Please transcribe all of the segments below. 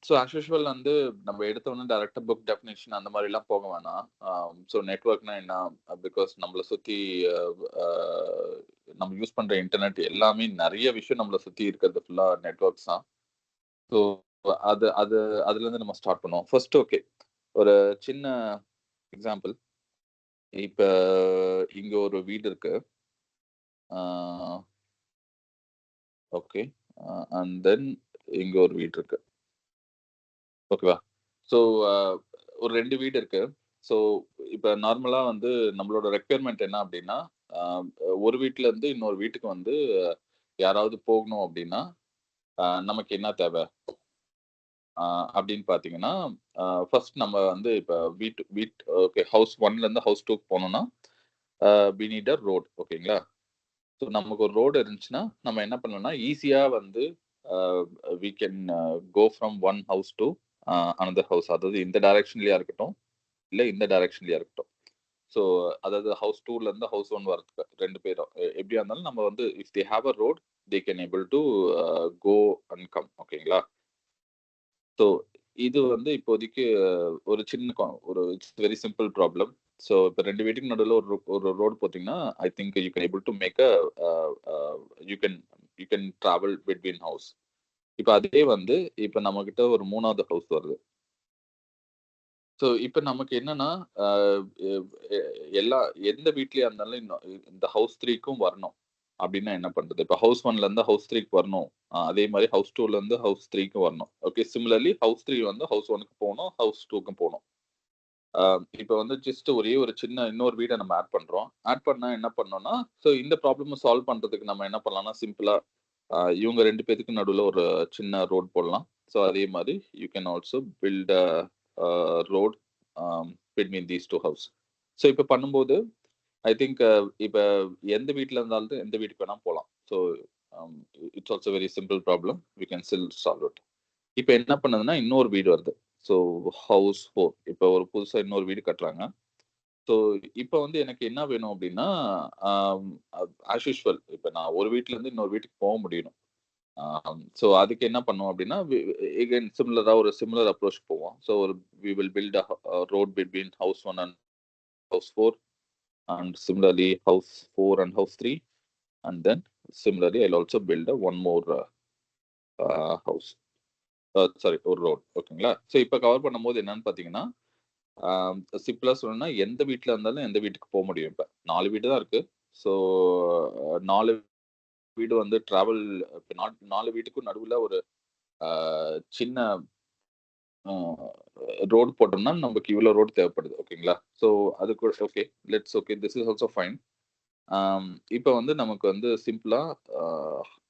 So as usual வந்து நம்ம எடுத்த உடனே டைரக்டா புக் டெஃபினேஷன் அந்த மாதிரிலாம் போக வேணாம். ஸோ நெட்வொர்க்னா என்ன? பிகாஸ் நம்மள சுத்தி நம்ம யூஸ் பண்ற இன்டர்நெட் எல்லாமே நெறைய விஷயம் நம்மள சுத்தி இருக்கிறது ஃபுல்லா நெட்வொர்க்ஸ் தான். ஸோ அது அது அதுலேருந்து நம்ம ஸ்டார்ட் பண்ணுவோம். First okay. ஒரு சின்ன எக்ஸாம்பிள். இப்ப இங்க ஒரு வீடு இருக்கு. ஆ ஓகே. அண்ட் தென் இங்க ஒரு வீடு இருக்கு. ஓகேவா? ஸோ அ ஒரு 2 வீடு இருக்கு. ஸோ இப்ப நார்மலா வந்து நம்மளோட ரெக்யர்மென்ட் என்ன அப்டின்னா, அ ஒரு வீட்ல இருந்து இன்னொரு வீட்டுக்கு வந்து யாராவது போகணும் அப்டின்னா, நமக்கு என்ன தேவ? அ அப்டின்னு பார்த்தீங்கன்னா, ஃபர்ஸ்ட் நம்ம வந்து இப்ப ஓகே ஹவுஸ் 1ல இருந்து ஹவுஸ் 2க்கு போணும்னா, uh we need a road ஓகேங்களா? ஸோ நமக்கு ஒரு ரோடு இருந்துச்சுன்னா, நம்ம என்ன பண்ணலாம்னா, ஈஸியா வந்து uh we can go from one house to another house. அதாவது இந்த டைரக்ஷன்லயா இருக்கட்டும், இல்ல இந்த டைரக்ஷன்லயா இருக்கட்டும். ஸோ அதாவது ஹவுஸ் 2ல இருந்து ஹவுஸ் 1 வரதுக்கு 2 பேரும். எப்படியா இருந்தாலும் நம்ம வந்து if they have a road, they can able to go and come ஓகேங்களா? ஸோ இது வந்து இப்போதைக்கு ஒரு சின்ன ஒரு it's very simple problem. So இப்ப 2 வீட்டுக்கு நடுவுல ஒரு ரோடு போட்டீங்கன்னா, I think you can able to make a a a you can you can travel between house. இப்ப அதே வந்து இப்ப நம்மகிட்ட ஒரு 3வது ஹவுஸ் வருது. ஸோ இப்ப நமக்கு என்னன்னா, அ எவ் எ எல்லா எந்த வீட்லயா இருந்தாலும் இந்த ஹவுஸ் 3க்கும் வரணும். அப்டின்னா என்ன பண்றது? இப்ப ஹவுஸ் 1ல இருந்து ஹவுஸ் 3க்கு வரணும். அதே மாரி ஹவுஸ் 2ல இருந்து ஹவுஸ் 3க்கு வரணும். ஓகே. சிமிலர்லி ஹவுஸ் 3 வந்து ஹவுஸ் 1க்கு போணும். ஹவுஸ் 2க்கும் போணும். அ இப்ப வந்து ஜஸ்ட் ஒரே ஒரு சின்ன இன்னொரு வீட நம்ம ஆட் பண்றோம். ஆட் பண்ணா என்ன பண்ணோம்னா, ஸோ இந்த ப்ராப்ளம சால்வ் பண்றதுக்கு நம்ம என்ன பண்ணலாம்னா, சிம்பிளா இவங்க 2 பேத்துக்கு நடுவுல ஒரு சின்ன ரோட் போடலாம். ஸோ அதே மாரி you can also build road between these 2 house. So இப்ப பண்ணும்போது, ஐ திங்க் இப்ப எந்த வீட்ல இருந்தாலும் எந்த வீட்டுக்கு வேணா போலாம். So um it's also very simple problem. We can still solve it. இப்ப என்ன பண்ணுதுன்னா, இன்னொரு வீடு வருது. ஸோ ஹவுஸ் 4 இப்ப ஒரு புதுசா இன்னொரு வீடு கட்டுறாங்க. ஸோ இப்ப வந்து எனக்கு என்ன வேணும் அப்டின்னா, ஆம் ஆஸ் யூசுவல் இப்ப நான் ஒரு வீட்ல இருந்து இன்னொரு வீட்டுக்கு போ முடியணும். ஸோ அதுக்கு என்ன பண்ணுவோம் அப்டின்னா, எகைன் ஒரு சிமிலர் அப்ரோச் போவோம். So we will build road between house 1 and house 4 and similarly house 4 and house 3 and then similarly I will also build one more house. Sorry ஒரு ரோட் ஓகேங்களா? ஸோ இப்ப cover பண்ணும்போது என்னன்னு பார்த்தீங்கன்னா, சிம்பிளா சொல்லணும்னா எந்த வீட்ல இருந்தாலும் எந்த வீட்டுக்கு முடியும் இப்ப. 4 வீடு தான் இருக்கு. ஸோ 4 வீடு வந்து டிராவல் இப்ப 4 வீட்டுக்கும் நடுவுல ஒரு அ சின்ன அ ரோடு போட்டோம்னா, நமக்கு இவ்வளோ ரோடு தேவைப்படுது. ஓகேங்களா? ஸோ அது கூட okay. Okay. This is also fine. ஆம் இப்ப வந்து நமக்கு வந்து சிம்பிளா அ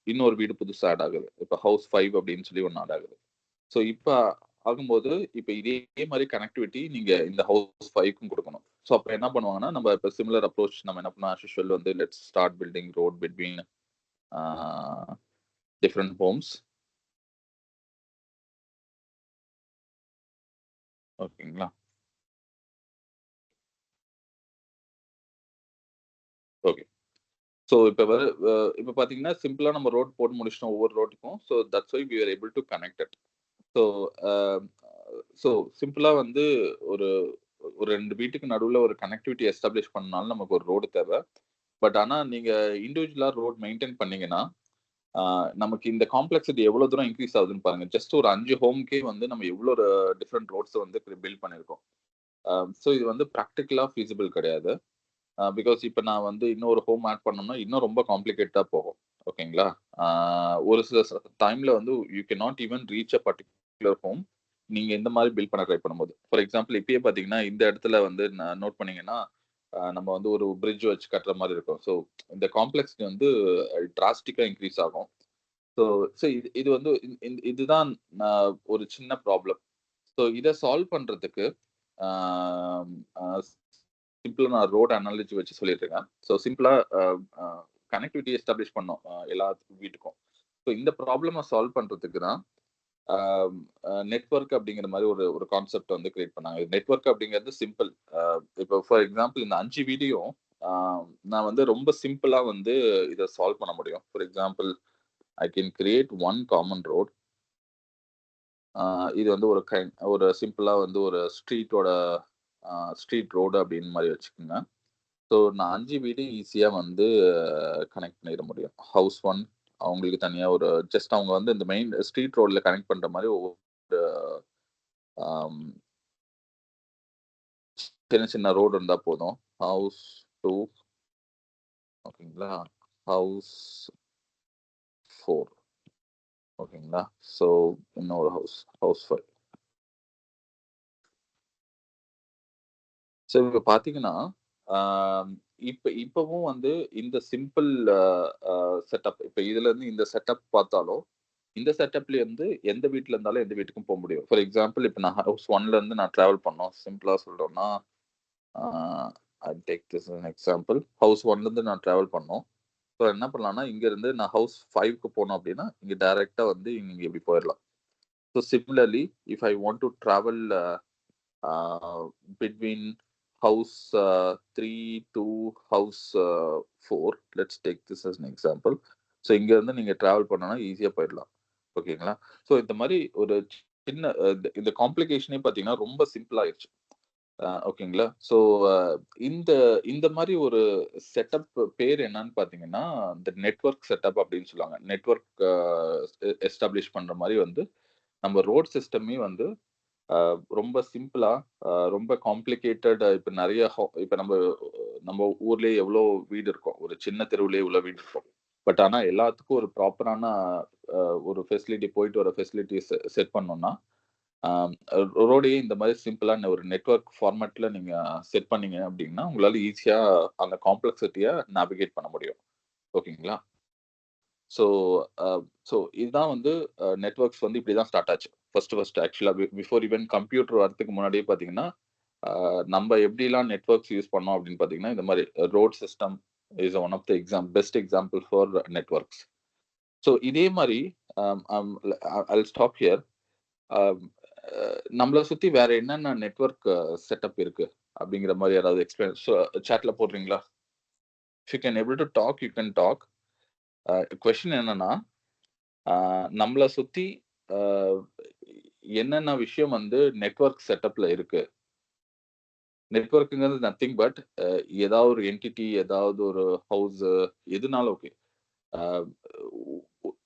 இன்னொரு வீடு புதுசா ஆட் ஆகுது. இப்ப ஹவுஸ் 5 அப்படின்னு சொல்லி ஒண்ணு ஆட் ஆகுது. ஸோ இப்ப ஆகும்போது, இப்ப இதே மாரி கனெக்டிவிட்டி நீங்க இந்த ஹவுஸ் 5க்கும் குடுக்கணும். ஸோ அப்ப என்ன பண்ணுவாங்கன்னா, நம்ம இப்ப சிமிலர் அப்ரோச் நம்ம என்ன பண்ணலாம், ஆஸ் யூசுவல் வந்து let's start building road between uh different homes. ஓகேங்களா? ஓகே. ஸோ இப்ப வர இப்ப பார்த்தீங்கன்னா, சிம்பிளா நம்ம ரோட் போட்டு முடிச்சுட்டோம் ஒவ்வொரு ரோட்டுக்கும். So that's why we are able to connect it. So uh so சிம்பிளா வந்து ஒரு ஒரு 2 வீட்டுக்கு நடுவுல ஒரு கனெக்டிவிட்டி எஸ்டாப்ளிஷ் பண்ணனாலும் நமக்கு ஒரு ரோடு தேவ. பட் ஆனா நீங்க இண்டிவிஜுவலா ரோட் மெயின்டெயின் பண்ணீங்கன்னா, ஆ நமக்கு இந்த காம்ப்ளெக்ஸிட்டி எவ்வளோ தூரம் இன்கிரீஸ் ஆகுதுன்னு பாருங்க. ஜஸ்ட் ஒரு 5 ஹோம்க்கே வந்து நம்ம எவ்வளோ டிஃபரெண்ட் ரோட்ஸ வந்து பில்ட் பண்ணியிருக்கோம். ஸோ இது வந்து பிராக்டிகலா ஃபீசிபிள் கிடையாது. பிகாஸ் இப்ப நான் வந்து இன்னொரு ஹோம் ஆட் பண்ணோம்னா, இன்னும் ரொம்ப காம்ப்ளிகேட்டடா போகும். ஓகேங்களா? ஆ ஒரு சில டைம்ல வந்து you can not even reach a particular home. நீங்க இந்த மாரி பில்ட் பண்ண ட்ரை பண்ணும்போது. ஃபார் எக்ஸாம்பிள் இப்பயே பார்த்தீங்கன்னா, இந்த இடத்துல வந்து நோட் பண்ணீங்கன்னா, நம்ம வந்து ஒரு பிரிட்ஜ் வச்சு கட்டுற மாரி இருக்கும். ஸோ இந்த காம்ப்ளெக்ஸிட்டி வந்து டிராஸ்டிக்கா இன்கிரீஸ் ஆகும். ஸோ ஸோ இது இது வந்து இதுதான் ஒரு சின்ன ப்ராப்ளம். ஸோ இத சால்வ் பண்றதுக்கு ஆ அ சிம்பிளா நான் ரோட் அனாலஜி வச்சு சொல்லிட்டு இருக்கேன். ஸோ சிம்பிளா அ அ கனெக்டிவிட்டி எஸ்டாப்ளிஷ் பண்ணோம். எல்லா வீட்டுக்கும். ஸோ இந்த ப்ராப்ளம சால்வ் பண்றதுக்கு தான் அ நெட்வொர்க் அப்படிங்கிற மாரி ஒரு ஒரு கான்செப்ட் வந்து கிரியேட் பண்ணாங்க. நெட்வொர்க் அப்படிங்கிறது சிம்பிள். இப்போ ஃபார் எக்ஸாம்பிள் இந்த 5 வீடியும் அ நான் வந்து ரொம்ப சிம்பிளா வந்து இத சால்வ் பண்ண முடியும். For example I can create one common road. இது வந்து ஒரு சிம்பிளா வந்து ஒரு ஸ்ட்ரீட் ரோடு அப்படின்னு மாதிரி வச்சுக்கோங்க. ஸோ நான் 5 வீடு ஈஸியா வந்து கனெக்ட் பண்ணிட முடியும். ஹவுஸ் 1 அவங்களுக்கு தனியா ஜஸ்ட் அவங்க வந்து இந்த மெயின் ஸ்ட்ரீட் ரோட்ல கனெக்ட் பண்ற மாதிரி ஒவ்வொரு ஆம், சின்ன சின்ன ரோடு இருந்தா போதும். ஹவுஸ் 2 ஓகேங்களா? ஹவுஸ் 4 ஓகேங்களா? ஸோ இன்னொரு ஹவுஸ் 5. ஸோ இப்ப பார்த்தீங்கன்னா, இப்பவும் வந்து இந்த சிம்பிள் செட்டப் இப்ப இதுலருந்து இந்த செட்டப் பார்த்தாலும், இந்த செட்டப்லேருந்து எந்த வீட்ல இருந்தாலும் எந்த வீட்டுக்கும் முடியும். ஃபார் எக்ஸாம்பிள் இப்ப நான் ஹவுஸ் 1லருந்து நான் டிராவல் பண்ணணும். சிம்பிளா சொல்லணும்னா, ah I take this as an example. House 1லருந்து நான் டிராவல் பண்ணணும். ஸோ என்ன பண்ணலாம்னா, இங்கருந்து நான் ஹவுஸ் 5க்கு போணும் அப்டின்னா, இங்க டைரக்ட்டா வந்து இங்க இப்டி போயிரலாம். So similarly if I want to travel between house 3 to house 4, let's take this as an example. So இங்கேருந்து நீங்கள் ட்ராவல் பண்ணோன்னா ஈஸியாக போயிடலாம். ஓகேங்களா? ஸோ இந்த மாதிரி ஒரு சின்ன இந்த காம்ப்ளிகேஷனே பார்த்தீங்கன்னா ரொம்ப சிம்பிள் ஆயிடுச்சு. ஓகேங்களா? ஸோ இந்த இந்த மாதிரி ஒரு செட்டப் பேர் என்னன்னு பார்த்தீங்கன்னா, இந்த நெட்வொர்க் செட்டப் அப்படின்னு சொல்லுவாங்க. நெட்வொர்க் எஸ்டாப்ளிஷ் பண்ற மாதிரி வந்து நம்ம ரோட் சிஸ்டமே வந்து ரொம்ப சிம்பிளா, ரொம்ப காம்ப்ளிகேட்டட் இப்ப நெறைய இப்ப நம்ம ஊர்லயே எவ்வளோ வீடு இருக்கும். ஒரு சின்ன தெருவுலயே இவ்வளோ வீடு இருக்கும். பட் ஆனா எல்லாத்துக்கும் ஒரு ப்ராப்பரான ஒரு ஃபெசிலிட்டி போயிட்டு வர ஃபெசிலிட்டி செட் பண்ணோம்னா, அ ரோடையே இந்த மாரி சிம்பிளான ஒரு நெட்வொர்க் ஃபார்மேட்ல நீங்க செட் பண்ணீங்க அப்டின்னா, உங்களால ஈஸியா அந்த காம்ப்ளெக்ஸிட்டிய நேவிகேட் பண்ண முடியும். ஓகேங்களா? ஸோ அ ஸோ இதுதான் வந்து நெட்வொர்க்ஸ் வந்து இப்படி தான் ஸ்டார்ட் ஆச்சு. ஃபர்ஸ்ட் ஆக்சுவலா பிஃபோர் ஈவன் கம்ப்யூட்டர் வரதுக்கு முன்னாடியே பார்த்தீங்கன்னா, நம்ம எப்படிலாம் நெட்வொர்க்ஸ் யூஸ் பண்ணோம் அப்படின்னு பார்த்தீங்கன்னா, இந்த மாரி road system is one of the best example for networks. So இதே மாரி அம் அம் ஐல் ஸ்டாப் ஹியர். அம் அ நம்மள சுத்தி வேற என்னென்ன நெட்வொர்க் செட்டப் இருக்கு? அப்படிங்கிற மாரி யாராவது சாட்ல போடுறீங்களா? If you can able to talk, you can talk. Question என்னன்னா, நம்மள சுத்தி அ என்னென்ன விஷயம் வந்து நெட்வொர்க் செட்டப்ல இருக்கு? நெட்வொர்க்ங்கிறது நத்திங் பட் ஏதாவது ஒரு என்டிட்டி, ஏதாவது ஒரு ஹவுஸ் எதுனாலும் ஓகே. அ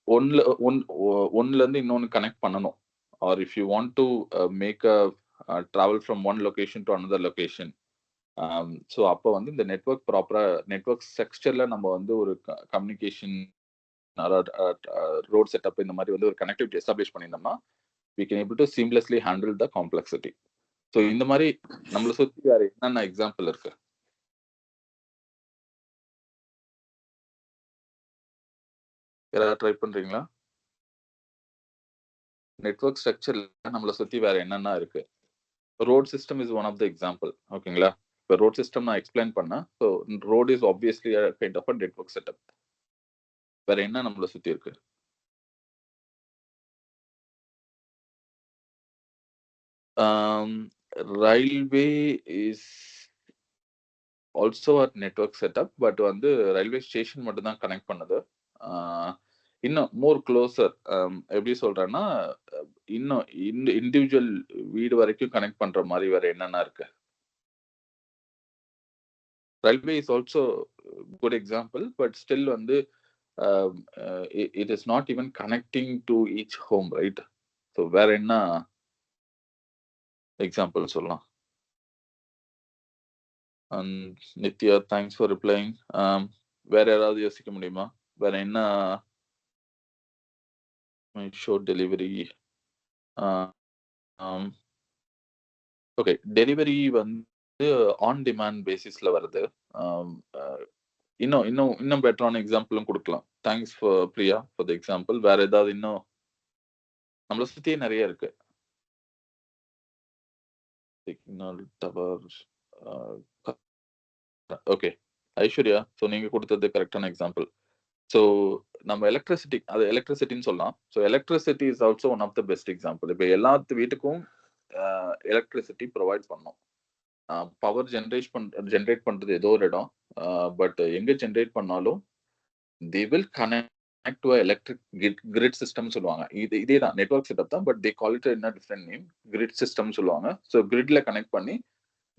ஒண்ல ஒன் ஒ ஒண்லருந்து இன்னொன்னு கனெக்ட் பண்ணணும். Or if you want to make travel from one location to another location. So அப்ப வந்து இந்த நெட்வொர்க் ஸ்ட்ரக்சர்ல நம்ம வந்து ஒரு கம்யூனிகேஷன் ரோட் செட்டப் இந்த மாதிரி வந்து ஒரு கனெக்டிவிட்டி எஸ்டாப்ளிஷ் பண்ணியிருந்தோம்னா, we can able to seamlessly handle the complexity. So இந்த மாதிரி நம்மள சுத்தி வேற என்னென்ன எக்ஸாம்பிள் இருக்கு? யாராவது ட்ரை பண்றீங்களா? நெட்வொர்க் ஸ்ட்ரக்சர்ல நம்மள சுத்தி வேற என்னென்ன இருக்கு? Road system is one of the example. ஓகேங்களா? இப்ப ரோட் சிஸ்டம் நான் எக்ஸ்பிளைன் பண்ணேன். So road is obviously a kind of a network setup. வேற என்ன நம்மள சுத்தி இருக்கு? Railway is also a network setup. But வந்து ரயில்வே ஸ்டேஷன் மட்டும் தான் கனெக்ட் பண்ணுது. ஆ இன்னும் மோர் க்ளோசர் எப்படி சொல்றேன்னா, இன்னும் இண்டிவிஜுவல் வீடு வரைக்கும் கனெக்ட் பண்ற மாரி வேற என்னென்ன இருக்கு? Railway is also good example. But still வந்து it is not even connecting to each home right? So வேற என்ன எக்ஸாம்பிள் சொல்லலாம்? Nithya thanks for replying. வேற யாராவது யோசிக்க முடியுமா? வேற என்ன ஷோ டெலிவரி ஆம். ஓகே. டெலிவரி வந்து ஆன் டிமாண்ட் பேசிஸ்ல வருது. ஆம் அ இன்னும் இன்னும் இன்னும் பெட்டரான எக்ஸாம்பிளும் குடுக்கலாம். Thanks Priya for the example. வேற ஏதாவது இன்னும் நம்மள சுத்தியே நெறைய இருக்கு. Signal tower uh okay. Aishwarya, so நீங்க குடுத்தது கரெக்ட்டான எக்ஸாம்பிள். ஸோ நம்ம எலக்ட்ரிசிட்டின்னு சொல்லலாம். So electricity is also one of the best example. இப்ப எல்லாத்து வீட்டுக்கும் எலக்ட்ரிசிட்டி புரொவைட் பண்ணோம். பவர் ஜெனரேட் பண்றது ஏதோ ஒரு இடம். பட் எங்க ஜெனரேட் பண்ணாலும் they will connect to a electric grid system சொல்லுவாங்க. இதே தான் நெட்வொர்க் செட்டப் தான், but they call it in a different name. Grid system சொல்லுவாங்க. ஸோ கிரிட்ல கனெக்ட் பண்ணி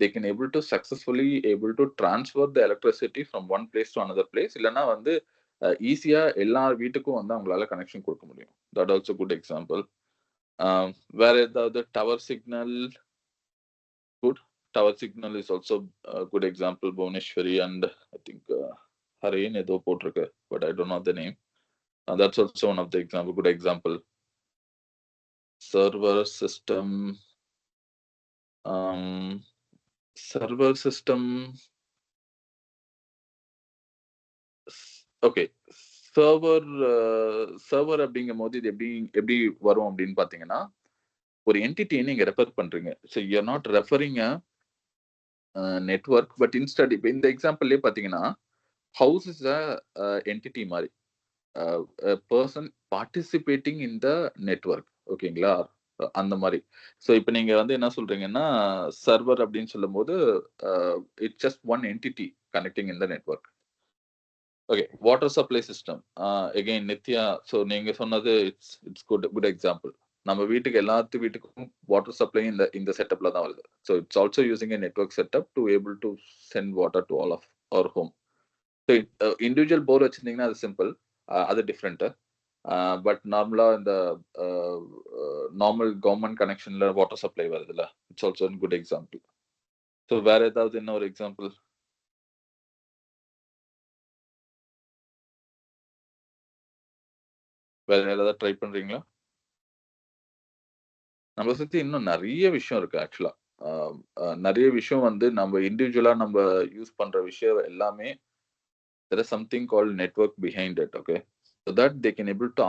they can able to successfully able to transfer the electricity from one place to another place. இல்லைன்னா வந்து ஈஸியா எல்லா வீட்டுக்கும் வந்து அவங்களால கனெக்ஷன் கொடுக்க முடியும். That also good example. வேற ஏதாவது tower signal, good tower signal is also a good example. Bhuvaneshwari and I think Harain ஏதோ போட்டிருக்கு, but I don't know the name. That's also one of the example, good example. Server system, server system. Okay, server அப்படிங்கும் போது இது எப்படி எப்படி வரும் அப்படின்னு பாத்தீங்கன்னா, ஒரு என்டிட்டியை நீங்க ரெஃபர் பண்றீங்க. So you are not referring a network, but instead இப்போ இந்த எக்ஸாம்பிள்லேயே பாத்தீங்கன்னா, ஹவுஸ் இஸ் அ என்டிட்டி மாதிரி, பர்சன் பார்ட்டிசிபேட்டிங் இன் த நெட்வொர்க். ஓகேங்களா? அந்த மாதிரி. ஸோ இப்போ நீங்க வந்து என்ன சொல்றீங்கன்னா, சர்வர் அப்படின்னு சொல்லும் போது it's just one entity connecting in the network. Okay, water supply system again Nithya. So நீங்க சொன்னது இட்ஸ் குட் எக்ஸாம்பிள். நம்ம வீட்டுக்கு எல்லாத்து வீட்டுக்கும் வாட்டர் சப்ளை இந்த செட்டப்ல தான் வருது. So it's also using a network setup to able to send water to all of our home. So individual bore வச்சிருந்தீங்கன்னா அது சிம்பிள், அது டிஃப்ரெண்ட். பட் நார்மலா இந்த நார்மல் கவர்மெண்ட் கனெக்ஷன்ல வாட்டர் சப்ளை வருதுல்ல, it's also good example. So வேற ஏதாவது இன்னொரு எக்ஸாம்பிள்? வேற ஏதாவது ட்ரை பண்றீங்களா? நம்ம சுத்தி இன்னும் நிறைய விஷயம் இருக்கு ஆக்சுவலா. நிறைய விஷயம் வந்து நம்ம இண்டிவிஜுவலா நம்ம யூஸ் பண்ற விஷயம் எல்லாமே there is something called network behind it. Okay, so that they can able to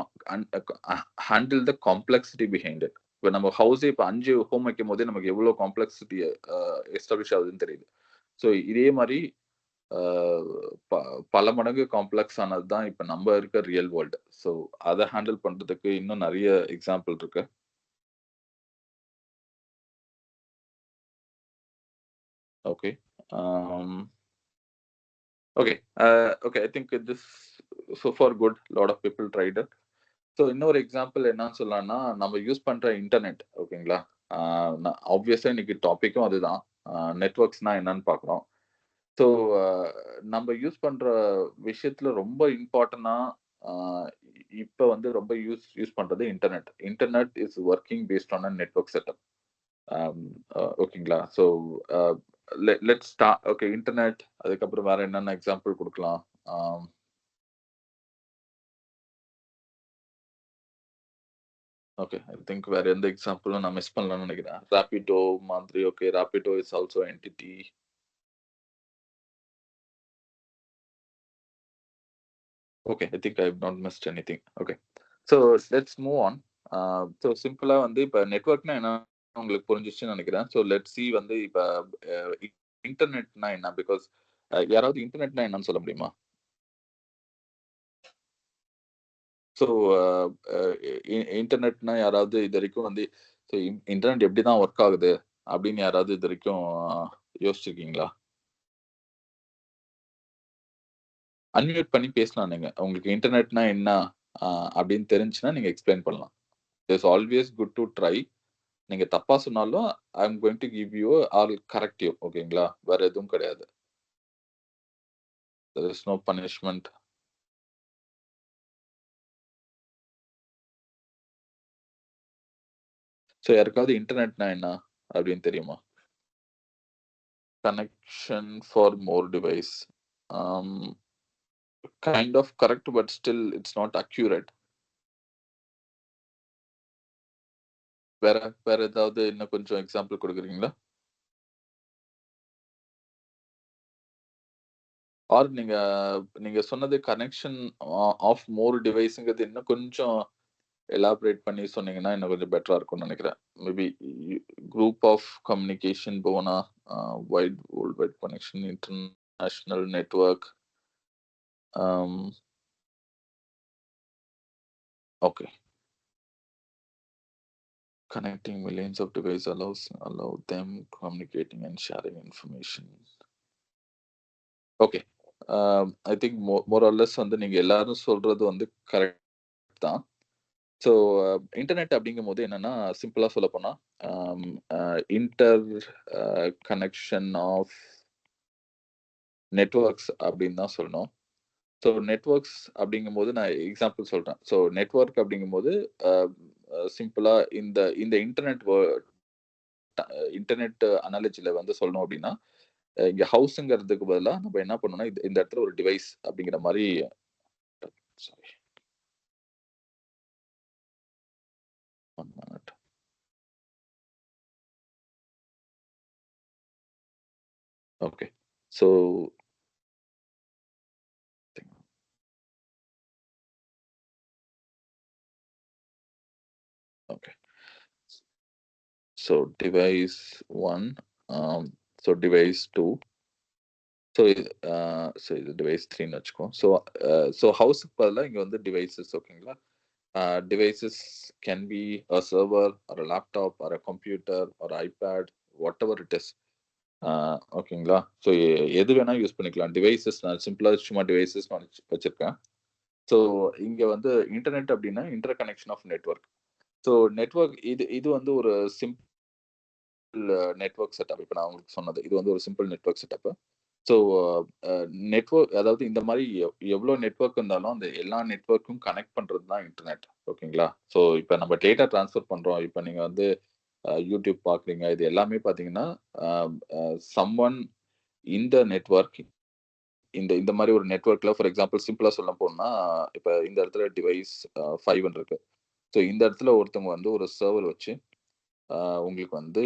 handle the complexity behind it. இப்போ நம்ம ஹவுஸே இப்போ 5 ஹோம் வைக்கும் போதே நமக்கு எவ்வளோ காம்ப்ளெக்சிட்டி எஸ்டாப்ளிஷ் ஆகுதுன்னு தெரியுது. ஸோ இதே மாதிரி பல மடங்கு காம்ப்ளெக்ஸ் ஆனது தான் இப்போ நம்ம இருக்க ரியல் வேர்ல்டு. ஸோ அதை ஹேண்டில் பண்றதுக்கு இன்னும் நிறைய எக்ஸாம்பிள் இருக்கு. Okay. Okay, I think this so far good. Lot of people tried it. So இன்னொரு எக்ஸாம்பிள் என்னன்னு சொல்லலாம்னா, நம்ம யூஸ் பண்ற இன்டர்நெட். ஓகேங்களா? ஆப்வியஸா இன்னைக்கு டாபிக்கும் அதுதான். நெட்வொர்க்ஸ்னா என்னன்னு பார்க்குறோம். ஸோ நம்ம யூஸ் பண்ற விஷயத்துல ரொம்ப இம்பார்ட்டன்டா இப்போ வந்து ரொம்ப யூஸ் பண்றது internet. Internet is working based on a network setup. ஓகேங்களா? So let's start. Okay, internet, அதுக்கப்புறம் வேற என்னென்ன எக்ஸாம்பிள் கொடுக்கலாம்? ஓகே, ஐ திங்க் வேற எந்த எக்ஸாம்பிளும் நான் மிஸ் பண்ணலாம்னு நினைக்கிறேன். ராபிடோ மாதிரி. Okay, Rapido is also entity. Okay, I think I have not missed anything. Okay, so let's move on. ஸோ சிம்பிளா வந்து இப்போ நெட்வொர்க்னா என்ன உங்களுக்கு புரிஞ்சிச்சுன்னு நினைக்கிறேன். ஸோ லெட்ஸ் சி வந்து இப்போ இன்டர்நெட்னா என்ன, பிகாஸ் யாராவது இன்டர்நெட்னா என்னன்னு சொல்ல முடியுமா? ஸோ இன்டர்நெட்னா யாராவது இது வரைக்கும் வந்து ஸோ இன்டர்நெட் எப்படி தான் ஒர்க் ஆகுது அப்படின்னு யாராவது இது வரைக்கும் யோசிச்சிருக்கீங்களா? அன்மியூட் பண்ணி பேசலாம் நீங்க. உங்களுக்கு இன்டர்நெட்னா என்ன அப்படின்னு தெரிஞ்சுன்னா நீங்க எக்ஸ்பிளைன் பண்ணலாம். It's always good to try. நீங்க தப்பா சொன்னாலும் I am going to give you or correct you. ஓகேங்களா? வேற எதுவும் கிடையாது. There is no punishment. So யாருக்காவது இன்டர்நெட்னா என்ன அப்படின்னு தெரியுமா? Connection for more device. Kind of correct, but still it's not accurate. வேற வேற ஏதாவது இன்னும் கொஞ்சம் எக்ஸாம்பிள் கொடுக்குறீங்களா? ஆர் நீங்க நீங்க சொன்னது கனெக்ஷன் ஆஃப் மோர் டிவைஸ்ங்கிறது இன்னும் கொஞ்சம் எலாபரேட் பண்ணி சொன்னீங்கன்னா இன்னும் கொஞ்சம் பெட்டரா இருக்கும்னு நினைக்கிறேன். மேபி குரூப் ஆஃப் கம்யூனிகேஷன் போனா wide world wide connection, international network. Okay, connecting millions of devices allow them communicating and sharing information. Okay, I think more or less வந்து நீங்க எல்லாரும் சொல்றது வந்து கரெக்ட் தான். ஸோ இன்டர்நெட் அப்படிங்கும்போது என்னன்னா, சிம்பிளா சொல்லப்போனா, இன்டர் கனெக்ஷன் ஆஃப் நெட்வொர்க்ஸ் அப்படின்னு தான் சொல்லணும். ஸோ நெட்வொர்க்ஸ் அப்படிங்கும்போது நான் எக்ஸாம்பிள் சொல்றேன். ஸோ நெட்வொர்க் அப்படிங்கும்போது அ சிம்பிளா இந்த இந்த இன்டர்நெட் அனாலஜில வந்து சொல்லணும் அப்படின்னா, இங்க ஹவுஸ்ங்கிறதுக்கு பதிலா நம்ம என்ன பண்ணணும்னா, இந்த இடத்துல ஒரு டிவைஸ் அப்படிங்கிற மாரி sorry 1 minute. Okay. So okay. So device 1 so device 2 so இது இது டிவைஸ் 3ன்னு வச்சுக்குவோம். ஸோ ஹவுஸ்க்கு பதிலா இங்க வந்து டிவைஸஸ் ஓகேங்களா? Devices can be a server or a laptop or a computer or iPad whatever it is. ஓகேங்களா? ஸோ எது வேணா யூஸ் பண்ணிக்கலாம். டிவைஸஸ் நான் சிம்பிளா சும்மா டிவைஸஸ்ன்னு வச்சிருக்கேன். ஸோ இங்க வந்து இன்டர்நெட் அப்டின்னா inter connection of network. So network இது இது வந்து ஒரு சிம்பிள் நெட்வொர்க் செட்டப். இப்ப நான் உங்களுக்கு சொன்னது. இது வந்து ஒரு simple network setup. So network அதாவது இந்த மாரி எவ்ளோ நெட்வொர்க் இருந்தாலும், அந்த எல்லா நெட்வொர்க்கும் கனெக்ட் பண்றது தான் இன்டர்நெட். ஓகேங்களா? ஸோ இப்ப நம்ம டேட்டா ட்ரான்ஸ்ஃபர் பண்றோம். இப்ப நீங்க வந்து YouTube பார்க்குறீங்க. இது எல்லாமே பார்த்தீங்கன்னா, அ அ சம்ஒன் இந்த நெட்வொர்க் இந்த இந்த மாரி ஒரு நெட்வொர்க்ல ஃபார் எக்ஸாம்பிள் சிம்பிளா சொல்ல போனா, இப்ப இந்த இடத்துல டிவைஸ் 5ன்னு இருக்கு. ஸோ இந்த இடத்துல ஒருத்தவங்க வந்து ஒரு சர்வர் வச்சு, அ உங்களுக்கு வந்து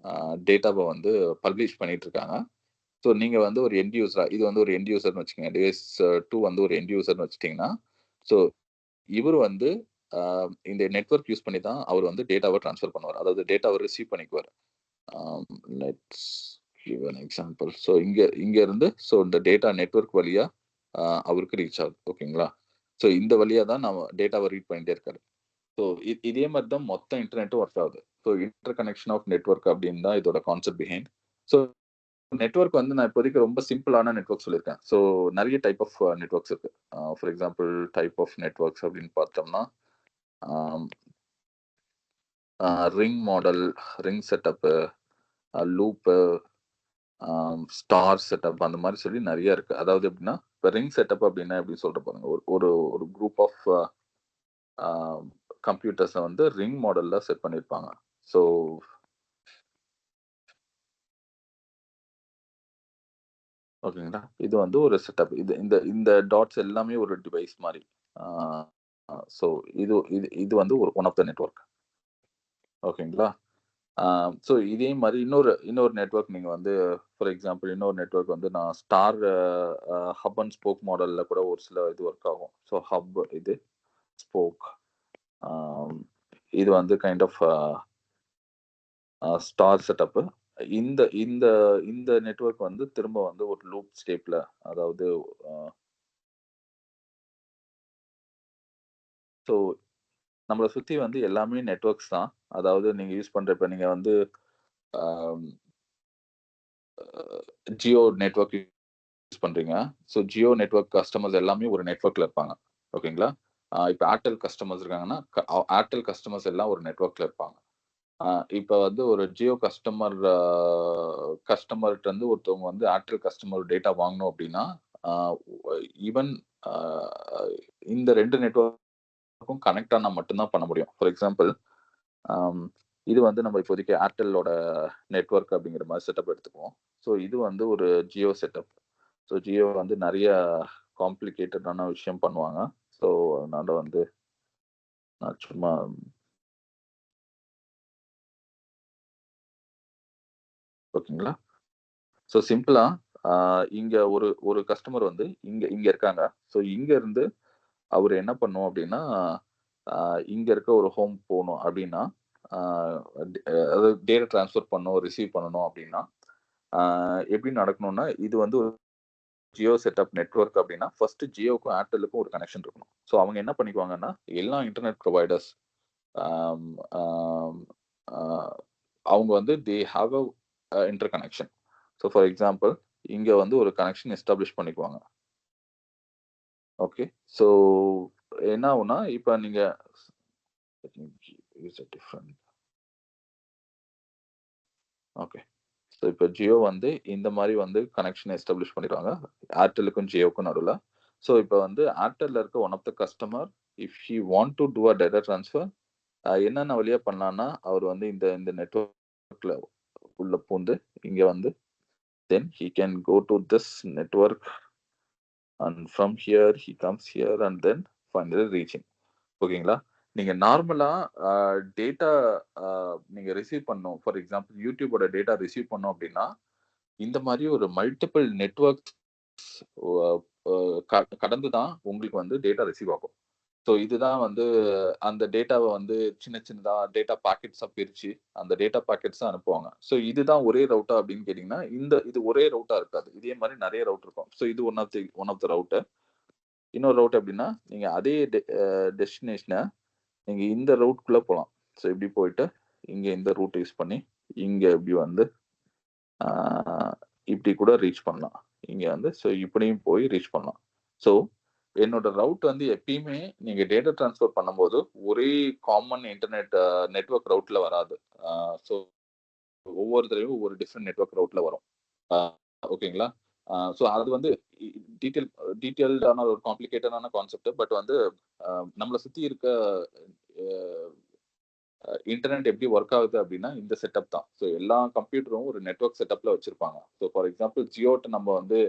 அ டேட்டாவ வந்து பப்ளிஷ் பண்ணிட்டு இருக்காங்க. ஸோ நீங்க வந்து ஒரு எண்ட் யூசரா இது வந்து ஒரு எண்ட் யூசர்ன்னு வச்சுக்கங்க. டிவைஸ் 2 வந்து ஒரு எண்ட் யூசர்ன்னு வச்சுட்டீங்கன்னா, ஸோ இவரு வந்து அ இந்த நெட்வொர்க் யூஸ் பண்ணி தான் அவர் வந்து டேட்டாவ ட்ரான்ஸ்ஃபர் பண்ணுவாரு. அதாவது டேட்டாவ ரிசீவ் பண்ணிக்குவாரு. Let's give an example. So இங்க இங்க இருந்து இந்த டேட்டா நெட்வொர்க் வழியா அவருக்கு ரீச் ஆகுது. ஓகேங்களா? ஸோ இந்த வழியா தான் நம்ம டேட்டாவ ரீட் பண்ணிட்டே இருக்காரு. ஸோ இதே மாரி தான் மொத்த இன்டர்நெட்டும் ஒர்க் ஆகுது. So inter connection of network அப்படின்னு தான் இதோட கான்செப்ட் பிஹைண்ட். ஸோ நெட்வொர்க் வந்து நான் இப்போதைக்கு ரொம்ப சிம்பிளான நெட்வொர்க் சொல்லியிருக்கேன். ஸோ நெறைய டைப் ஆஃப் நெட்வொர்க்ஸ் இருக்கு. For example type of networks அப்படின்னு பார்த்தோம்னா, um ring model, ring setup, loop, star setup அந்த மாரி சொல்லி நெறைய இருக்கு. அதாவது எப்படின்னா, இப்ப ரிங் செட்டப் அப்படின்னா எப்படி சொல்றேன் பாருங்க. ஒரு ஒரு ஒரு குரூப் ஆஃப் அ கம்ப்யூட்டர்ஸ வந்து ரிங் மாடல்ல செட் பண்ணியிருப்பாங்க. ஸோ ஓகேங்களா? இது வந்து ஒரு செட்டப். இது இந்த இந்த டாட்ஸ் எல்லாமே ஒரு டிவைஸ் மாரி. ஆ ஸோ இது இது இது வந்து ஒரு ஒன் ஆஃப் த நெட்வொர்க். ஓகேங்களா? ஆ ஸோ இதே மாரி இன்னொரு இன்னொரு நெட்வொர்க் நீங்க வந்து ஃபார் எக்ஸாம்பிள் இன்னொரு நெட்வொர்க் வந்து நான் ஸ்டார் ஹப் அண்ட் ஸ்போக் மாடல்ல கூட ஒரு சில இது ஒர்க் ஆகும். ஸோ ஹப் இது, ஸ்போக். ஆம் இது வந்து கைண்ட் ஆஃப் ஸ்டார் செட்டப்பு. இந்த இந்த இந்த நெட்வொர்க் வந்து திரும்ப வந்து ஒரு லூப் ஸ்டேப்ல அதாவது அ ஸோ நம்மள சுத்தி வந்து எல்லாமே நெட்வொர்க்ஸ் தான். அதாவது நீங்க யூஸ் பண்ற இப்ப நீங்க வந்து அம் ஜியோ நெட்வொர்க் யூஸ் பண்றீங்க. ஸோ ஜியோ நெட்வொர்க் கஸ்டமர்ஸ் எல்லாமே ஒரு நெட்வொர்க்ல இருப்பாங்க. ஓகேங்களா? இப்ப ஏர்டெல் கஸ்டமர்ஸ் இருக்காங்கன்னா, ஏர்டெல் கஸ்டமர்ஸ் எல்லாம் ஒரு நெட்வொர்க்ல இருப்பாங்க. அ இப்ப வந்து ஒரு ஜியோ கஸ்டமர்ட்ட இருந்து ஒருத்தவங்க வந்து ஏர்டெல் கஸ்டமர் டேட்டா வாங்கணும் அப்டின்னா, அ ஈவன் அ இந்த 2 நெட்வொர்க்கும் கனெக்ட் ஆனா மட்டும் தான் பண்ண முடியும். ஃபார் எக்ஸாம்பிள் ஆம். இது வந்து நம்ம இப்போதைக்கு ஏர்டெல்லோட நெட்வொர்க் அப்படிங்கிற மாரி செட்டப் எடுத்துக்குவோம். ஸோ இது வந்து ஒரு ஜியோ செட்டப். ஸோ ஜியோ வந்து நெறைய காம்ப்ளிகேட்டடான விஷயம் பண்ணுவாங்க. ஸோ அதனால வந்து நான் சும்மா ஓகேங்களா? ஸோ சிம்பிளா ஆ இங்க ஒரு ஒரு கஸ்டமர் வந்து இங்க இங்க இருக்காங்க. ஸோ இங்க இருந்து அவரு என்ன பண்ணணும் அப்படின்னா, ஆ இங்க இருக்க ஒரு ஹோம் போணும் அப்படின்னா, ஆ அதாவது டேட்டா ட்ரான்ஸ்ஃபர் பண்ணணும், ரிசீவ் பண்ணணும் அப்படின்னா, ஆ எப்படி நடக்கணும்னா, இது வந்து ஜியோ செட்டப் நெட்வொர்க் அப்படின்னா, ஃபர்ஸ்ட் ஜியோக்கும், ஏர்டெல்லுக்கும் ஒரு கனெக்ஷன் இருக்கணும். ஸோ அவங்க என்ன பண்ணிக்குவாங்கன்னா, எல்லா இன்டர்நெட் புரொவைடர்ஸ் ஆம், ஆம், ஆ அவங்க வந்து they have inter connection. So for example இங்க வந்து ஒரு கனெக்ஷன் எஸ்டாப்ளிஷ் பண்ணிக்குவாங்க. ஓகே. ஸோ என்ன ஆகும்னா, இப்ப நீங்க use a different okay. So இப்ப ஜியோ வந்து இந்த மாரி வந்து கனெக்ஷன் எஸ்டாப்ளிஷ் பண்ணிருவாங்க. ஏர்டெல்லுக்கும் ஜியோக்கும் நடுவுல. ஸோ இப்ப வந்து ஏர்டெல்ல இருக்க one of the customer if he want to do a data transfer என்னென்ன வழியா பண்ணலாம்னா, அவர் வந்து இந்த இந்த நெட்வொர்க்ல உள்ள பூந்து இங்க வந்து then he can go to this network and from here he comes here and then finally reaching. ஓகேங்களா? நீங்க நார்மலா அ டேட்டா அ நீங்க ரிசீவ் பண்ணணும். ஃபார் எக்ஸாம்பிள் YouTubeஓட டேட்டா ரிசீவ் பண்ணோம் அப்டின்னா, இந்த மாரி ஒரு மல்டிபிள் நெட்வொர்க்ஸ் ஒ அ கடந்து தான் உங்களுக்கு வந்து டேட்டா ரிசீவ் ஆகும். ஸோ இதுதான் வந்து அந்த டேட்டாவ வந்து சின்ன சின்னதா டேட்டா பாக்கெட்ஸா பிரிச்சு, அந்த டேட்டா பாக்கெட்ஸா அனுப்புவாங்க. ஸோ இதுதான் ஒரே ரவுட்டா அப்படின்னு கேட்டீங்கன்னா, இது ஒரே ரவுட்டா இருக்காது. இதே மாரி நெறைய ரவுட் இருக்கும். ஸோ இது ஒன் ஆஃப் த ரவுட்டர். இன்னொரு ரவுட் எப்படின்னா, நீங்க அதே டெஸ்டினேஷன நீங்க இந்த ரூட்குள்ள போலாம். ஸோ இப்படி போயிட்டு, இங்க இந்த ரூட் யூஸ் பண்ணி, இங்க இப்படி வந்து ஆ இப்படி கூட ரீச் பண்ணலாம். இங்க வந்து இப்படியும் போய் ரீச் பண்ணலாம். ஸோ என்னோட ரவுட் வந்து எப்பயுமே நீங்க டேட்டா ட்ரான்ஸ்ஃபர் பண்ணும்போது, ஒரே காமன் இன்டர்நெட் நெட்வொர்க் ரவுட்ல வராது. ஆ ஸோ ஒவ்வொரு தடவையும் ஒவ்வொரு டிஃபரெண்ட் நெட்வொர்க் ரவுட்ல வரும். ஆ ஓகேங்களா? ஸோ அது வந்து இ டீட்டெயில் டீட்டெயில்டான ஒரு காம்ப்ளிகேட்டடான கான்செப்ட். பட் வந்து நம்மள சுத்தி இருக்க அ இன்டர்நெட் எப்படி ஒர்க் ஆகுது அப்படின்னா, இந்த செட்டப் தான். ஸோ எல்லா கம்ப்யூட்டரும் ஒரு நெட்வொர்க் செட்டப்ல வச்சிருப்பாங்க. ஸோ ஃபார் எக்ஸாம்பிள் ஜியோட்ட நம்ம வந்து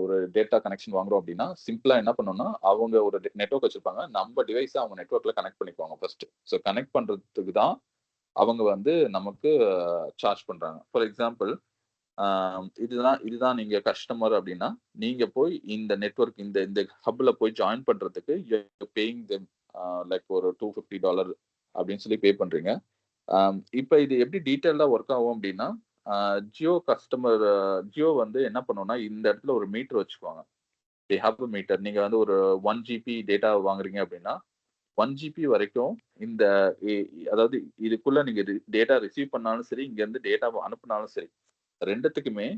ஒரு டேட்டா கனெக்ஷன் வாங்குறோம் அப்படின்னா, சிம்பிளா என்ன பண்ணணும்னா, அவங்க ஒரு நெட்வொர்க் வச்சிருப்பாங்க. நம்ம டிவைஸ அவங்க நெட்வொர்க்ல கனெக்ட் பண்ணிக்குவாங்க ஃபர்ஸ்ட். ஸோ கனெக்ட் பண்றதுக்கு தான் அவங்க வந்து நமக்கு சார்ஜ் பண்றாங்க. ஃபார் எக்ஸாம்பிள் ஆ இதுதான் இதுதான் நீங்க கஸ்டமர் அப்படின்னா, நீங்க போய் இந்த நெட்வொர்க் இந்த இந்த ஹப்ல போய் ஜாயின் பண்றதுக்கு you are paying them like ஒரு $250 அப்படின்னு சொல்லி பே பண்றீங்க. இப்ப இது எப்படி டீட்டெயில்டா ஒர்க் ஆகும் அப்படின்னா, அ ஜியோ கஸ்டமர் ஜியோ வந்து என்ன பண்ணும்னா, இந்த இடத்துல ஒரு மீட்டர் வச்சுக்குவாங்க. They have a meter. நீங்க வந்து ஒரு 1 ஜிபி டேட்டா வாங்குறீங்க அப்படின்னா, 1 ஜிபி வரைக்கும் இந்த இ அதாவது இதுக்குள்ள நீங்க டேட்டா ரிசீவ் பண்ணாலும் சரி, இங்கருந்து டேட்டாவ அனுப்புனாலும் சரி, 2த்துக்குமே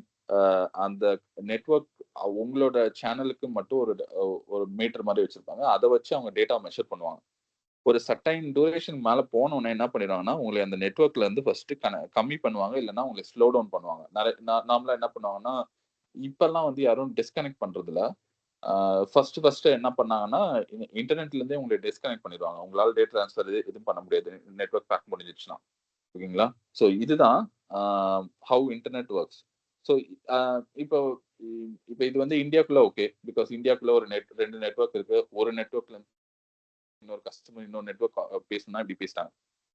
அந்த நெட்வொர்க் உங்களோட சேனலுக்கு மட்டும் ஒரு மீட்டர் மாரி வச்சிருப்பாங்க. அத வச்சு அவங்க டேட்டாவ மெஷர் பண்ணுவாங்க. ஒரு சர்டைன் டியூரேஷன் மேல போனோனே என்ன பண்ணிடுவாங்கன்னா, உங்கள அந்த நெட்வொர்க்ல இருந்து ஃபர்ஸ்ட் கம்மி பண்ணுவாங்க. இல்லன்னா உங்கள ஸ்லோ டவுன் பண்ணுவாங்க. நார்மலா என்ன பண்ணுவாங்கன்னா, இப்பல்லாம் வந்து யாரும் டிஸ்கனெக்ட் பண்றதில்ல. ஃபர்ஸ்ட் என்ன பண்ணாங்கன்னா, இன்டர்நெட்ல இருந்தே உங்கள டிஸ்கனெக்ட் பண்ணிருவாங்க. உங்களால டேட்டா ட்ரான்ஸ்ஃபர் எதுவும் பண்ண முடியாது. நெட்வொர்க் பேக் முடிஞ்சிருச்சுன்னா. ஓகேங்களா? ஸோ இதுதான் uh how internet works. So uh இப்போ இப்ப இது வந்து இந்தியாக்குள்ள ஓகே. பிகாஸ் இந்தியாக்குள்ள ஒரு 2 நெட்வொர்க் இருக்கு. ஒரு நெட்வொர்க்ல இன்னொரு கஸ்டமர் இன்னொரு நெட்வொர்க் பேசணும்னா இப்படி பேசுறாங்க.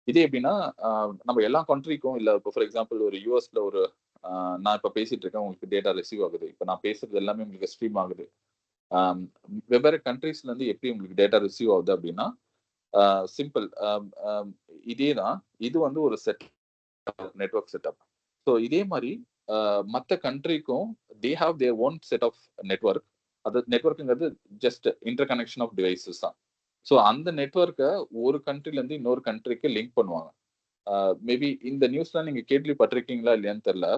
இதே எப்படின்னா, அ நம்ம எல்லா கண்ட்ரிக்கும் இல்ல இப்போ ஃபார் எக்ஸாம்பிள் ஒரு யுஎஸ்ல ஒரு அ நான் இப்ப பேசிட்டு இருக்கேன். உங்களுக்கு டேட்டா ரிசீவ் ஆகுது. இப்ப நான் பேசுறது எல்லாமே உங்களுக்கு ஸ்ட்ரீம் ஆகுது. அம் வெவ்வேறு கண்ட்ரீஸ்ல இருந்து எப்படி உங்களுக்கு டேட்டா ரிசீவ் ஆகுது அப்படின்னா, அ சிம்பிள். இதே தான். இது வந்து ஒரு நெட்வொர்க் செட்டப். ஸோ இதே மாரி மத்த கண்ட்ரிக்கும் they have their own set of network. அது நெட்வொர்க்ங்கிறது just inter connection of devices தான். ஸோ அந்த நெட்வொர்க்க ஒரு கண்ட்ரில இருந்து இன்னொரு கண்ட்ரிக்கு லிங்க் பண்ணுவாங்க. மேபி இந்த நியூஸ்லாம் நீங்க கேள்விப்பட்டிருக்கீங்களா இல்லையான்னு தெரியல.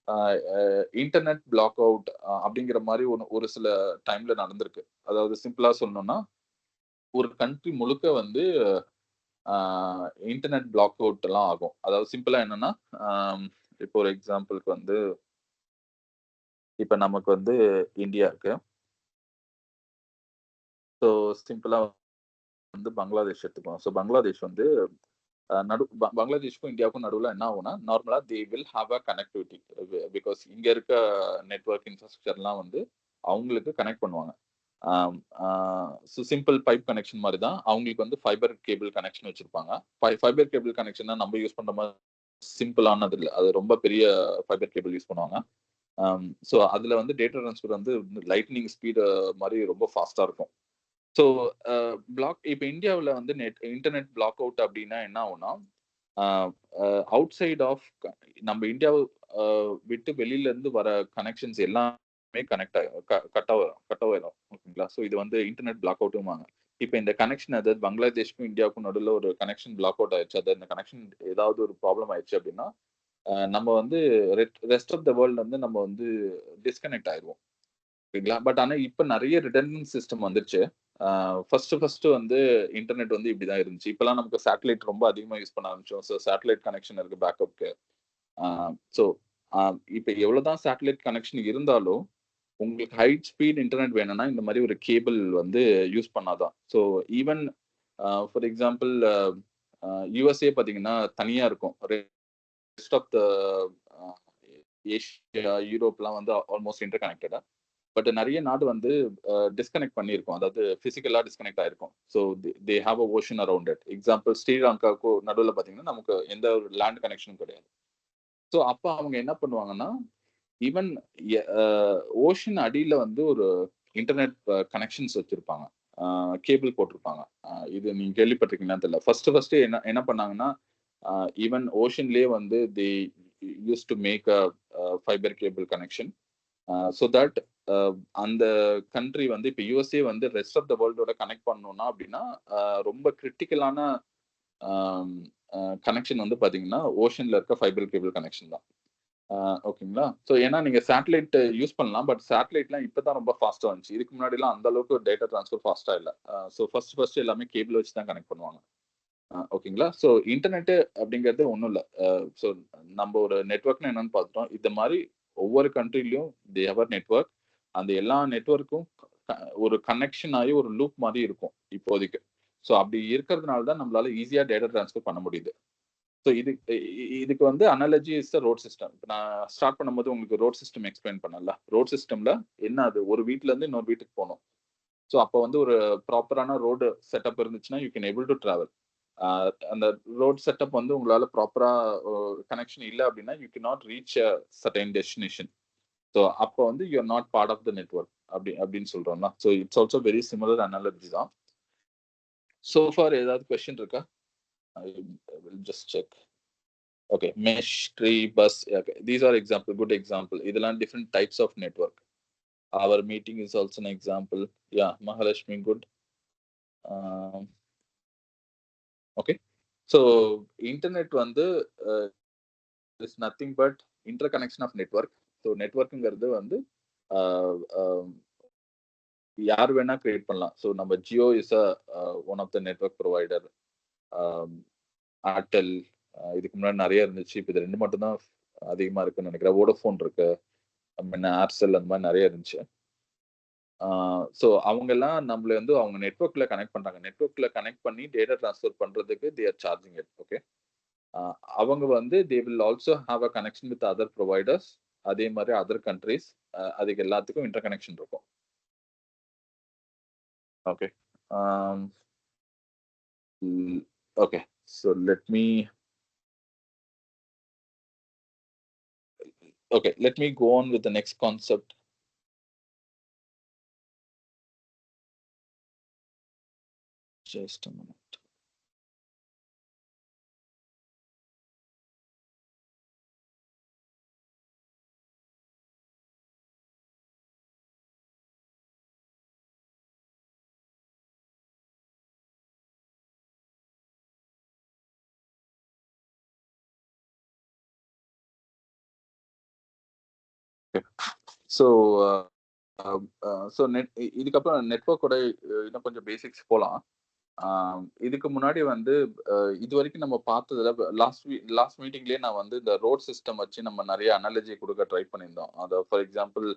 அ அ இன்டர்நெட் பிளாக் அவுட் அப்படிங்கிற மாரி ஒரு சில டைம்ல நடந்திருக்கு. அதாவது சிம்பிளா சொல்லணும்னா, ஒரு கண்ட்ரி முழுக்க வந்து ஆ இன்டர்நெட் பிளாக் அவுட் எல்லாம் ஆகும். அதாவது சிம்பிளா என்னன்னா, ஆம் இப்போ ஒரு எக்ஸாம்பிள்க்கு வந்து, இப்ப நமக்கு வந்து இந்தியா இருக்கு. ஸோ சிம்பிளா வந்து பங்களாதேஷ் எடுத்துக்குவோம். ஸோ பங்களாதேஷ் வந்து பங்களாதேஷ்க்கும் இந்தியாவுக்கும் நடுவுல என்ன ஆகும்னா, நார்மலா they will have a connectivity. Because இங்க இருக்க நெட்வொர்க் இன்ஃப்ராஸ்ட்ரக்சர்லாம் வந்து அவங்களுக்கு கனெக்ட் பண்ணுவாங்க. ஆம், ஆ சிம்பிள் பைப் கனெக்ஷன் மாரி தான். அவங்களுக்கு வந்து ஃபைபர் கேபிள் கனெக்ஷன் வச்சிருப்பாங்க. ஃபைபர் கேபிள் கனெக்ஷன்னா நம்ம யூஸ் பண்ற மாரி சிம்பிளானது இல்ல. அது ரொம்ப பெரிய ஃபைபர் கேபிள் யூஸ் பண்ணுவாங்க. ஸோ அதுல வந்து டேட்டா ட்ரான்ஸ்ஃபர் வந்து லைட்னிங் ஸ்பீடு மாரி ரொம்ப ஃபாஸ்ட்டா இருக்கும். ஸோ அ இப்ப இந்தியாவுல வந்து இன்டர்நெட் பிளாக் அவுட் அப்டின்னா என்ன ஆகும்னா, அ அ அவுட் சைட் ஆஃப் நம்ம இந்தியாவ அ விட்டு வெளில இருந்து வர கனெக்ஷன்ஸ் எல்லாமே கனெக்ட் ஆயிரும். கட் ஆயிரும். ஓகேங்களா? ஸோ இது வந்து இன்டர்நெட் பிளாக் அவுட்டும்பாங்க. இப்ப இந்த கனெக்ஷன் அதாவது பங்களாதேஷ்க்கும், இந்தியாவுக்கும் நடுவுல ஒரு கனெக்ஷன் பிளாக் அவுட் ஆயிருச்சு. அது அந்த கனெக்ஷன் ஏதாவது ஒரு ப்ராப்ளம் ஆயிருச்சு அப்டின்னா, நம்ம வந்து ரெஸ்ட் ஆஃப் த வேர்ல்ட் வந்து நம்ம வந்து டிஸ்கனெக்ட் ஆயிருவோம். ஓகேங்களா? பட் ஆனா இப்ப நெறைய ரிடண்டன்ட் சிஸ்டம் வந்துருச்சு. ஃபர்ஸ்ட் வந்து இன்டர்நெட் வந்து இப்படிதான் இருந்துச்சு. இப்பலாம் நமக்கு சேட்டலைட் ரொம்ப அதிகமா யூஸ் பண்ண ஆரம்பிச்சோம். ஸோ சேட்டலைட் கனெக்ஷன் இருக்கு பேக்கப்க்கு. ஆ ஸோ அ இப்ப எவ்வளவுதான் சேட்டலைட் கனெக்ஷன் இருந்தாலும், உங்களுக்கு ஹை ஸ்பீட் இன்டர்நெட் வேணும்னா, இந்த மாரி ஒரு கேபிள் வந்து யூஸ் பண்ணா தான். So even for example USA பார்த்தீங்கன்னா தனியா இருக்கும். Rest of the uh Asia, யூரோப்லாம் வந்து ஆல்மோஸ்ட் இன்டர் கனெக்டட். பட் நெறைய நாடு வந்து டிஸ்கனெக்ட் பண்ணியிருக்கும். அதாவது பிசிக்கலா டிஸ்கனெக்ட் ஆயிருக்கும். So they have a ocean around it. Example ஸ்ரீலங்காவுக்கும் நடுவுல பார்த்தீங்கன்னா, நமக்கு எந்த ஒரு லேண்ட் கனெக்ஷனும் கிடையாது. ஸோ அப்ப அவங்க என்ன பண்ணுவாங்கன்னா, ஈவன் எ அ ஓஷன் அடியில வந்து ஒரு இன்டர்நெட் கனெக்ஷன்ஸ் வச்சிருப்பாங்க. கேபிள் போட்டிருப்பாங்க. இது நீங்க கேள்விப்பட்டிருக்கீங்களான்னு தெரியல. ஃபர்ஸ்ட் என்ன என்ன பண்ணாங்கன்னா, ஈவன் ஓஷன்லேயே வந்து they used to make a fibre cable connection. So that அந்த கண்ட்ரி வந்து இப்ப யுஎஸ்ஏ வந்து ரெஸ்ட் ஆஃப் த வேர்ல்டோட கனெக்ட் பண்ணணும்னா அப்படின்னா, ரொம்ப கிரிட்டிக்கலான கனெக்ஷன் வந்து பாத்தீங்கன்னா, ஓஷன்ல இருக்க ஃபைபர் கேபிள் கனெக்ஷன் தான். ஓகேங்களா? ஸோ ஏன்னா நீங்க சேட்டலைட் யூஸ் பண்ணலாம். பட் சேட்டலைட்லாம் இப்ப தான் ரொம்ப ஃபாஸ்ட்டா வந்துச்சு. இதுக்கு முன்னாடிலாம் அந்த அளவுக்கு டேட்டா ட்ரான்ஸ்ஃபர் ஃபாஸ்ட்டா இல்ல. ஸோ ஃபர்ஸ்ட் எல்லாமே கேபிள் வச்சு தான் கனெக்ட் பண்ணுவாங்க. ஓகேங்களா? ஸோ இன்டர்நெட் அப்படிங்கிறது ஒண்ணும் இல்ல. ஸோ நம்ம ஒரு நெட்வொர்க்னா என்னன்னு பார்த்துட்டோம். இந்த மாரி ஒவ்வொரு கண்ட்ரிலயும் தே ஹேவ் அ நெட்வொர்க். அந்த எல்லா நெட்வொர்க்கும் க ஒரு கனெக்ஷன் ஆயி ஒரு லூப் மாரி இருக்கும் இப்போதைக்கு. ஸோ அப்படி இருக்கிறதுனால தான் நம்மளால ஈஸியா டேட்டா ட்ரான்ஸ்ஃபர் பண்ண முடியுது. ஸோ இதுக்கு வந்து analogy is the road system. இப்ப நான் ஸ்டார்ட் பண்ணும்போது உங்களுக்கு ரோட் சிஸ்டம் எக்ஸ்பிளைன் பண்ணேன்ல. ரோட் சிஸ்டம்ல என்ன அது ஒரு வீட்ல இருந்து இன்னொரு வீட்டுக்கு போணும். ஸோ அப்ப வந்து ஒரு ப்ராப்பரான ரோடு செட்டப் இருந்துச்சுன்னா, you can able to travel. Ah அந்த ரோட் செட்டப் வந்து உங்களால ப்ராப்பரா கனெக்ஷன் இல்ல அப்டின்னா, you cannot reach a certain destination. So அப்ப வந்து you are not part of the network அப்டின்னு சொல்றோம்ல. So it's also very similar analogy தான். சோ ஃபார் ஏதாவது கொஸ்டின் இருக்கா? I will just check. Okay. Mesh, tree, bus. Okay. These are example, good example. இதெல்லாம் different types of network. Our meeting is also an example. Yeah, Mahalakshmi good. Okay. So internet வந்து is nothing but inter connection of network. So நெட்வொர்க்குங்கிறது வந்து uh uh யார் வேணா create பண்ணலாம். So நம்ம Jio is one of the network provider. Airtel இதுக்கு முன்னாடி நெறைய இருந்துச்சு. இப்ப இது 2 மட்டும் தான் அதிகமா இருக்குன்னு நெனைக்கிறேன். வோடஃபோன் இருக்கு. முன்ன ஏர்செல் அந்த மாரி நெறைய இருந்துச்சு. ஆ ஸோ அவங்கலாம் நம்மள வந்து அவங்க நெட்வொர்க்ல கனெக்ட் பண்றாங்க. நெட்வொர்க்ல கனெக்ட் பண்ணி டேட்டா ட்ரான்ஸ்ஃபர் பண்றதுக்கு they are charging it. Okay. Uh அவங்க வந்து they will also have a connection with other providers. அதே மாரி அதர் கண்ட்ரீஸ். அதுக்கு எல்லாத்துக்கும் இன்டர் கனெக்ஷன் இருக்கும். ஓகே. ஆம். ல் okay. So let me go on with the next concept. Just a minute. So இதுக்கப்புறம் நெட்வொர்க்கோட இன்னும் கொஞ்சம் பேசிக்ஸ் போலாம். ஆ இதுக்கு முன்னாடி வந்து இதுவரைக்கும் நம்ம பார்த்ததுல லாஸ்ட் மீட்டிங்லயே நான் வந்து இந்த ரோட் சிஸ்டம் வச்சு நம்ம நெறைய அனாலஜி குடுக்க ட்ரை பண்ணியிருந்தோம். அத ஃபார் எக்ஸாம்பிள்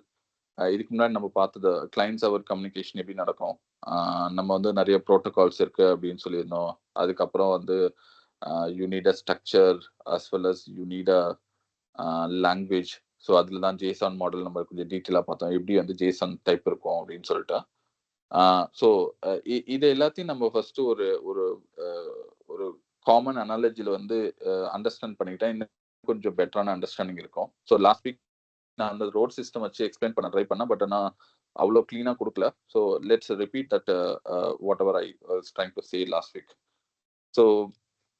இதுக்கு முன்னாடி நம்ம பார்த்தது கிளையன்ட் சர்வர் கம்யூனிகேஷன் எப்படி நடக்கும்? ஆ நம்ம வந்து நெறைய புரோட்டோகால்ஸ் இருக்கு அப்படின்னு சொல்லியிருந்தோம். அதுக்கப்புறம் வந்து you need a structure as well as you need a language. So அதில தான் ஜேசன் மாடல் நம்ம கொஞ்சம் டீட்டெயிலா பார்த்தோம். எப்படி வந்து ஜேசன் டைப் இருக்கும் அப்படின்னு சொல்லிட்டு. ஆ ஸோ இது எல்லாத்தையும் நம்ம ஃபர்ஸ்ட்டு ஒரு ஒரு அ ஒரு காமன் அனாலஜில வந்து அண்டர்ஸ்டாண்ட் பண்ணிக்கிட்டா, இன்னும் கொஞ்சம் பெட்டரான அண்டர்ஸ்டாண்டிங் இருக்கும். ஸோ லாஸ்ட் வீக் நான் அந்த ரோட் சிஸ்டம் வச்சு எக்ஸ்பிளைன் பண்ண ட்ரை பண்ணேன். பட் ஆனா அவ்ளோ கிளீனா குடுக்கல. So let's repeat that whatever I was trying to say last week. So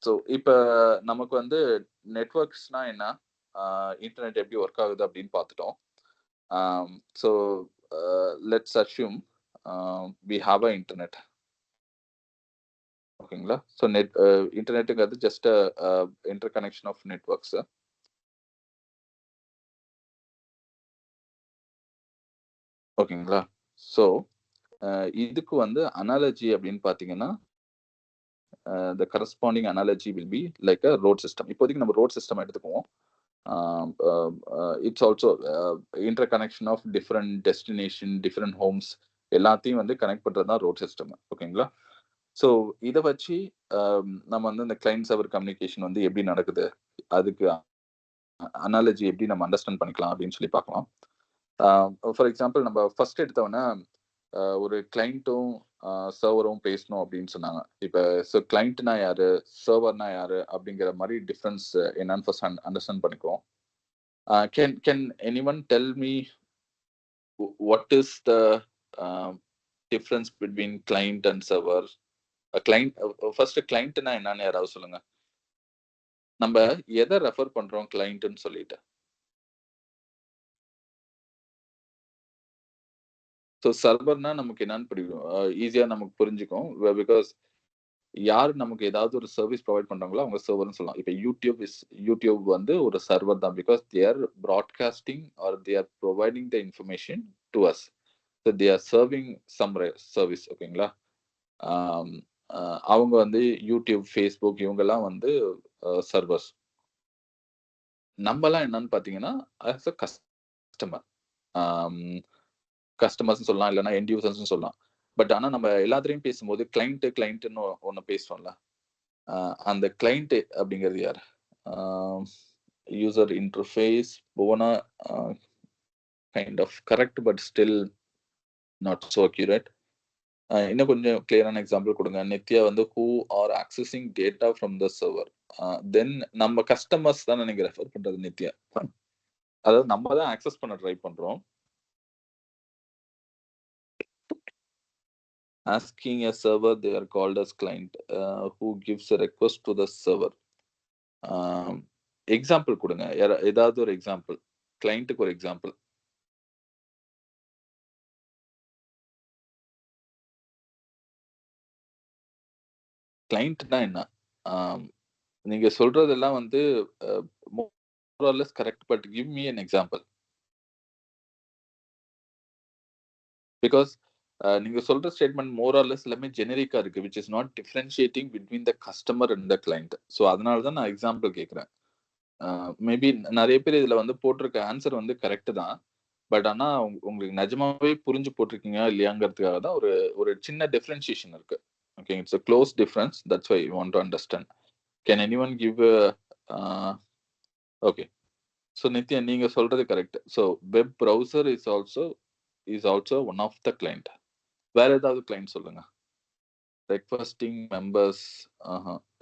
so இப்ப நமக்கு வந்து நெட்வொர்க்ஸ்னா என்ன? ஆ இன்டர்நெட் எப்படி ஒர்க் ஆகுது அப்படின்னு பார்த்துட்டோம். So let's assume we have a internet. ஓகேங்களா? ஸோ இன்டர்நெட்ங்கிறது just inter connection of networks. ஓகேங்களா? ஸோ இதுக்கு வந்து அனாலஜி அப்படின்னு பார்த்தீங்கன்னா, the corresponding analogy will be like a road system. இப்போதைக்கு நம்ம ரோட் சிஸ்டம் எடுத்துக்குவோம். It's also inter connection of different destination, different homes எல்லாத்தையும் வந்து கனெக்ட் பண்றது தான் ரோட் சிஸ்டம். ஓகேங்களா? ஸோ இத வச்சு நம்ம வந்து இந்த கிளையன்ட் சர்வர் கம்யூனிகேஷன் வந்து எப்படி நடக்குது? அதுக்கு அனாலஜி எப்படி நம்ம அண்டர்ஸ்டாண்ட் பண்ணிக்கலாம் அப்படின்னு சொல்லி பார்க்கலாம். ஃபார் எக்ஸாம்பிள் நம்ம ஃபர்ஸ்ட் எடுத்தோம்னா ஒரு கிளைண்ட்டும் சர்வரும் பேசணும் அப்படின்னு சொன்னாங்க. இப்போ கிளைண்ட்னா யாரு, சர்வர்னா யாரு அப்படிங்கிற மாதிரி டிஃபரன்ஸ் என்னன்னு ஃபர்ஸ்ட் அண்டர்ஸ்டாண்ட் பண்ணிக்குவோம். Can anyone tell me what is the difference between client and server? Client first கிளைண்ட்னா என்னன்னு யாராவது சொல்லுங்க. நம்ம எதை ரெஃபர் பண்றோம் கிளைண்ட்னு சொல்லிட்டு? ஸோ சர்வர்னா நமக்கு என்னன்னு பிடிக்கும், ஈஸியா நமக்கு புரிஞ்சுக்கும். பிகாஸ் யார் நமக்கு ஏதாவது ஒரு சர்வீஸ் ப்ரொவைட் பண்றாங்களோ அவங்க சர்வர்னு சொல்லலாம். இப்போ யூடியூப் வந்து ஒரு சர்வர் தான். Because they are broadcasting or they are providing the information to us. So they are serving some service. ஓகேங்களா? அவங்க வந்து யூடியூப், ஃபேஸ்புக் இவங்கெல்லாம் வந்து சர்வர்ஸ். நம்மலாம் என்னன்னு பார்த்தீங்கன்னா, ஆஸ் அ கஸ்டமர். கஸ்டமர்ஸ்னு சொல்லலாம், இல்லைன்னா எண்ட் யூசர்ஸ்னு சொல்லலாம். பட் ஆனா நம்ம எல்லாத்துலயும் பேசும்போது கிளைண்ட்னு ஒண்ணு பேசுறோம்ல. அந்த கிளைண்ட் அப்படிங்கிறது யாரு? User interface Bhuvana kind of correct but still not so accurate. இன்னும் கொஞ்சம் கிளியரான எக்ஸாம்பிள் கொடுங்க. நித்யா வந்து who are accessing data from the server. Then நம்ம கஸ்டமர்ஸ் தானே நீங்க ரெஃபர் பண்றது நித்யா. அதாவது நம்ம தான் ஆக்சஸ் பண்ண ட்ரை பண்றோம். Asking a server, they are called as client, who gives a request to the server. Example கொடுங்க. ஏதாவது ஒரு எக்ஸாம்பிள். கிளையண்ட்டுக்கு ஒரு எக்ஸாம்பிள். கிளையண்ட்னா என்ன? நீங்க சொல்றதெல்லாம் வந்து more or less correct. But give me an example. Because நீங்க சொல்ற ஸ்டேட்மெண்ட் மோர் ஆர் லெஸ் எல்லாமே ஜெனரிக்கா இருக்கு. Which is not differentiating between the customer and the client. So அதனால தான் நான் எக்ஸாம்பிள் கேட்கிறேன். மேபி நிறைய பேர் இதுல வந்து போட்டிருக்க ஆன்சர் வந்து கரெக்ட் தான். பட் ஆனா உங்களுக்கு நிஜமாவே புரிஞ்சு போட்டிருக்கீங்க இல்லையாங்கிறதுக்காக தான் ஒரு ஒரு சின்ன டிஃபரன்ஷியேஷன் இருக்கு. Okay, it's a close difference. That's why you want to understand. Can anyone give a okay. So Nithya நீங்க சொல்றது correct. So web browser is also one of the client. வேற ஏதாவது கிளைண்ட் சொல்லுங்க. Requesting members.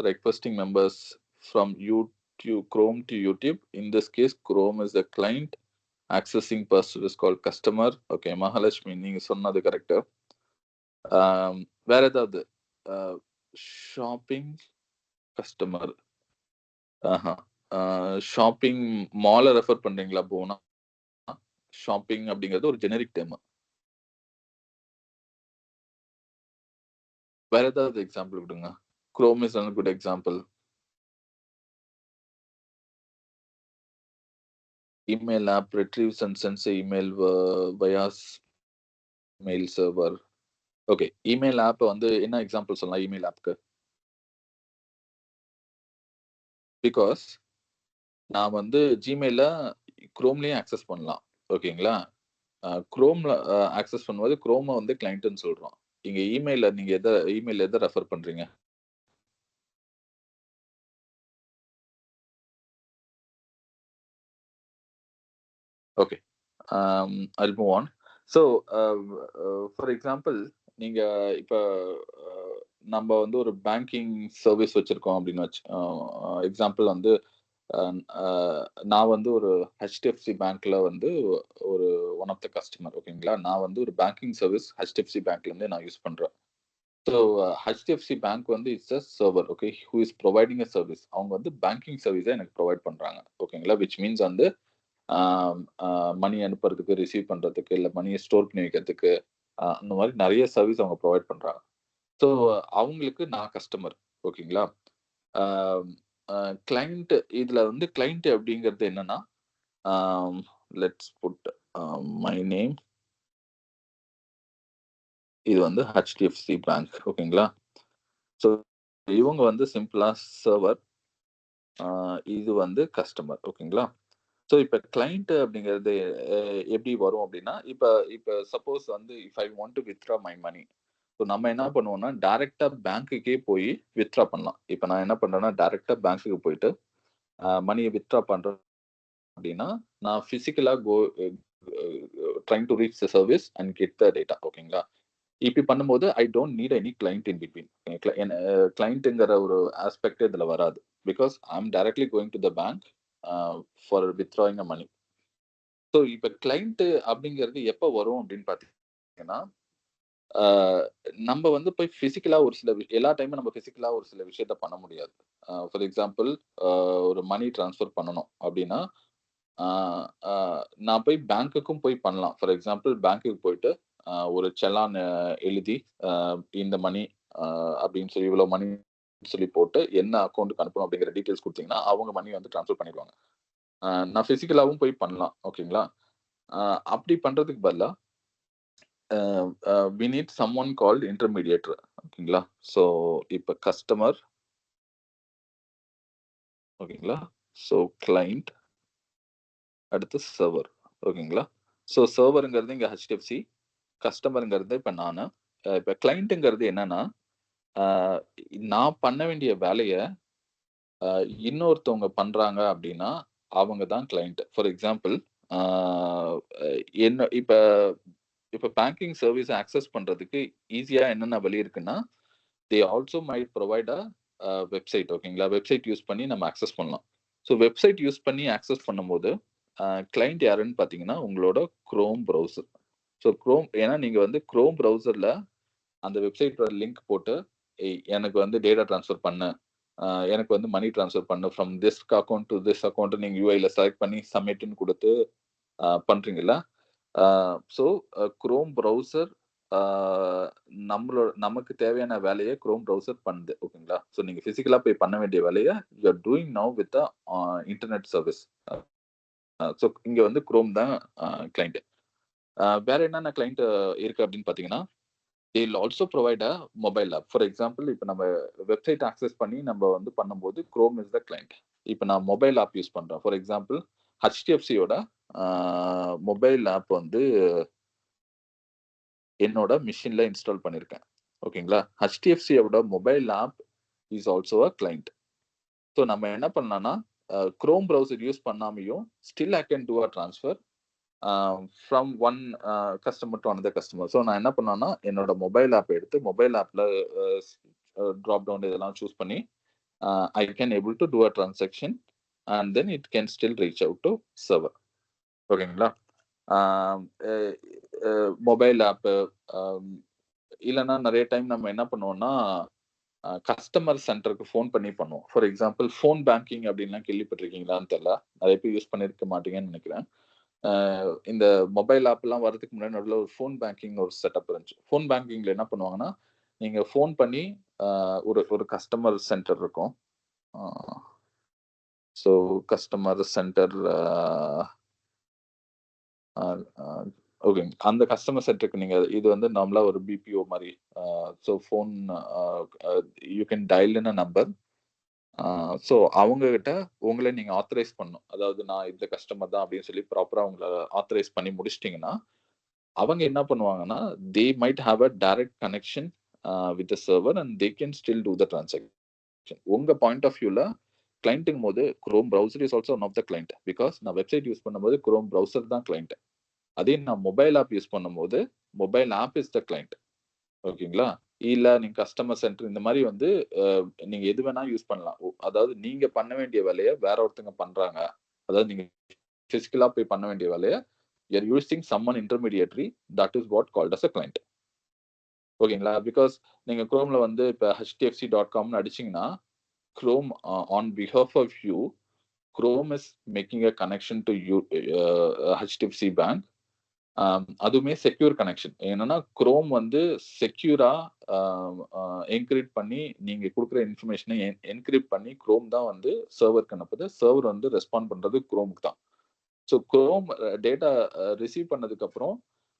Requesting members from YouTube Chrome to YouTube. In this case Chrome is the client. accessing person is called customer. Okay, Mahalakshmi நீங்க சொன்னது correct. வேற ஏதாவது? Shopping customer. Shopping மாலை refer பண்றீங்களா போனா? ஷாப்பிங் அப்படிங்கிறது ஒரு ஜெனரிக் டேர்ம். வேற ஏதாவது எக்ஸாம்பிள் கொடுங்க. Chrome is a good example. Email app retrieves and sends a email via mail server. Okay, email app வந்து என்ன எக்ஸாம்பிள் சொல்லலாம் இமெயில் ஆப்க்கு? பிகாஸ் நான் வந்து ஜிமெயில குரோம்லயும் ஆக்சஸ் பண்ணலாம். ஓகேங்களா? குரோம்ல ஆக்சஸ் பண்ணும்போது குரோம வந்து கிளையண்ட்ன்னு சொல்றோம். இங்க நீங்க இமெயில் எத ரெஃபர் பண்றீங்க? Okay. Jal move on. So for example நீங்க இப்ப அ நம்ம வந்து ஒரு பேங்கிங் சர்வீஸ் வச்சிருக்கோம் அப்படின்னு எக்ஸாம்பிள் வந்து அ அ நான் வந்து ஒரு HDFC பேங்க்ல வந்து ஒரு ஒன் ஆஃப் த கஸ்டமர். ஓகேங்களா? நான் வந்து ஒரு பேங்கிங் சர்வீஸ் HDFC பேங்க்லேருந்து நான் யூஸ் பண்றேன். ஸோ HDFC பேங்க் வந்து it's a server. Okay, who is providing a service. அவங்க வந்து பேங்கிங் சர்வீஸை எனக்கு ப்ரொவைட் பண்றாங்க. ஓகேங்களா? விச் மீன்ஸ் வந்து மணி அனுப்புறதுக்கு, ரிசீவ் பண்றதுக்கு, இல்ல மணிய ஸ்டோர் பண்ணி வைக்கிறதுக்கு, அந்த மாரி நெறைய சர்வீஸ் அவங்க ப்ரொவைட் பண்றாங்க. ஸோ அவங்களுக்கு நான் கஸ்டமர். ஓகேங்களா? ஆ அ கிளையன்ட் இதுல வந்து கிளையன்ட் அப்படிங்கிறது என்னன்னா, ஆம் லெட்ஸ் புட் மை நேம். இது வந்து HDFC பேங்க். ஓகேங்களா? ஸோ இவங்க வந்து சிம்பிளா சர்வர், இது வந்து கஸ்டமர். ஓகேங்களா? ஸோ இப்ப கிளையண்ட் அப்படிங்கிறது எப்படி வரும் அப்படின்னா, இப்ப இப்ப சப்போஸ் வந்து if I want to withdraw my money. So நம்ம என்ன பண்ணுவோம்னா, டைரக்ட்டா பேங்க்குக்கே போய் வித்ட்ரா பண்ணலாம். இப்ப நான் என்ன பண்றேன்னா, டைரக்ட்டா பேங்க்குக்கு போயிட்டு மனிய வித்ட்ரா பண்றேன் அப்படின்னா, நான் பிசிக்கலா trying to reach the service and get the data. ஓகேங்களா? இப்படி பண்ணும்போது I don't need any client in between. கிளையண்ட்ங்கிற ஒரு ஆஸ்பெக்ட் இதுல வராது. Because I am directly going to the bank for withdrawing a money. So இப்ப கிளையண்ட் அப்படிங்கிறது எப்ப வரும் அப்படின்னு பார்த்தீங்கன்னா, நம்ம வந்து போய் பிசிக்கலா ஒரு சில எல்லா டைமும் நம்ம பிசிக்கலா ஒரு சில விஷயத்த பண்ண முடியாது. ஃபார் எக்ஸாம்பிள் ஒரு மணி ட்ரான்ஸ்ஃபர் பண்ணணும் அப்படின்னா, ஆ ஆ நான் போய் பேங்க்குக்கும் போய் பண்ணலாம். ஃபார் எக்ஸாம்பிள் பேங்க்குக்கு போயிட்டு ஒரு செலான் எழுதி அ இந்த மணி அப்படின்னு சொல்லி இவ்வளோ மணி சொல்லி போட்டு என்ன அக்கவுண்ட்க்கு அனுப்பணும் அப்படிங்கிற டீட்டெயில்ஸ் குடுத்தீங்கன்னா, அவங்க மணி வந்து ட்ரான்ஸ்ஃபர் பண்ணிருவாங்க. நான் பிசிக்கலாவும் போய் பண்ணலாம். ஓகேங்களா? அ அப்படி பண்றதுக்கு பதிலா we need someone called intermediator. ஓகேங்களா? ஸோ இப்ப கஸ்டமர். ஓகேங்களா? ஸோ கிளையண்ட், அடுத்து சர்வர். ஓகேங்களா? ஸோ சர்வர்ங்கிறது இங்க HDFC, கஸ்டமர்ங்கிறது இப்ப நானு. இப்ப கிளையண்ட்ங்கிறது என்னன்னா, அ நான் பண்ண வேண்டிய வேலைய இன்னொருத்தவங்க பண்றாங்க அப்படின்னா, அவங்க தான் கிளையண்ட். ஃபார் எக்ஸாம்பிள் ஆ என்ன இப்ப இப்ப பேங்கிங் சர்வீஸ ஆக்சஸ் பண்றதுக்கு ஈஸியா என்னென்ன வழி இருக்குன்னா, they also might provide website. ஓகேங்களா? வெப்சைட் யூஸ் பண்ணி நம்ம ஆக்சஸ் பண்ணலாம். ஸோ வெப்சைட் யூஸ் பண்ணி ஆக்சஸ் பண்ணும்போது, கிளையண்ட் யாருன்னு பார்த்தீங்கன்னா, உங்களோட குரோம் ப்ரௌசர். ஸோ ஏன்னா நீங்க வந்து குரோம் ப்ரௌசர்ல அந்த வெப்சைட்டோட லிங்க் போட்டு, எனக்கு வந்து டேட்டா ட்ரான்ஸ்ஃபர் பண்ணு. எனக்கு வந்து மனி ட்ரான்ஸ்ஃபர் பண்ணு from this account do this account நீங்க UIல செலக்ட் பண்ணி சப்மிட்ன்னு குடுத்து பண்றீங்கல்ல. ஸோ குரோம் ப்ரௌசர் ஆ நமக்கு தேவையான வேலைய குரோம் ப்ரௌசர் பண்ணுது. ஓகேங்களா? ஸோ நீங்க பிசிக்கலா போய் பண்ண வேண்டிய வேலைய you are doing now with the internet service. So இங்க வந்து குரோம் தான் கிளையண்ட். வேற என்னென்ன கிளையண்ட் இருக்கு அப்படின்னு பார்த்தீங்கன்னா, they will also provide a mobile app. For example இப்ப நம்ம வெப்சைட் ஆக்சஸ் பண்ணி நம்ம வந்து பண்ணும்போது குரோம் இஸ் த கிளையண்ட். இப்ப நான் மொபைல் ஆப் யூஸ் பண்றேன். ஃபார் எக்ஸாம்பிள் HDFCயோட மொபைல் ஆப் வந்து என்னோட மெஷின்ல இன்ஸ்டால் பண்ணியிருக்கேன். ஓகேங்களா? HDFCயோட mobile app is also a client. So நம்ம என்ன பண்ணலாம்னா, குரோம் ப்ரௌசர் யூஸ் பண்ணாமயும் still I can do a transfer from one customer to another customer. So நான் என்ன பண்ணேன்னா, என்னோட மொபைல் ஆப் எடுத்து மொபைல் ஆப்ல ட்ராப் டவுன் இதெல்லாம் சூஸ் பண்ணி I can able to do a transaction and then it can still reach out to server. ஓகேங்களா? Mobile app இல்லைன்னா நிறைய டைம் நம்ம என்ன பண்ணுவோம்னா, கஸ்டமர் சென்டருக்கு ஃபோன் பண்ணி பண்ணுவோம். ஃபார் எக்ஸாம்பிள் ஃபோன் பேங்கிங் அப்படின்லாம் கேள்விப்பட்டிருக்கீங்களான்னு தெரியல. நிறைய பேர் யூஸ் பண்ணியிருக்க மாட்டீங்கன்னு நினைக்கிறேன். இந்த மொபைல் ஆப்லாம் வரதுக்கு முன்னாடி நடுவுல ஒரு ஃபோன் பேங்கிங் ஒரு செட்டப் இருந்துச்சு. ஃபோன் பேங்கிங்ல என்ன பண்ணுவாங்கன்னா, நீங்க ஃபோன் பண்ணி ஒரு ஒரு கஸ்டமர் சென்டர் இருக்கும். ஆ ஸோ கஸ்டமர் சென்டர் அ அ ஓகேங்க. அந்த கஸ்டமர் சென்டருக்கு நீங்க இது வந்து நார்மலா ஒரு BPO மாரி. So phone a a you can dial in a number. So அவங்ககிட்ட உங்கள நீங்க ஆத்தரைஸ் பண்ணணும். அதாவது நான் இந்த கஸ்டமர் தான் அப்படின்னு சொல்லி ப்ராப்பரா உங்கள ஆத்தரைஸ் பண்ணி முடிச்சிட்டீங்கன்னா, அவங்க என்ன பண்ணுவாங்கன்னா, they might have a direct connection with the server and they can still do the transaction. உங்க பாயிண்ட் ஆஃப் வியூல கிளையண்ட்ங்கும்போது Chrome browser is also one of the client. Because நான் வெப்சைட் யூஸ் பண்ணும்போது குரோம் ப்ரௌசர் தான் client. அதே நான் mobile app use பண்ணும்போது, mobile app is the client. ஓகேங்களா? இல்ல நீங்க கஸ்டமர் சென்டர் இந்த மாரி வந்து அ நீங்க எது வேணா யூஸ் பண்ணலாம். அதாவது நீங்க பண்ண வேண்டிய வேலைய வேற ஒருத்தங்க பண்றாங்க. அதாவது நீங்க பிசிக்கலா போய் பண்ண வேண்டிய வேலைய you are using some intermediary that is what called as a client. ஓகேங்களா? பிகாஸ் நீங்க குரோம்ல வந்து இப்ப hdfc.comன்னு அடிச்சீங்கன்னா, குரோம் ஆன் பிஹால்ஃப் of you, Chrome is making a connection to you HDFC bank. அதுவுமே செக்யூர் கனெக்ஷன். என்னன்னா, குரோம் வந்து செக்யூரா அ அ என்கிரிப்ட் பண்ணி நீங்க குடுக்குற இன்ஃபர்மேஷன என்கிரிப்ட் பண்ணி குரோம் தான் வந்து சர்வருக்கு அனுப்புது. சர்வர் வந்து ரெஸ்பாண்ட் பண்றது குரோம்க்கு தான். ஸோ குரோம் டேட்டா ரிசீவ் பண்ணதுக்கு அப்புறம்,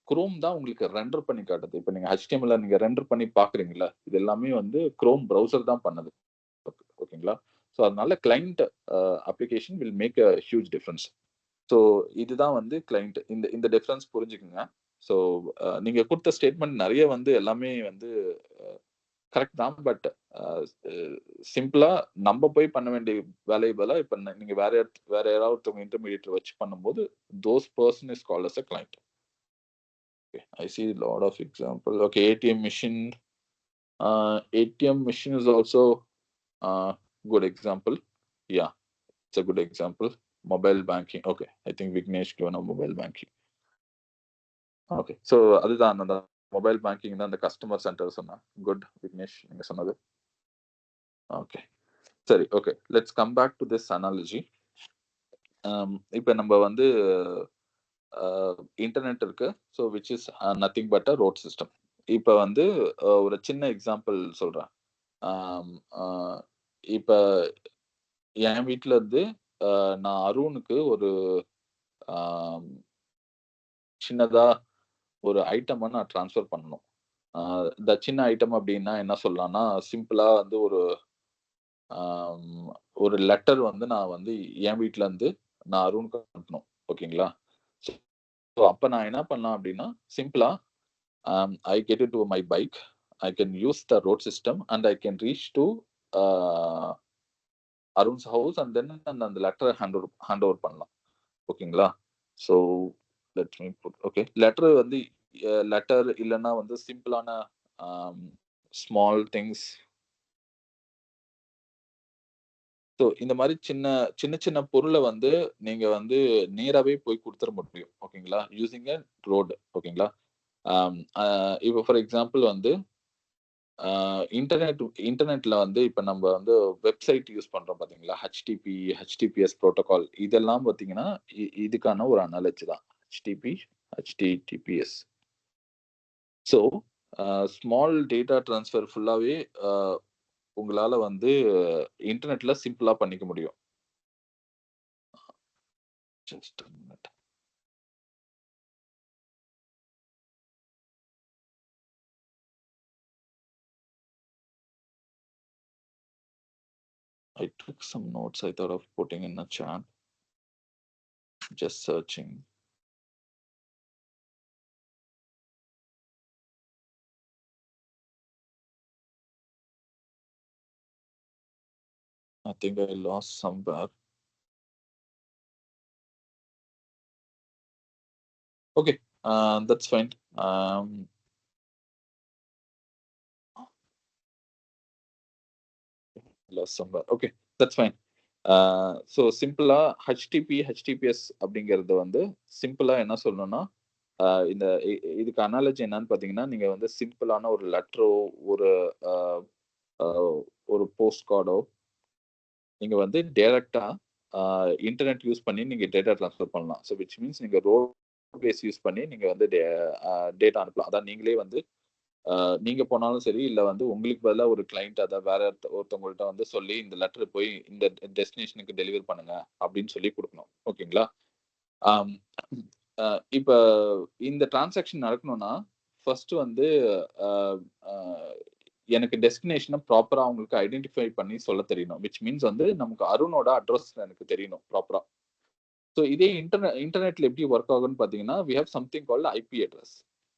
குரோம் தான் உங்களுக்கு ரெண்டர் பண்ணி காட்டுது. இப்ப நீங்க HTML நீங்க ரெண்டர் பண்ணி பார்க்குறீங்கல்ல, இது எல்லாமே வந்து குரோம் ப்ரௌசர் தான் பண்ணுது. ஓகேங்களா? ஸோ அதனால client application will make a huge difference. So இதுதான் வந்து கிளையன்ட். இந்த டிஃபரன்ஸ் புரிஞ்சுக்குங்க. ஸோ நீங்க குடுத்த ஸ்டேட்மெண்ட் நெறைய வந்து எல்லாமே வந்து கரெக்ட் தான். பட் சிம்பிளா நம்ம போய் பண்ண வேண்டிய வேலைய பதிலா இப்ப நீங்க வேற யாராவது ஒருத்தவங்க இன்டர்மீடியேட்டர் வச்சு பண்ணும்போது those person is called as a client. Okay, I see a lot of example. Okay, ATM machine. ATM machine is also a good example. Yeah, it's a good example. Mobile banking. Okay, I think Vignesh given a mobile banking. Okay, so அதுதான் அந்த mobile banking தான் அந்த customer centre சொன்னா. Good Vignesh நீங்க சொன்னது. Okay சரி, okay let's come back to this analogy. இப்போ நம்ம வந்து இன்டர்நெட் இருக்கு. So which is nothing but a road system. இப்போ வந்து ஒரு சின்ன எக்ஸாம்பிள் சொல்றேன். இப்ப என் வீட்ல இருந்து நான் அருணுக்கு ஒரு சின்னதா ஒரு ஐட்டம நான் ட்ரான்ஸ்ஃபர் பண்ணணும். இந்த சின்ன ஐட்டம் அப்டின்னா என்ன சொல்லலாம்னா, சிம்பிளா வந்து ஒரு லெட்டர் வந்து நான் வந்து என் வீட்ல இருந்து நான் அருணுக்கு அனுப்பணும். ஓகேங்களா? ஸோ அப்ப நான் என்ன பண்ணலாம் அப்டின்னா, சிம்பிளா I get into my bike. I can use the road system and I can reach to Arun's house and then அந்த லெட்டரை ஹேண்ட் ஓவர் பண்ணலாம். ஓகேங்களா? So let me put okay letter வந்து லெட்டர் இல்லைன்னா வந்து சிம்பிளான ஸ்மால் திங்ஸ். ஸோ இந்த மாதிரி சின்ன சின்ன சின்ன பொருளை வந்து நீங்க வந்து நேராவே போய் கொடுத்துட முடியும். ஓகேங்களா? யூசிங் அ ரோடு. ஓகேங்களா? இப்போ ஃபார் எக்ஸாம்பிள் வந்து இன்டர்நெட்ல வந்து இப்ப நம்ம வந்து வெப்சைட் யூஸ் பண்றோம் பாத்தீங்களா? HTTPS புரோட்டோகால் இதெல்லாம் பாத்தீங்கன்னா இதுக்கான ஒரு அனாலஜி தான். HTTPS. So small data transfer ஃபுல்லாவே உங்களால வந்து இன்டர்நெட்ல சிம்பிளா பண்ணிக்க முடியும். Just a minute. I took some notes. I thought of putting in a chat. Just searching. I think I lost somewhere. Okay, that's fine. Lost somewhere. Okay, that's fine. So சிம்பிளா HTTPS அப்படிங்கிறது வந்து சிம்பிளா என்ன சொல்லணும்னா, இந்த இதுக்கு analogy என்னன்னு பாத்தீங்கன்னா, நீங்க வந்து சிம்பிளான ஒரு லெட்டரோ ஒரு ஒரு போஸ்ட் கார்டோ நீங்க வந்து டைரக்டா இன்டர்நெட் யூஸ் பண்ணி நீங்க டேட்டா ட்ரான்ஸ்ஃபர் பண்ணலாம். ஸோ விச் மீன்ஸ் நீங்க ரோட் பேஸ் யூஸ் பண்ணி நீங்க வந்து டேட்டா அனுப்பலாம். அதான் நீங்களே வந்து நீங்க போனாலும் சரி, இல்ல வந்து உங்களுக்கு பதிலா ஒரு கிளையண்ட் அத வேற ஒருத்தவங்கள்ட்ட வந்து சொல்லி இந்த லெட்டர் போய் இந்த டெஸ்டினேஷனுக்கு டெலிவர் பண்ணுங்க அப்படின்னு சொல்லி குடுக்கணும். ஓகேங்களா? ஆம். இப்ப இந்த டிரான்சாக்ஷன் நடக்கணும்னா, ஃபர்ஸ்ட் வந்து அ அ எனக்கு டெஸ்டினேஷன ப்ராப்பரா அவங்களுக்கு ஐடென்டிஃபை பண்ணி சொல்ல தெரியணும். விச் மீன்ஸ் வந்து நமக்கு அருணோட அட்ரஸ் எனக்கு தெரியணும் ப்ராப்பரா. ஸோ இதே இன்டர்நெட்ல எப்படி ஒர்க் ஆகும்னு பார்த்தீங்கன்னா, we have something called IP address.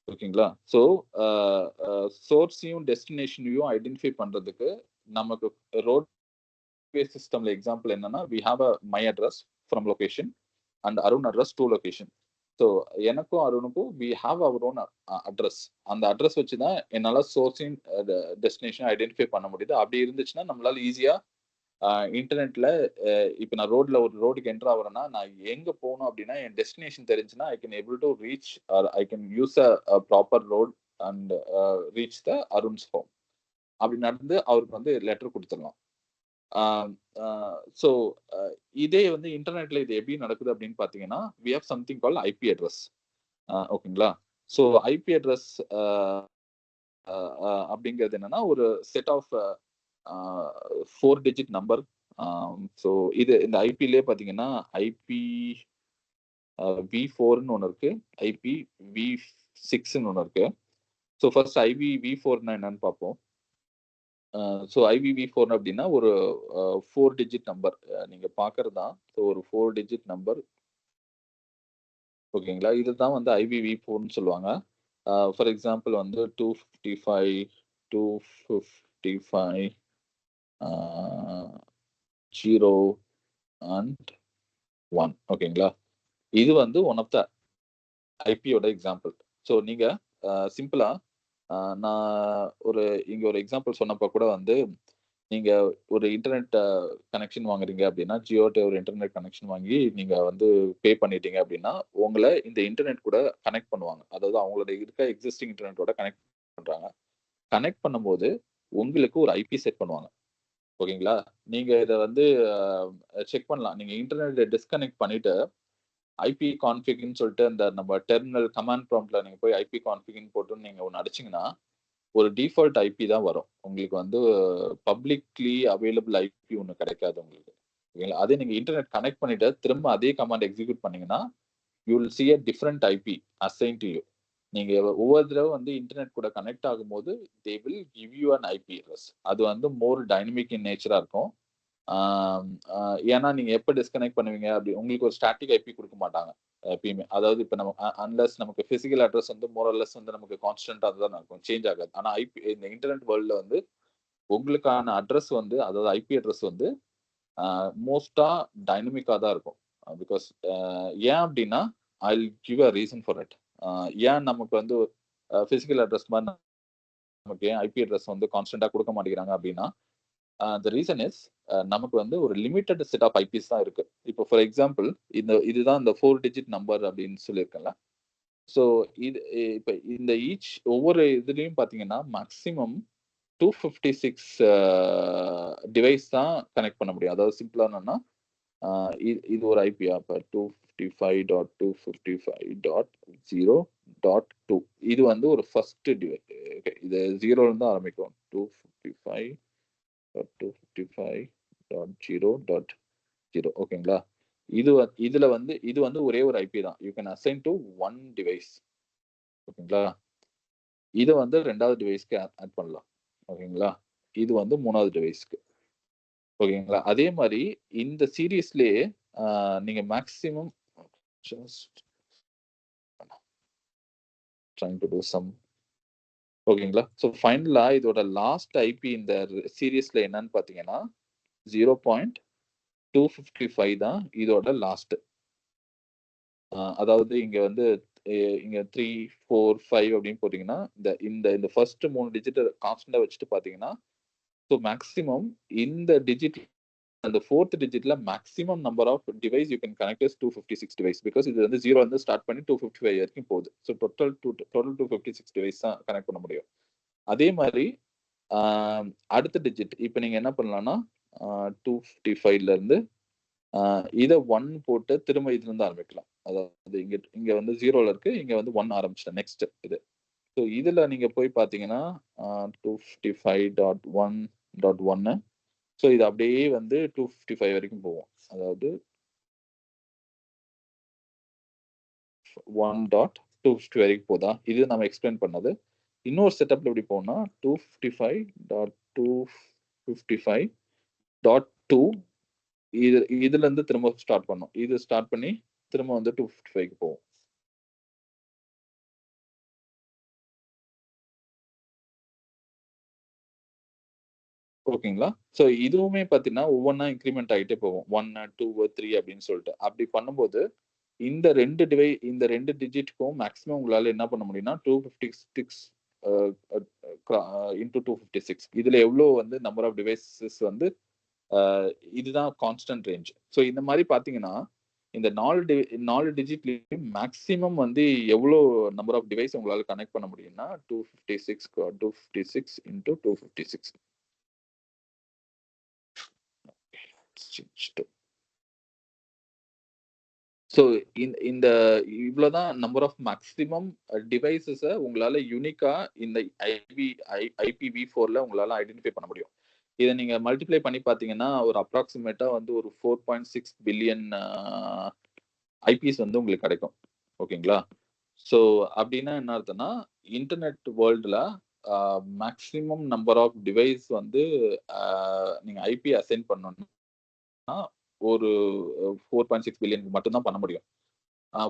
ஓகேங்களா? ஸோ சோர்ஸையும் டெஸ்டினேஷனையும் ஐடென்டிஃபை பண்றதுக்கு நமக்கு ரோட் பேஸ் சிஸ்டம்ல எக்ஸாம்பிள் என்னன்னா, we have a my address from location and Arun address to location. So எனக்கும் அருணுக்கும் we have our own address. அந்த அட்ரஸ் வச்சு தான் என்னால சோர்ஸையும் டெஸ்டினேஷன் ஐடென்டிஃபை பண்ண முடியுது. அப்படி இருந்துச்சுன்னா நம்மளால ஈஸியா இன்டர்நெட்ல இப்ப நான் ஒரு ரோடுக்கு என்டர் ஆகுறேன்னா, நான் எங்க போகணும் அப்படின்னா, என் டெஸ்டினேஷன் தெரிஞ்சுன்னா, I can able to reach or I can use a proper road and reach the Arun's home. அப்படி நடந்து அவருக்கு வந்து லெட்டர் குடுத்துடலாம். ஸோ இதே வந்து இன்டர்நெட்ல இது எப்படி நடக்குது அப்படின்னு பார்த்தீங்கன்னா, we have something called IP address. ஓகேங்களா? ஸோ ஐபி அட்ரஸ் அப்படிங்கிறது என்னன்னா, ஒரு set of 4 digit number. So இந்த ஐபிலே பார்த்தீங்கன்னா, ஐபி V4ன்னு ஒண்ணு இருக்கு. ஐபி 6ன்னு ஒன்று இருக்கு. ஸோ ஃபர்ஸ்ட் IPv4னா என்னன்னு பார்ப்போம். ஸோ IPv4 அப்படின்னா ஒரு 4 டிஜிட் நம்பர் நீங்க பார்க்கறது தான். ஸோ ஒரு 4 டிஜிட் நம்பர். ஓகேங்களா? இதுதான் வந்து IPv4ன்னு சொல்லுவாங்க. ஃபார் எக்ஸாம்பிள் வந்து 255 0 அண்ட் 1. ஓகேங்களா? இது வந்து ஒன் ஆஃப் த ஐபியோட எக்ஸாம்பிள். ஸோ நீங்க சிம்பிளா நான் இங்க ஒரு எக்ஸாம்பிள் சொன்னப்போ கூட வந்து நீங்க ஒரு இன்டர்நெட் கனெக்ஷன் வாங்குறீங்க அப்படின்னா, ஜியோட்ட ஒரு இன்டர்நெட் கனெக்ஷன் வாங்கி நீங்க வந்து பே பண்ணிட்டீங்க அப்படின்னா, உங்கள இந்த இன்டர்நெட் கூட கனெக்ட் பண்ணுவாங்க. அதாவது அவங்களோட இருக்க எக்ஸிஸ்டிங் இன்டர்நெட்டோட கனெக்ட் பண்றாங்க. கனெக்ட் பண்ணும்போது உங்களுக்கு ஒரு ஐபி செட் பண்ணுவாங்க. ஓகேங்களா? நீங்க இத வந்து செக் பண்ணலாம். நீங்க இன்டர்நெட்ட டிஸ்கனெக்ட் பண்ணிட்டு, ஐபி கான்ஃபிக்ன்னு சொல்லிட்டு அந்த நம்ம டெர்மினல் கமாண்ட் ப்ராம்ப்ட்ல நீங்க போய் ஐபி கான்ஃபிக்ன்னு போட்டு நீங்க ஒண்ணு அடிச்சீங்கன்னா, ஒரு டிஃபால்ட் ஐபி தான் வரும். உங்களுக்கு வந்து பப்ளிக்லி அவைலபிள் ஐபி ஒண்ணு கிடைக்காது உங்களுக்கு. ஓகேங்களா? அதே நீங்க இன்டர்நெட் கனெக்ட் பண்ணிட்டு திரும்ப அதே கமாண்ட் எக்ஸிக்யூட் பண்ணீங்கன்னா, you will see a different IP assigned to you. நீங்க ஒவ்வொரு தடவ வந்து இன்டர்நெட் கூட கனெக்ட் ஆகும்போது, they will give you an IP address. அது வந்து மோர் டைனமிக் இன் நேச்சரா இருக்கும். ஆம், ஏன்னா நீங்க எப்ப டிஸ்கனெக்ட் பண்ணுவீங்க அப்படி உங்களுக்கு ஒரு ஸ்டாட்டிக் ஐபி குடுக்க மாட்டாங்க. எப்பயுமே. அதாவது இப்ப நம்ம அன்லெஸ் நமக்கு பிசிக்கல் அட்ரஸ் வந்து மோர் ஆர் லெஸ் வந்து நமக்கு கான்ஸ்டன்ட்டா தான் இருக்கும். சேஞ்ச் ஆகாது. ஆனா இந்த இன்டர்நெட் வேர்ல்ட்ல வந்து உங்களுக்கான அட்ரஸ் வந்து அதாவது ஐபி அட்ரஸ் வந்து மோஸ்ட்டா டைனமிக்கா தான் இருக்கும். பிகாஸ் ஏன் அப்படின்னா, I will give a reason for it. ஏன் நமக்கு வந்து பிசிக்கல் அட்ரஸ் மாரி நமக்கு ஏன் ஐபி அட்ரஸ் வந்து கான்ஸ்டன்ட்டா குடுக்க மாட்டேங்கிறாங்க அப்படின்னா, த ரீசன் இஸ் நமக்கு வந்து ஒரு லிமிட்டட் செட் ஆஃப் ஐபிஸ் தான் இருக்கு. இப்போ ஃபார் எக்ஸாம்பிள் இதுதான் இந்த 4 டிஜிட் நம்பர் அப்படின்னு சொல்லியிருக்கேன்ல. ஸோ இது இப்ப இந்த ஒவ்வொரு இதுலயும் பார்த்தீங்கன்னா, மேக்ஸிமம் 256 டிவைஸ் தான் கனெக்ட் பண்ண முடியும். அதாவது சிம்பிளா என்னன்னா, இது ஒரு ஐபியா அப்ப 255.255.0.2 இது வந்து ஒரு ஃபர்ஸ்ட் டிவைஸ். ஓகே. இது 0ல இருந்து ஆரம்பிக்கும். 255.255.0.0 ஓகேங்களா? இது வந்து ஒரே ஒரு ஐபி தான். You can assign to one device. ஓகேங்களா? இத வந்து 2வது டிவைஸ்க்கு ஆட் பண்ணலாம். ஓகேங்களா? இது வந்து 3வது டிவைஸ்க்கு. ஓகேங்களா? அதே மாரி இந்த சீரிஸ்லயே நீங்க maximum just trying to do some ஓகேங்களா? ஸோ ஃபைனலா இதோட லாஸ்ட் ஐபி இந்த சீரிஸ்ல என்னன்னு பார்த்தீங்கன்னா, 0.255 தான் இதோட லாஸ்ட். அதாவது இங்க வந்து இங்க 3, 4, 5 அப்படின்னு போட்டீங்கன்னா, இந்த இந்த இந்த ஃபர்ஸ்ட் 3 டிஜிட்ட கான்ஸ்டன்ட்டா வச்சுட்டு பார்த்தீங்கன்னா, ஸோ மேக்ஸிமம் இந்த டிஜிட் அந்த 4த் டிஜிட்ல maximum number of device you can connect is 256 device. Because இது வந்து 0 வந்து ஸ்டார்ட் பண்ணி 255 வரைக்கும் போகுது. ஸோ டோட்டல் 256 டிவைஸ் தான் கனெக்ட் பண்ண முடியும். அதே மாரி அடுத்த டிஜிட் இப்ப நீங்க என்ன பண்ணலாம்னா, 255ல இருந்து இத 1 போட்டு திரும்ப இதுலருந்து ஆரம்பிக்கலாம். அதாவது இங்க வந்து 0ல இருக்கு. இங்க வந்து 1 ஆரம்பிச்சுட்டேன். நெக்ஸ்ட் இது. ஸோ இதுல நீங்க போய் பார்த்தீங்கன்னா, 255.1.1 ஸோ இது அப்படியே வந்து 255 வரைக்கும் போகும். அதாவது 1.250 வரைக்கும் போதா? இது நம்ம எக்ஸ்பிளைன் பண்ணது. இன்னொரு செட்டப்ல எப்படி போகும்னா 255.255.2 இதுல இருந்து திரும்ப ஸ்டார்ட் பண்ணும். இது ஸ்டார்ட் பண்ணி திரும்ப வந்து 255க்கு போகும். ஓகேங்களா? ஸோ இதுவுமே பார்த்தீங்கன்னா, ஒவ்வொன்னா இன்கிரிமெண்ட் ஆயிட்டே போகும். 1, 2, 3 அப்படின்னு சொல்லிட்டு. அப்படி பண்ணும்போது இந்த 2 டிஜிட்க்கும் மேக்ஸிமம் உங்களால என்ன பண்ண முடியும்னா 256 அ அ க்ரா இன்டூ 256 இதுல எவ்ளோ வந்து நம்பர் ஆஃப் டிவைஸஸ் வந்து அ இதுதான் கான்ஸ்டன்ட் ரேஞ்ச். ஸோ இந்த மாரி பார்த்தீங்கன்னா, இந்த 4 டிஜிட்லயும் மேக்ஸிமம் வந்து எவ்ளோ நம்பர் ஆஃப் டிவைஸ் உங்களால கனெக்ட் பண்ண முடியும்னா 256 இன்டூ 256. ஸோ இந்த இவ்வளோதான் நம்பர் ஆஃப் மேக்ஸிமம் டிவைஸஸ உங்களால யூனிக்கா இந்த IPv4ல உங்களால ஐடென்டிஃபை பண்ண முடியும். இத நீங்க மல்டிப்ளை பண்ணி பார்த்தீங்கன்னா, ஒரு அப்ராக்ஸிமேட்டா வந்து ஒரு 4.6 பில்லியன் ஐபிஸ் வந்து உங்களுக்கு கிடைக்கும். ஓகேங்களா? ஸோ அப்படின்னா என்ன அர்த்தம்னா, இன்டர்நெட் வேர்ல்டுல மேக்ஸிமம் நம்பர் ஆஃப் டிவைஸ் வந்து நீங்க ஐபி அசைன் பண்ணணும்னா ஒரு 4.6 பில்லியனுக்கு மட்டும் தான் பண்ண முடியும்.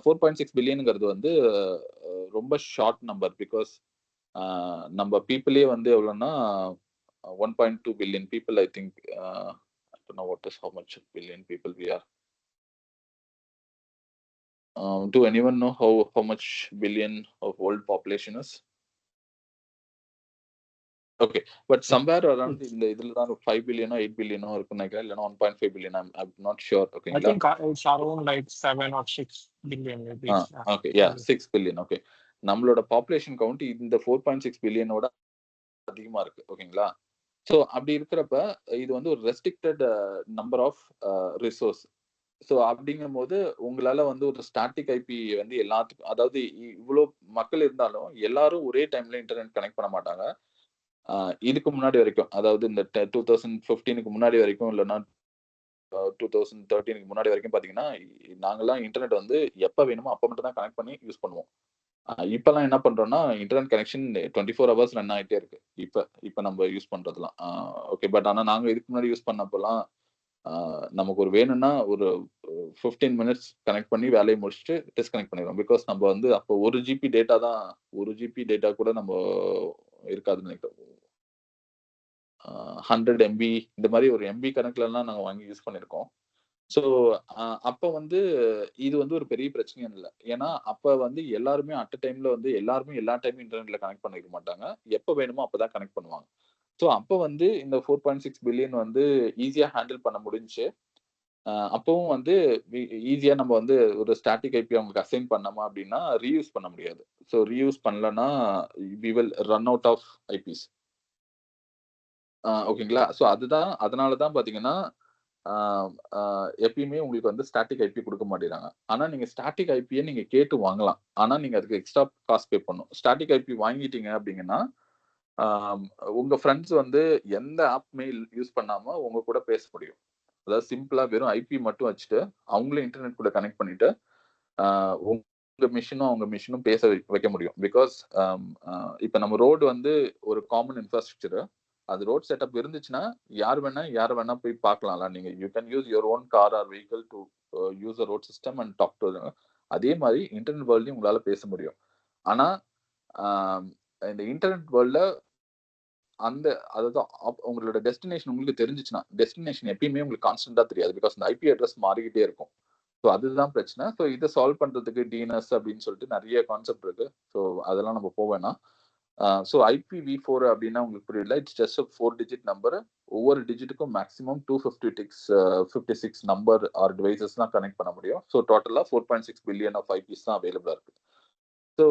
4.6 பில்லியனுங்கிறது வந்து ரொம்ப ஷார்ட் நம்பர். பிகாஸ் நம்ம பீப்புளே வந்து எவ்வளோன்னா 1.2 billion people I think. I don't know what is how much billion people we are. Do anyone know how much billion of world population is? Okay, but somewhere around இந்த இதுல தான் 5 பில்லியனோ 8 பில்லியனோ இருக்குன்னு நினைக்கிறேன். இல்லைன்னா 1.5 billion. I'm not sure. I ஓகேங்களா? think it's around like 7 or 6 billion maybe. Okay, yeah 6 billion. Okay, நம்மளோட population count இந்த 4.6 பில்லியனோட அதிகமா இருக்கு. ஓகேங்களா? ஸோ அப்படி இருக்கிறப்ப இது வந்து ஒரு restricted number of resource. So அப்படிங்கும்போது உங்களால வந்து ஒரு ஸ்டாட்டிக் ஐபி வந்து எல்லாத்துக்கும், அதாவது இவ்வளோ மக்கள் இருந்தாலும் எல்லாரும் ஒரே டைம்ல இன்டர்நெட் கனெக்ட் பண்ண மாட்டாங்க. இதுக்கு முன்னாடி வரைக்கும், அதாவது இந்த 2015க்கு முன்னாடி வரைக்கும், இல்லைன்னா 2013க்கு முன்னாடி வரைக்கும் பாத்தீங்கன்னா, நாங்கெல்லாம் இன்டர்நெட் வந்து எப்ப வேணுமோ அப்ப மட்டும் தான் கனெக்ட் பண்ணி யூஸ் பண்ணுவோம். இப்பெல்லாம் என்ன பண்றோம்னா, இன்டர்நெட் கனெக்ஷன் 24 ஹவர்ஸ் ரன் ஆயிட்டே இருக்கு. இப்ப நம்ம யூஸ் பண்றதெல்லாம். ஓகே, பட் ஆனா நாங்க இதுக்கு முன்னாடி யூஸ் பண்ணப்பெல்லாம் நமக்கு ஒரு வேணும்னா ஒரு 15 மினிட்ஸ் கனெக்ட் பண்ணி வேலையை முடிச்சுட்டு டிஸ்கனெக்ட் பண்ணிடுவோம். பிகாஸ் நம்ம வந்து அப்போ 1 ஜிபி டேட்டா தான், 1 ஜிபி டேட்டா கூட நம்ம இருக்காதுன்னு நினைக்கிறோம். 100 எம்பி இந்த மாதிரி ஒரு எம்பி கணக்குலலாம் நாங்கள் வாங்கி யூஸ் பண்ணியிருக்கோம். ஸோ அப்போ வந்து இது வந்து ஒரு பெரிய பிரச்சனையும் இல்லை. ஏன்னா அப்போ வந்து எல்லாருமே அட் டைம்ல வந்து எல்லாருமே எல்லா டைமும் இன்டர்நெட்ல கனெக்ட் பண்ணிக்க மாட்டாங்க. எப்போ வேணுமோ அப்பதான் கனெக்ட் பண்ணுவாங்க. ஸோ அப்போ வந்து இந்த 4.6 பில்லியன் வந்து ஈஸியா ஹேண்டில் பண்ண முடிஞ்சு. அப்பவும் வந்து ஈஸியா நம்ம வந்து ஒரு ஸ்டாட்டிக் ஐபி அவங்களுக்கு அசைன் பண்ணோமா அப்படின்னா ரீயூஸ் பண்ண முடியாது. ஸோ ரீயூஸ் பண்ணலன்னா we will run out of IPs. ஓகேங்களா? ஸோ அதுதான், அதனால தான் பார்த்தீங்கன்னா, எப்பயுமே உங்களுக்கு வந்து ஸ்டாட்டிக் ஐபி குடுக்க மாட்டேங்கிறாங்க. ஆனா நீங்க ஸ்டாட்டிக் ஐபிய நீங்க கேட்டு வாங்கலாம். ஆனா நீங்க அதுக்கு எக்ஸ்ட்ரா காசு பே பண்ணணும். ஸ்டாட்டிக் ஐபி வாங்கிட்டீங்க அப்படிங்கன்னா, உங்க ஃப்ரெண்ட்ஸ் வந்து எந்த ஆப்புமே யூஸ் பண்ணாம உங்க கூட பேச முடியும். அதாவது சிம்பிளா வெறும் ஐபி மட்டும் வச்சுட்டு, அவங்களே இன்டர்நெட் கூட கனெக்ட் பண்ணிட்டு, உங்க மிஷினும் அவங்க மிஷினும் பேச வைக்க முடியும். பிகாஸ் இப்ப நம்ம ரோடு வந்து ஒரு காமன் இன்ஃப்ராஸ்ட்ரக்சர். அது ரோட் செட்டப் இருந்துச்சுன்னா யார் வேணா போய் பார்க்கலாம்ல. நீங்க you can use your own car or vehicle to use road system and talk to. அதே மாதிரி இன்டர்நெட் வேர்ல்ட்லயும் உங்களால பேச முடியும். ஆனா இந்த இன்டர்நெட் வேர்ல்ட்ல அந்த அதாவது உங்களோட டெஸ்டினேஷன் உங்களுக்கு தெரிஞ்சிச்சுன்னா, டெஸ்டினேஷன் எப்பயுமே உங்களுக்கு கான்ஸ்டன்டா தெரியாது. பிகாஸ் இந்த ஐபி அட்ரஸ் மாறிக்கிட்டே இருக்கும். ஸோ அதுதான் பிரச்சனை. ஸோ இதை சால்வ் பண்றதுக்கு டிஎன்எஸ் அப்படின்னு சொல்லிட்டு நிறைய கான்செப்ட் இருக்கு. ஸோ அதெல்லாம் நம்ம போவேன்னா. ஸோ IPv4 அப்படின்னா உங்களுக்கு புரியல. It's just 4 digit number. ஒவ்வொரு டிஜிட்டுக்கும் மேக்ஸிமம் 256 நம்பர் ஆர் டிவைசஸ் தான் கனெக்ட் பண்ண முடியும். ஸோ டோட்டலா 4.6 பில்லியன் ஆஃப் ஐபிஸ் தான் அவைலபிளா இருக்கு. ஸோ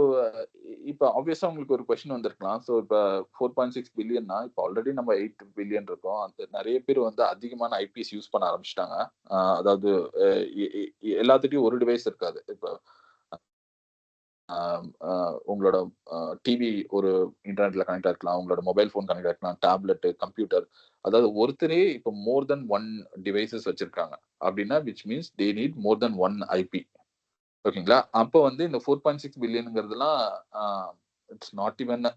இப்போ ஆப்வியஸா உங்களுக்கு ஒரு கொஸ்டின் வந்திருக்கலாம். ஸோ இப்போ 4.6 பில்லியன்னா இப்போ ஆல்ரெடி நம்ம 8 பில்லியன் இருக்கோம். அந்த நிறைய பேர் வந்து அதிகமான ஐபிஎஸ் யூஸ் பண்ண ஆரம்பிச்சிட்டாங்க. அதாவது எல்லாத்துட்டையும் ஒரு டிவைஸ் இருக்காது. இப்போ உங்களோட டிவி ஒரு இன்டர்நெட்ல கனெக்ட் ஆயிருக்கலாம், உங்களோட மொபைல் ஃபோன் கனெக்ட் ஆயிருக்கலாம், டேப்லெட், கம்ப்யூட்டர். அதாவது ஒருத்தரே இப்போ மோர் தென் 1 டிவைசஸ் வச்சிருக்காங்க அப்படின்னா which means they need more than 1 IP. ஓகேங்களா? அப்போ வந்து இந்த 4.6 பில்லியனுங்கிறதுலாம் it's not even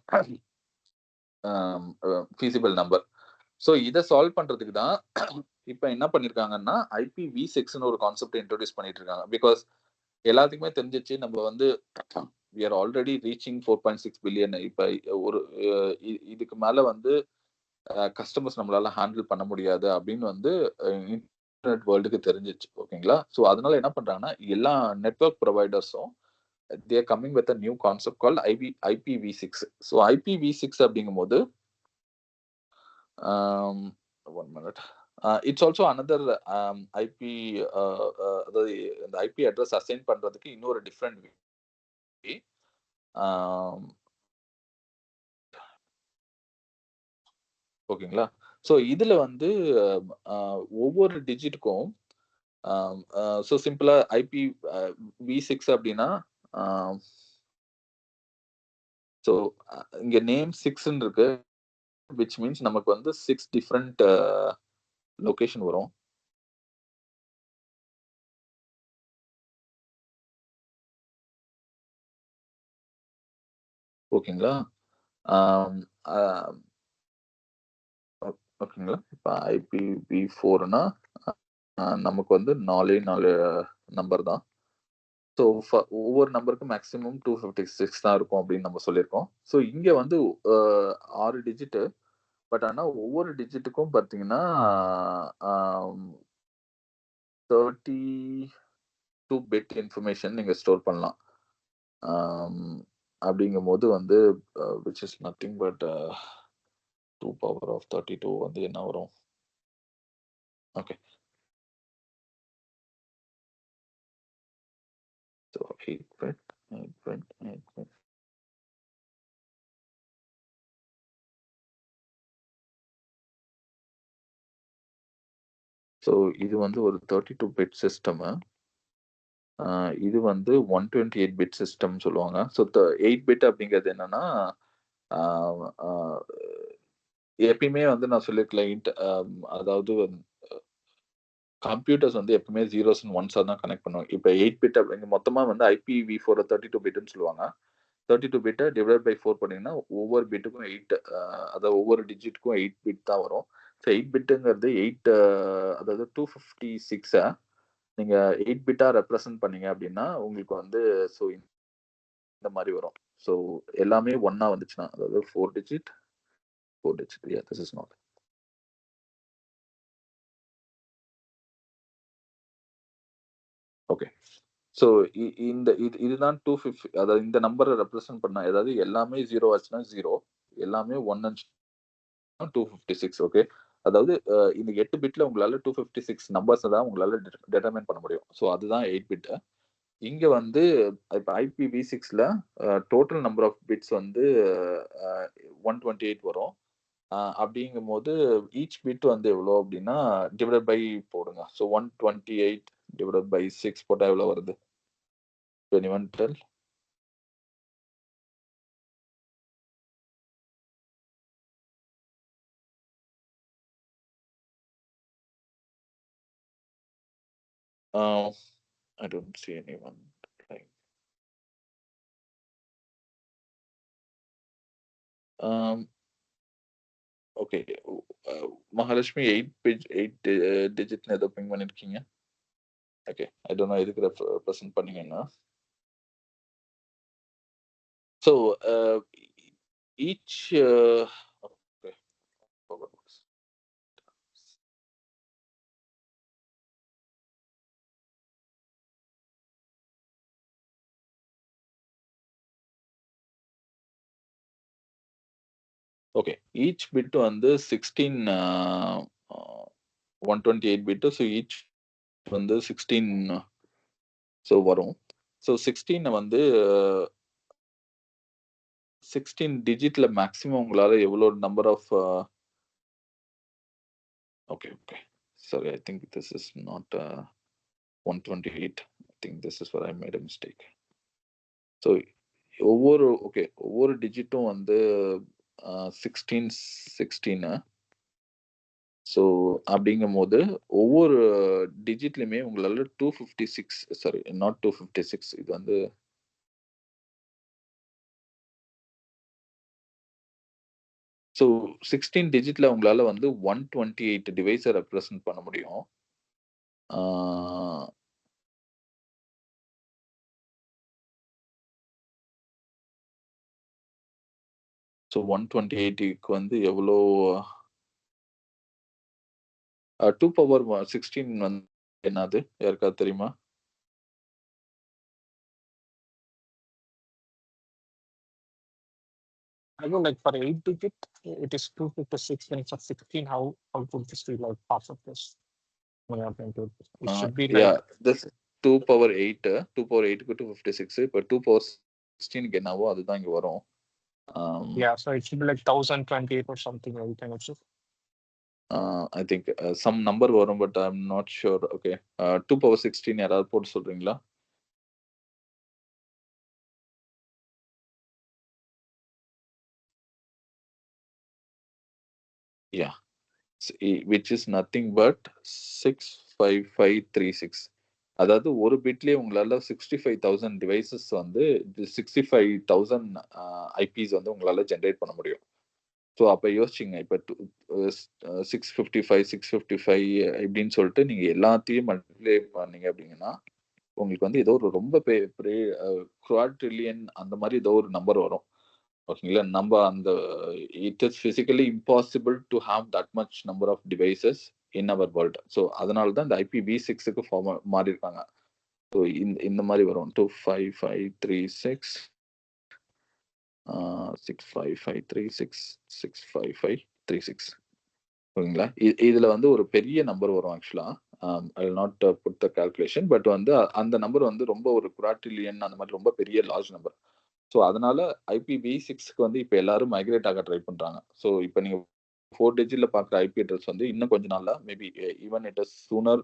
feasible number. So இதை சால்வ் பண்றதுக்கு தான் இப்போ என்ன பண்ணிருக்காங்கன்னா IPv6ன்னு ஒரு கான்செப்ட் இன்ட்ரோடியூஸ் பண்ணிட்டு இருக்காங்க. பிகாஸ் எல்லாத்துக்குமே தெரிஞ்சிச்சு நம்ம வந்து we are already reaching 4.6 billion. இப்ப ஒரு இதுக்கு மேல வந்து கஸ்டமர்ஸ் நம்மளால ஹேண்டில் பண்ண முடியாது அப்படின்னு வந்து இன்டர்நெட் வேர்ல்டுக்கு தெரிஞ்சிச்சு. ஓகேங்களா? ஸோ அதனால என்ன பண்றாங்கன்னா எல்லா network ப்ரொவைடர்ஸும் they are coming with a new concept called IPv6. So IPv6 அப்படிங்கும்போது one minute. It's also another IP, அதாவது இந்த ஐபி அட்ரஸ் அசைன் பண்றதுக்கு இன்னொரு டிஃப்ரெண்ட் வே. ஓகேங்களா? ஸோ இதுல வந்து ஒவ்வொரு டிஜிட்டுக்கும் ஸோ சிம்பிளா IPv6 அப்படின்னா ஸோ இங்க நேம் 6ன்னு இருக்கு. விச் மீன்ஸ் நமக்கு வந்து 6 டிஃப்ரெண்ட் லொகேஷன் வரும். ஓகேங்களா? ஓகேங்களா? இப்போ IPv4னா நமக்கு வந்து 4 நம்பர் தான். ஸோ ஒவ்வொரு நம்பருக்கும் மேக்ஸிமம் 256 தான் இருக்கும் அப்படின்னு நம்ம சொல்லியிருக்கோம். ஸோ இங்க வந்து 6 டிஜிட்டு. பட் ஆனா ஒவ்வொரு டிஜிட்டுக்கும் பார்த்தீங்கன்னா 32 பிட் இன்ஃபர்மேஷன் நீங்க ஸ்டோர் பண்ணலாம். அப்படிங்கும்போது வந்து which is nothing but 2 power of 32 வந்து என்ன வரும்? Okay. So 8 bit 8 bit 8 bit. So இது வந்து ஒரு 32 பிட் சிஸ்டம். இது வந்து 128 பிட் சிஸ்டம் சொல்லுவாங்க. ஸோ 8 பிட் அப்படிங்கிறது என்னன்னா எப்பயுமே வந்து நான் சொல்லியிருக்கேன், அதாவது கம்ப்யூட்டர்ஸ் வந்து எப்பவுமே ஜீரோஸ் அண்ட் ஒன்ஸா தான் கனெக்ட் பண்ணுவாங்க. இப்போ 8 பிட் அப்படிங்க மொத்தமா வந்து IPv4 32 பிட்னு சொல்லுவாங்க. 32 பிட்ட டிவைட் பை 4 பண்ணீங்கன்னா ஒவ்வொரு பிட்டுக்கும் 8 அதாவது ஒவ்வொரு டிஜிட்டுக்கும் 8 பிட் தான் வரும். ஸோ 8 பிட்டுங்கிறது 8 அதாவது 256 நீங்க 8 பிட்டா ரெப்ரசன்ட் பண்ணீங்க அப்படின்னா உங்களுக்கு வந்து ஸோ இந்த மாதிரி வரும். ஸோ எல்லாமே ஒன்னா வந்துச்சுன்னா அதாவது 4 digit yeah, this is not. Okay. So இதுதான் 250 அதாவது இந்த நம்பரை ரெப்ரசென்ட் பண்ண அதாவது எல்லாமே 0 ஆச்சுன்னா 0 எல்லாமே 1 ஆச்சுன்னா 256 ஓகே. அதாவது இந்த 8 பிட்ல உங்களால 256 நம்பர்ஸ் தான் உங்களால டிட்டர்மைன் பண்ண முடியும். ஸோ அதுதான் 8 பிட். இங்க வந்து இப்போ IPv6ல டோட்டல் நம்பர் ஆஃப் பிட்ஸ் வந்து 128 வரும். அப்படிங்கும்போது ஈச் பிட் வந்து எவ்வளோ அப்படின்னா டிவைட் பை போடுங்க. ஸோ 128 டிவைட் பை 6 போட்டா எவ்வளோ வருது? 21 tell. I don't see anyone replying. Okay. Mahalakshmi 8 டிஜிட்னு ஏதோ பிங் பண்ணிருக்கீங்க. ஓகே. ஐ டோன்ட் நோ எதுக்கு ரெப்ரசன்ட் பண்ணீங்கன்னா. So each okay. Okay. Each bit வந்து 16 128 பிட். ஸோ ஈச் வந்து 16 ஸோ வரும். ஸோ 16 வந்து 16 டிஜிட்ல மேக்ஸிமம் உங்களால எவ்வளோ number of okay. Sorry, I think this is not 128. I think this is where I made a mistake. So ஒவ்வொரு டிஜிட்டும் வந்து 16 so அப்படிங்கும்போது ஒவ்வொரு டிஜிட்லையுமே உங்களால 256 சாரி நாட் 256 இது வந்து ஸோ 16 டிஜிட்ல உங்களால வந்து 128 டிவைஸை ரெப்ரசன்ட் பண்ண முடியும். ஸோ 128க்கு வந்து எவ்வளோ 2 பவர் 16 வந்து என்னது யாருக்காவது தெரியுமா? I know, like for 8 digit, it is 256. When it's a 16, how would this be like half of this? It should be like this 2 power 8 2 power 8க்கு 256 இப்போ 2 பவர் 16க்கு என்னவோ அதுதான் இங்க வரும். yeah, so it should be like 1028 or something like that. I think some number வரும் but I'm not sure. Okay. 2 power 16 யாராவது போட்டு சொல்றீங்களா? Yeah. Which is nothing but 65536. அதாவது ஒரு பிட்லயே உங்களால 65,000 டிவைசஸ் வந்து 65,000 ஐபிஸ் வந்து உங்களால ஜெனரேட் பண்ண முடியும். ஸோ அப்ப யோசிச்சுங்க. இப்ப 655 இப்படின்னு சொல்லிட்டு நீங்க எல்லாத்தையும் மல்டிப்ளை பண்ணீங்க அப்படிங்கன்னா, உங்களுக்கு வந்து ஏதோ ஒரு ரொம்ப பெரிய குவாட்ரில்லியன் அந்த மாதிரி ஏதோ ஒரு நம்பர் வரும். ஓகேங்களா? நம்ம அந்த it is physically impossible to have that much number of devices in our world. So அதனால தான் இந்த IPv6க்கு மாறி இருக்காங்க. ஸோ இந்த மாதிரி வரும் 25536 65536 65536. ஓகேங்களா? இதுல வந்து ஒரு பெரிய நம்பர் வரும் ஆக்சுவலா. I will not put the calculation. But வந்து அந்த நம்பர் வந்து ரொம்ப ஒரு குவாட்ரில்லியன் அந்த மாதிரி ரொம்ப பெரிய லார்ஜ் நம்பர். ஸோ அதனால IPv6க்கு வந்து இப்போ எல்லாரும் மைக்ரேட் ஆக ட்ரை பண்றாங்க. ஸோ இப்போ நீங்க 4 டிஜிட்ல பார்க்குற ஐபி அட்ரஸ் வந்து இன்னும் கொஞ்ச நாள்ல maybe even it is sooner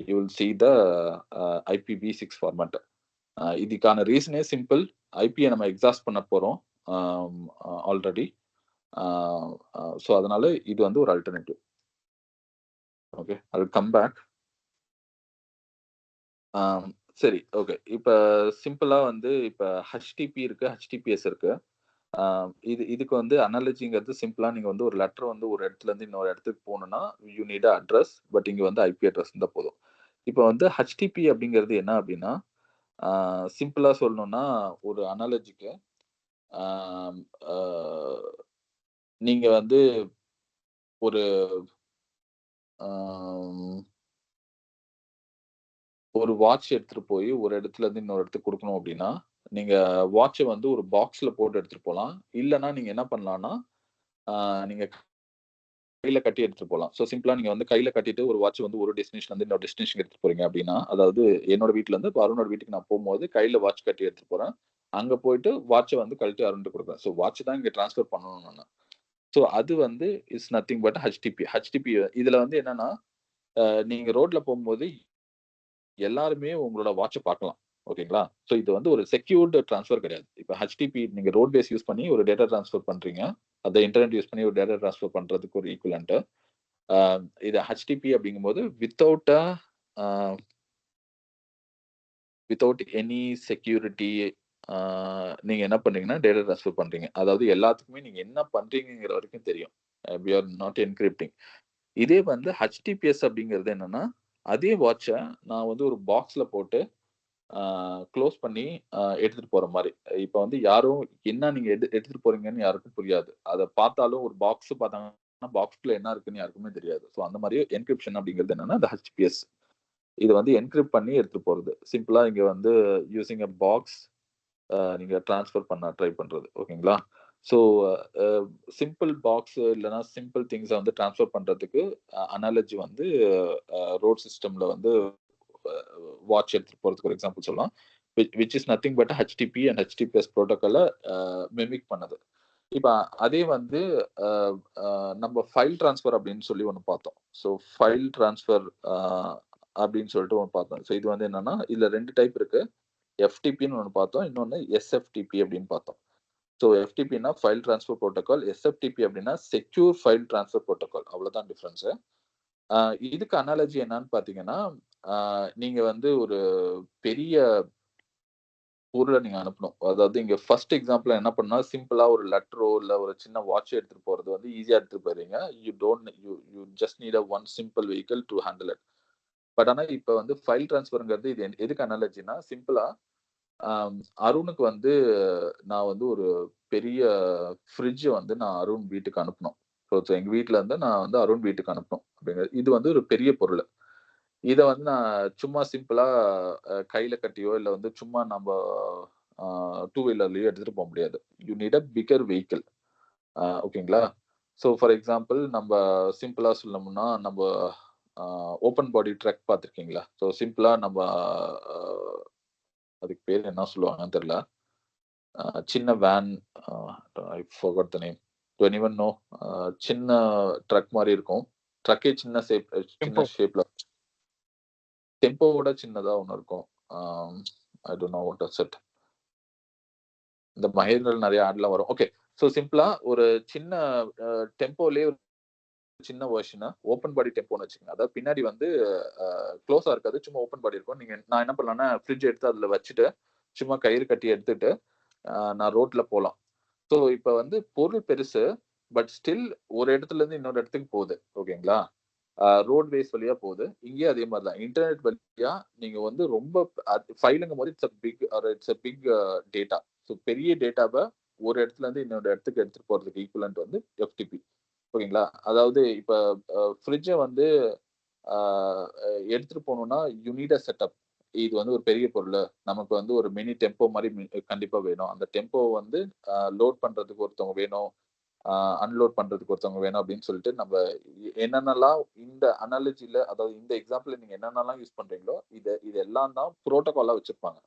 you will see the IPv6 format. இதுக்கான ரீசனே சிம்பிள். ஐபியை நம்ம எக்ஸாஸ்ட் பண்ண போறோம் ஆல்ரெடி. ஸோ அதனால இது வந்து ஒரு alternative. Okay, I will come back. சரி, ஓகே. இப்ப சிம்பிளா வந்து இப்ப HTTP இருக்கு, HTTPS இருக்கு. இதுக்கு வந்து அனாலஜிங்கிறது சிம்பிளா நீங்க வந்து ஒரு லெட்டர் வந்து ஒரு இடத்துல இருந்து இன்னொரு இடத்துக்கு போகணும்னா you need a address. But இங்க வந்து ஐபி அட்ரஸ் இருந்தா போதும். இப்போ வந்து HTTP அப்படிங்கிறது என்ன அப்படின்னா, சிம்பிளா சொல்லணும்னா ஒரு அனாலஜிக்கு நீங்க வந்து ஒரு ஒரு வாட்ச் எடுத்துட்டு போய் ஒரு இடத்துல இருந்து இன்னொரு இடத்துக்கு கொடுக்கணும் அப்படின்னா, நீங்க வாட்சை வந்து ஒரு பாக்ஸ்ல போட்டு எடுத்துட்டு போலாம். இல்லைன்னா நீங்க என்ன பண்ணலாம்னா, நீங்க கையில கட்டி எடுத்துட்டு போலாம். ஸோ சிம்பிளா நீங்க வந்து கையில கட்டிட்டு ஒரு வாட்ச் வந்து ஒரு டெஸ்டினேஷன்ல இருந்து இன்னொரு டெஸ்டினேஷன் எடுத்துட்டு போறீங்க அப்படின்னா, அதாவது என்னோட வீட்ல இருந்து இப்ப அருணோட வீட்டுக்கு நான் போகும்போது கையில வாட்ச் கட்டி எடுத்துட்டு போறேன். அங்க போயிட்டு வாட்சை வந்து கழட்டி அருண்ட்டு கொடுக்குறேன். ஸோ வாட்ச் தான் இங்க ட்ரான்ஸ்ஃபர் பண்ணணும் நானு. ஸோ அது வந்து is nothing but HTTP. HTTP இதுல வந்து என்னன்னா, நீங்க ரோட்ல போகும்போது எல்லாருமே உங்களோட வாட்ச பார்க்கலாம். ஓகேங்களா? ஸோ இது வந்து ஒரு செக்யூர்டு ட்ரான்ஸ்ஃபர் கிடையாது. இப்ப HTTP நீங்க ரோட் பேஸ் யூஸ் பண்ணி ஒரு டேட்டா ட்ரான்ஸ்ஃபர் பண்றீங்க. அந்த இன்டர்நெட் யூஸ் பண்ணி ஒரு டேட்டா ட்ரான்ஸ்ஃபர் பண்றதுக்கு ஒரு ஈக்குவலன்ட். இது HTTP அப்படிங்கும்போது வித்தவுட் எனி செக்யூரிட்டி நீங்க என்ன பண்றீங்கன்னா டேட்டா ட்ரான்ஸ்ஃபர் பண்றீங்க. அதாவது எல்லாத்துக்குமே நீங்க என்ன பண்றீங்கங்கிற வரைக்கும் தெரியும். We are not encrypting. இதே வந்து HTTPS அப்படிங்கிறது என்னன்னா, அதே வாட்ச நான் வந்து ஒரு பாக்ஸ்ல போட்டு க்ளோஸ் பண்ணி எடுத்துட்டு போற மாரி. இப்ப வந்து யாரும் என்ன நீங்க எடுத்துட்டு போறீங்கன்னு யாருக்கும் புரியாது. அத பார்த்தாலும் ஒரு பாக்ஸ் பார்த்தாங்கன்னா, பாக்ஸ்க்குள்ள என்ன இருக்குன்னு யாருக்குமே தெரியாது. ஸோ அந்த மாரி என்கிரிப்ஷன் அப்படிங்கிறது என்னன்னா, இந்த HTTPS. இது வந்து என்கிரிப்ட் பண்ணி எடுத்துட்டு போறது. சிம்பிளா இங்க வந்து யூசிங் எ பாக்ஸ் நீங்க ட்ரான்ஸ்ஃபர் பண்ண ட்ரை பண்றது. ஓகேங்களா? ஸோ சிம்பிள் பாக்ஸ் இல்லன்னா சிம்பிள் திங்ஸ வந்து ட்ரான்ஸ்ஃபர் பண்றதுக்கு அனாலஜி வந்து ரோட் சிஸ்டம்ல வந்து வாட்ச் எடுத்துட்டு போறதுக்கு ஒரு எக்ஸாம்பிள் சொல்லலாம். Which is nothing but HTTP and HTTPS புரோட்டோகால மிமிக் பண்ணது. இப்ப அதே வந்து நம்ம ஃபைல் ட்ரான்ஸ்ஃபர் அப்படின்னு சொல்லி ஒண்ணு பார்த்தோம். ஸோ ஃபைல் ட்ரான்ஸ்ஃபர் அப்படின்னு சொல்லிட்டு ஒண்ணு பார்த்தோம். ஸோ இது வந்து என்னன்னா, இதுல 2 டைப் இருக்கு. FTPன்னு ஒண்ணு பார்த்தோம். இன்னொன்னு SFTP அப்படின்னு பார்த்தோம். ஸோ FTPன்னா ஃபைல் ட்ரான்ஸ்ஃபர் புரோட்டோகால். SFTP அப்படின்னா செக்யூர் ஃபைல் ட்ரான்ஸ்ஃபர் புரோட்டோகால். அவ்வளவுதான் டிஃபரன்ஸ். இதுக்கு அனாலஜி என்னன்னு பார்த்தீங்கன்னா, நீங்க வந்து ஒரு பெரிய பொருள நீங்க அனுப்பணும். அதாவது இங்க ஃபர்ஸ்ட் எக்ஸாம்பிள் என்ன பண்ணா, சிம்பிளா ஒரு லெட்டரோ, இல்ல ஒரு சின்ன வாட்ச் எடுத்துட்டு போறது வந்து ஈஸியா எடுத்துட்டு போயிறீங்க. You just need one simple vehicle to handle it. But ஆனா இப்ப வந்து ஃபைல் ட்ரான்ஸ்ஃபர்ங்கிறது இது எதுக்கு அனாலஜின்னா, சிம்பிளா அருணுக்கு வந்து நான் வந்து ஒரு பெரிய ஃப்ரிட்ஜ் வந்து நான் அருண் வீட்டுக்கு அனுப்பணும். ஸோ எங்க வீட்ல இருந்து நான் வந்து அருண் வீட்டுக்கு அனுப்பணும் அப்படிங்கிறது. இது வந்து ஒரு பெரிய பொருளு. இத வந்து நான் சும்மா சிம்பிளா கையில கட்டியோ, இல்ல வந்து சும்மா நம்ப டூ வீலர்லயோ எடுத்துட்டு போ முடியாது. You need a bigger vehicle. ஓகேங்களா? ஸோ ஃபார் எக்ஸாம்பிள் நம்ப சிம்பிளா சொல்லணும்னா, நம்ப ஓப்பன் பாடி ட்ரக் பார்த்துருக்கீங்களா? ஸோ சிம்பிளா நம்ப அ அதுக்கு பேரு என்ன சொல்லுவாங்கன்னு தெரியல. சின்ன van I forgot the name. Do anyone know? சின்ன ட்ரக் மாரி இருக்கும். ட்ரக்கே சின்ன சின்ன டெம்போ. ஷேப்ல. டெம்போவோட சின்னதா ஒண்ணு இருக்கும். I don't know what is it. இந்த மஹேந்திரால நெறைய ஆட்லாம் வரும். ஓகே. ஸோ சிம்பிளா ஒரு சின்ன டெம்போலயே சின்ன வெர்ஷன் ஓப்பன் பாடி டெம்போன்னு வச்சுக்கோங்க. அதாவது பின்னாடி வந்து க்ளோஸா இருக்காது, சும்மா ஓப்பன் பாடி இருக்கும். நான் என்ன பண்ணலாம்னா ஃப்ரிட்ஜ் எடுத்து அதுல வச்சுட்டு சும்மா கயிறு கட்டி எடுத்துட்டு நான் ரோட்ல போலாம். ஸோ இப்ப வந்து பொருள் பெருசு, பட் ஸ்டில் ஒரு இடத்துல இருந்து இன்னொரு இடத்துக்கு போகுது. ஓகேங்களா? ரோட்வேஸ் வழியா போகுது. இங்கேயும் அதே மாதிரி தான். இன்டர்நெட் வழியா நீங்க வந்து ரொம்ப ஃபைலுங்கும் போது it's a big data. So பெரிய டேட்டாவை ஒரு இடத்துல இருந்து இன்னொரு இடத்துக்கு எடுத்துட்டு போறதுக்கு ஈக்குவலன்ட் வந்து எஃப்டிபி. ஓகேங்களா? அதாவது இப்ப ஃப்ரிட்ஜை வந்து எடுத்துட்டு போகணும்னா யூ நீட் அ செட்டப். இது வந்து ஒரு பெரிய பொருள். நமக்கு வந்து ஒரு மினி டெம்போ மாதிரி கண்டிப்பா வேணும். அந்த டெம்போ வந்து லோட் பண்றதுக்கு ஒருத்தவங்க வேணும். அன்லோட் பண்றதுக்கு ஒருத்தவங்க வேணும் அப்படின்னு சொல்லிட்டு நம்ம என்னென்னலாம் இந்த அனாலஜில, அதாவது இந்த எக்ஸாம்பிள் நீங்க என்னென்னலாம் யூஸ் பண்றீங்களோ இது எல்லாம் தான் புரோட்டோகாலா வச்சிருப்பாங்க.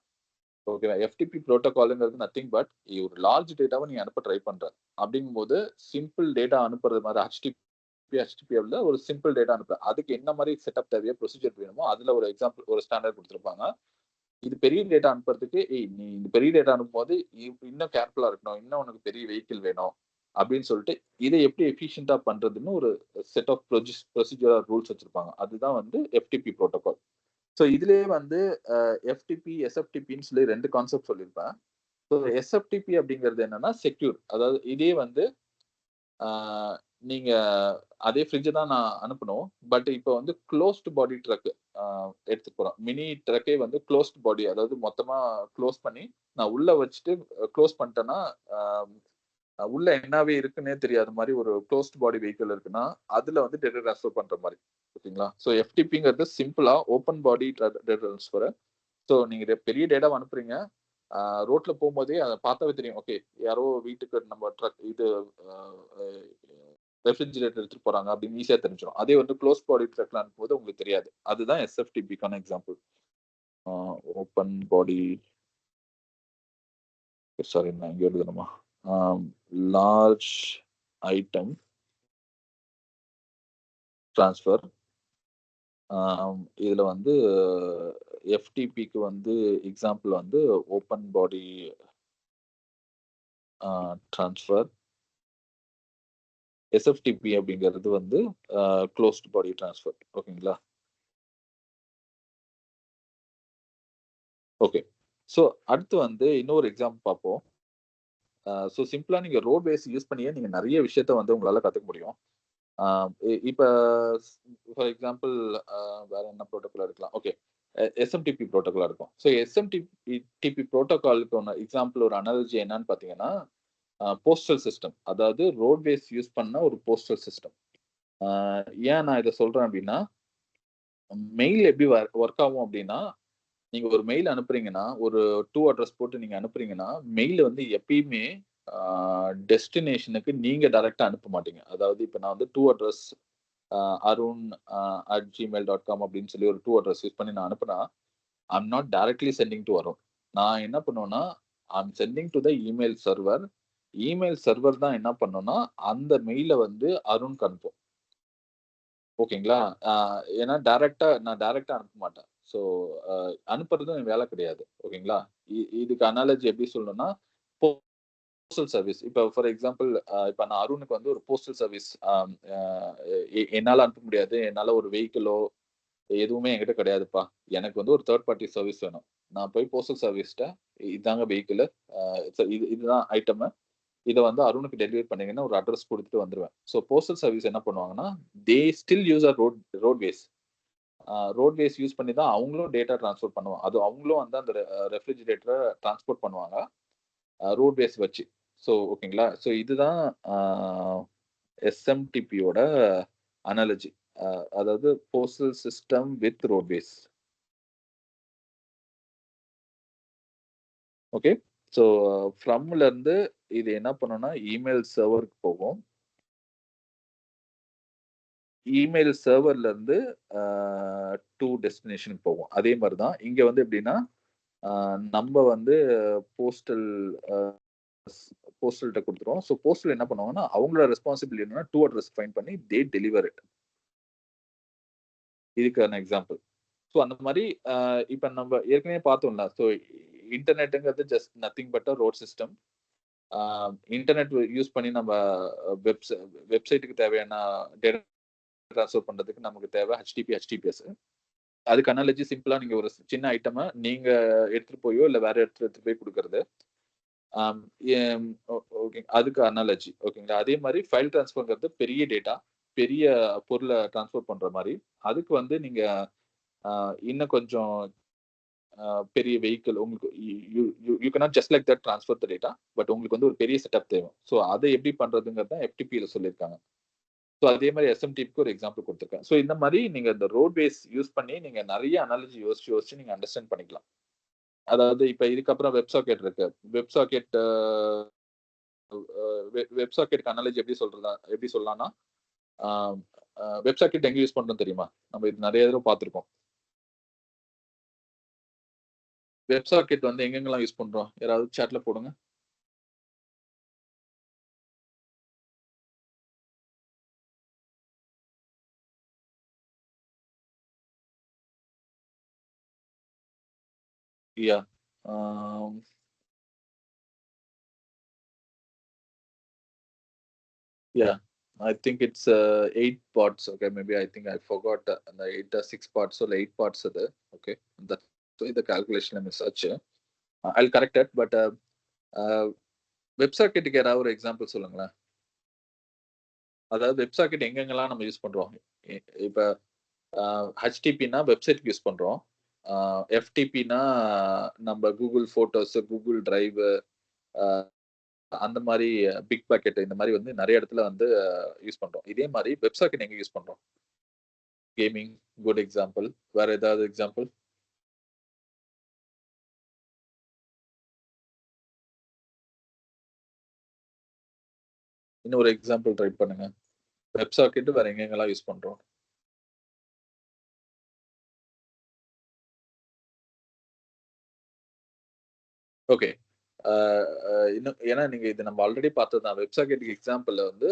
ஓகேவா? எஃப்டிபி புரோட்டோகால்ங்கிறது நத்திங் பட் ஒரு லார்ஜ் டேட்டாவை நீ அனுப்ப ட்ரை பண்ற அப்படிங்கும்போது சிம்பிள் டேட்டா அனுப்புறது மாதிரி ஹெச்டிபிஎல்ல ஒரு சிம்பிள் டேட்டா அனுப்புற அதுக்கு என்ன மாதிரி செட்டப் தேவையோ ப்ரொசீஜர் வேணுமோ அதுல ஒரு எக்ஸாம்பிள் ஒரு ஸ்டாண்டர்ட் கொடுத்துருப்பாங்க. இது பெரிய டேட்டா அனுப்புறதுக்கு நீ இந்த பெரிய டேட்டா அனுப்பும்போது இன்னும் கேர்ஃபுல்லா இருக்கணும், இன்னும் உனக்கு பெரிய வெஹிக்கிள் வேணும் அப்படின்னு சொல்லிட்டு இதை எப்படி எஃபிஷியன்டா பண்றதுன்னு ஒரு செட் ஆஃப் ப்ரொசீஜர் ரூல்ஸ் வச்சிருப்பாங்க. அதுதான் வந்து எஃப்டிபி புரோட்டோகால். ஸோ இதுலயே வந்து எஃப்டிபி எஸ்எஃப்டிபின்னு சொல்லி 2 கான்செப்ட் சொல்லியிருப்பேன். ஸோ எஸ்எஃப்டிபி அப்படிங்கிறது என்னன்னா செக்யூர். அதாவது இதே வந்து நீங்க அதே ஃப்ரிட்ஜ் தான் நான் அனுப்பணும். பட் இப்போ வந்து க்ளோஸ்ட் பாடி ட்ரக் எடுத்துட்டு போறோம். மினி ட்ரக்கே வந்து க்ளோஸ்ட் பாடி, அதாவது மொத்தமா க்ளோஸ் பண்ணி நான் உள்ள வச்சுட்டு க்ளோஸ் பண்ணிட்டேன்னா உள்ள என்னவே இருக்குன்னே தெரியாத மாதிரி ஒரு க்ளோஸ்ட் பாடி வெஹிக்கிள் இருக்குன்னா அதுல வந்து டேட்டா ட்ரான்ஸ்ஃபர் பண்ற மாதிரி. ஓகேங்களா? ஸோ எஃப்டிபிங்கிறது சிம்பிளா ஓப்பன் பாடி டேட்டா ட்ரான்ஸ்ஃபர். ஸோ நீங்க பெரிய டேட்டாவை அனுப்புறீங்க. ரோட்ல போகும்போதே அதை பார்த்தாவே தெரியும். ஓகே, யாரோ வீட்டுக்கு நம்ம ட்ரக் இது ரெஃப்ரிஜிரேட்டர் எடுத்துட்டு போறாங்க அப்படின்னு ஈஸியா தெரிஞ்சிடும். அதே வந்து க்ளோஸ் பாடி ட்ரக்ல அனுப்பும்போது உங்களுக்கு தெரியாது. அதுதான் எஸ்எஃப்டிபிக்கான எக்ஸாம்பிள். ஓப்பன் பாடி, சாரி நான் இங்க எழுதணுமா, லார்ஜ் ஐட்டம் ட்ரான்ஸ்ஃபர். இதுல வந்து எஃப்டிபிக்கு வந்து எக்ஸாம்பிள் வந்து ஓப்பன் பாடி ட்ரான்ஸ்ஃபர். எஸ்எஃப்டிபி அப்படிங்கிறது வந்து க்ளோஸ்ட் பாடி ட்ரான்ஸ்ஃபர். ஓகேங்களா? ஓகே. ஸோ அடுத்து வந்து இன்னொரு எக்ஸாம்பிள் பார்ப்போம். ஸோ சிம்பிளா நீங்க ரோட்வேஸ் யூஸ் பண்ணியே நீங்க நிறைய விஷயத்த வந்து உங்களால கத்துக்க முடியும். இப்ப ஃபார் எக்ஸாம்பிள் வேற என்ன புரோட்டோகால் எடுக்கலாம்? ஓகே, எஸ்எம்டிபி புரோட்டோகால் இருக்கும். ஸோ எஸ்எம்டிபி புரோட்டோகாலுக்கு ஒன்று எக்ஸாம்பிள் ஒரு அனாலஜி என்னன்னு பார்த்தீங்கன்னா போஸ்டல் சிஸ்டம். அதாவது ரோட்வேஸ் யூஸ் பண்ண ஒரு போஸ்டல் சிஸ்டம். ஏன் நான் இதை சொல்றேன் அப்படின்னா மெயில் எப்படி ஒர்க் ஆகும் அப்படின்னா நீங்க ஒரு மெயில் அனுப்புறீங்கன்னா ஒரு டூ அட்ரஸ் போட்டு நீங்க அனுப்புறீங்கன்னா மெயில் வந்து எப்பயுமே டெஸ்டினேஷனுக்கு நீங்க டைரக்டா அனுப்ப மாட்டீங்க. அதாவது இப்ப நான் வந்து டூ அட்ரஸ் arun@gmail.com அப்படின்னு சொல்லி ஒரு டூ அட்ரஸ் யூஸ் பண்ணி நான் அனுப்புனா I'm not directly sending to Arun. நான் என்ன பண்ணுவேன்னா I'm sending to the email server. Email server தான் என்ன பண்ணோம்னா அந்த மெயிலை வந்து அருண்க்கு அனுப்பும். ஓகேங்களா? ஏன்னா நான் டைரக்டா அனுப்ப மாட்டேன். ஸோ அனுப்புறது என் வேலை கிடையாது. ஓகேங்களா? இதுக்கு அனாலஜி எப்படி சொல்லணும்னா போஸ்டல் சர்வீஸ். இப்போ ஃபார் எக்ஸாம்பிள் இப்ப நான் அருணுக்கு வந்து ஒரு போஸ்டல் சர்வீஸ் என்னால அனுப்ப முடியாது. என்னால ஒரு வெஹிக்கிளோ எதுவுமே என்கிட்ட கிடையாதுப்பா. எனக்கு வந்து ஒரு தேர்ட் பார்ட்டி சர்வீஸ் வேணும். நான் போய் போஸ்டல் சர்வீஸ்ட்ட இதாங்க வெஹிக்கிள், இதுதான் ஐட்டம். இதை வந்து அருணுக்கு டெலிவரி பண்ணீங்கன்னா ஒரு அட்ரஸ் கொடுத்துட்டு வந்துருவேன். ஸோ போஸ்டல் சர்வீஸ் என்ன பண்ணுவாங்கன்னா they still use a roadways. Roadways use பண்ணி தான் அவங்களும் டேட்டா ட்ரான்ஸ்ஃபர் பண்ணுவாங்க. அது அவங்களும் வந்து அந்த ரெஃப்ரிஜிரேட்டரை டிரான்ஸ்போர்ட் பண்ணுவாங்க ரோட்வேஸ் வச்சு. ஸோ ஓகேங்களா? ஸோ இதுதான் எஸ்எம்டிபியோட அனாலஜி. அதாவது postal system with roadways. Okay. So ஃப்ரம்ல இருந்து இது என்ன பண்ணும்னா இமெயில் சர்வருக்கு போகும். இமெயில் சர்வர்ல இருந்து டூ டெஸ்டினேஷனுக்கு போகும். அதே மாதிரி தான் இங்க வந்து எப்படின்னா நம்ம வந்து போஸ்டல் போஸ்டல்கிட்ட கொடுத்துருவோம். ஸோ போஸ்டல் என்ன பண்ணுவாங்கன்னா அவங்களோட ரெஸ்பான்சிபிலிட்டி என்னன்னா டூ அட்ரஸ் ஃபைண்ட் பண்ணி தே டெலிவர் இட். இதுக்கான எக்ஸாம்பிள். ஸோ அந்த மாதிரி இப்போ நம்ம ஏற்கனவே பார்த்தோம்ல. ஸோ இன்டர்நெட்டுங்கிறது just nothing but a road system. Internet use பண்ணி நம்ம வெப்சைட்டுக்கு தேவையான டேட்டா ட்ரான்ஸ்ஃபர் பண்றதுக்கு நமக்கு தேவை ஹெச்டிபிஎஸ். அதுக்கு அனாலஜி சிம்பிளா நீங்க ஒரு சின்ன ஐட்டமை நீங்க எடுத்துட்டு போயோ இல்ல வேற இடத்துல எடுத்துட்டு போய் கொடுக்கறது. ஓகே, அதுக்கு அனாலஜி. ஓகேங்களா. அதே மாதிரி ஃபைல் ட்ரான்ஸ்ஃபர்ங்கிறது பெரிய டேட்டா, பெரிய பொருளை ட்ரான்ஸ்ஃபர் பண்ற மாதிரி. அதுக்கு வந்து நீங்க இன்னும் கொஞ்சம் பெரிய வெஹிக்கிள் உங்களுக்கு you cannot just like that transfer the data. But உங்களுக்கு வந்து ஒரு பெரிய செட்டப் தேவை. ஸோ அதை எப்படி பண்றதுங்கிறது தான் எஃப்டிபியில சொல்லியிருக்காங்க. ஸோ அதே மாதிரி எஸ்எம்டிபிக்கு ஒரு எக்ஸாம்பிள் கொடுத்துருக்கேன். ஸோ இந்த மாதிரி நீங்க இந்த ரோட் பேஸ் யூஸ் பண்ணி நீங்க நிறைய அனாலஜி யோசிச்சு நீங்க அண்டர்ஸ்டாண்ட் பண்ணிக்கலாம். அதாவது இப்ப இதுக்கப்புறம் வெப் சாக்கெட் இருக்கு. வெப் சாக்கெட்டுக்கு அனாலஜி எப்படி சொல்லலாம்னா, வெப் சாக்கெட் எங்க யூஸ் பண்றோம் தெரியுமா? நம்ம இது நிறைய தடவை பார்த்திருக்கோம். வெப் சாக்கெட் வந்து எங்கெங்கெல்லாம் யூஸ் பண்றோம்? யாராவது சாட்ல போடுங்க. யா. Yeah, I think it's 8 parts. Okay, maybe I think I forgot the 8 or 6 parts or 8 parts of the. Okay, that's why the calculation is such. I'll correct it, but வெப்சாக்கெட்டுக்கு ஏதாவது ஒரு example சொல்லுங்களேன். அதாவது WebSocket எங்கெங்கெல்லாம் நம்ம use பண்றோம்? இப்ப ஹெச்டிபினா வெப்சைட்க்கு use பண்றோம். எஃப்டிபினா நம்ம கூகுள் போட்டோஸ், கூகுள் டிரைவ், அந்த மாதிரி பிக் பாக்கெட், இந்த மாதிரி வந்து நிறைய இடத்துல வந்து யூஸ் பண்றோம். இதே மாதிரி வெப்சாக்கெட் எங்க யூஸ் பண்றோம்? Gaming good example. வேற ஏதாவது எக்ஸாம்பிள்? இன்னொரு எக்ஸாம்பிள் ட்ரை பண்ணுங்க. வெப் சாக்கெட் வேற எங்கெங்கெல்லாம் யூஸ் பண்றோம்? ஓகே. இன்னும் ஏன்னா நீங்க இது நம்ம ஆல்ரெடி பார்த்ததுதான். வெப் சாக்கெட்டுக்கு எக்ஸாம்பிள் வந்து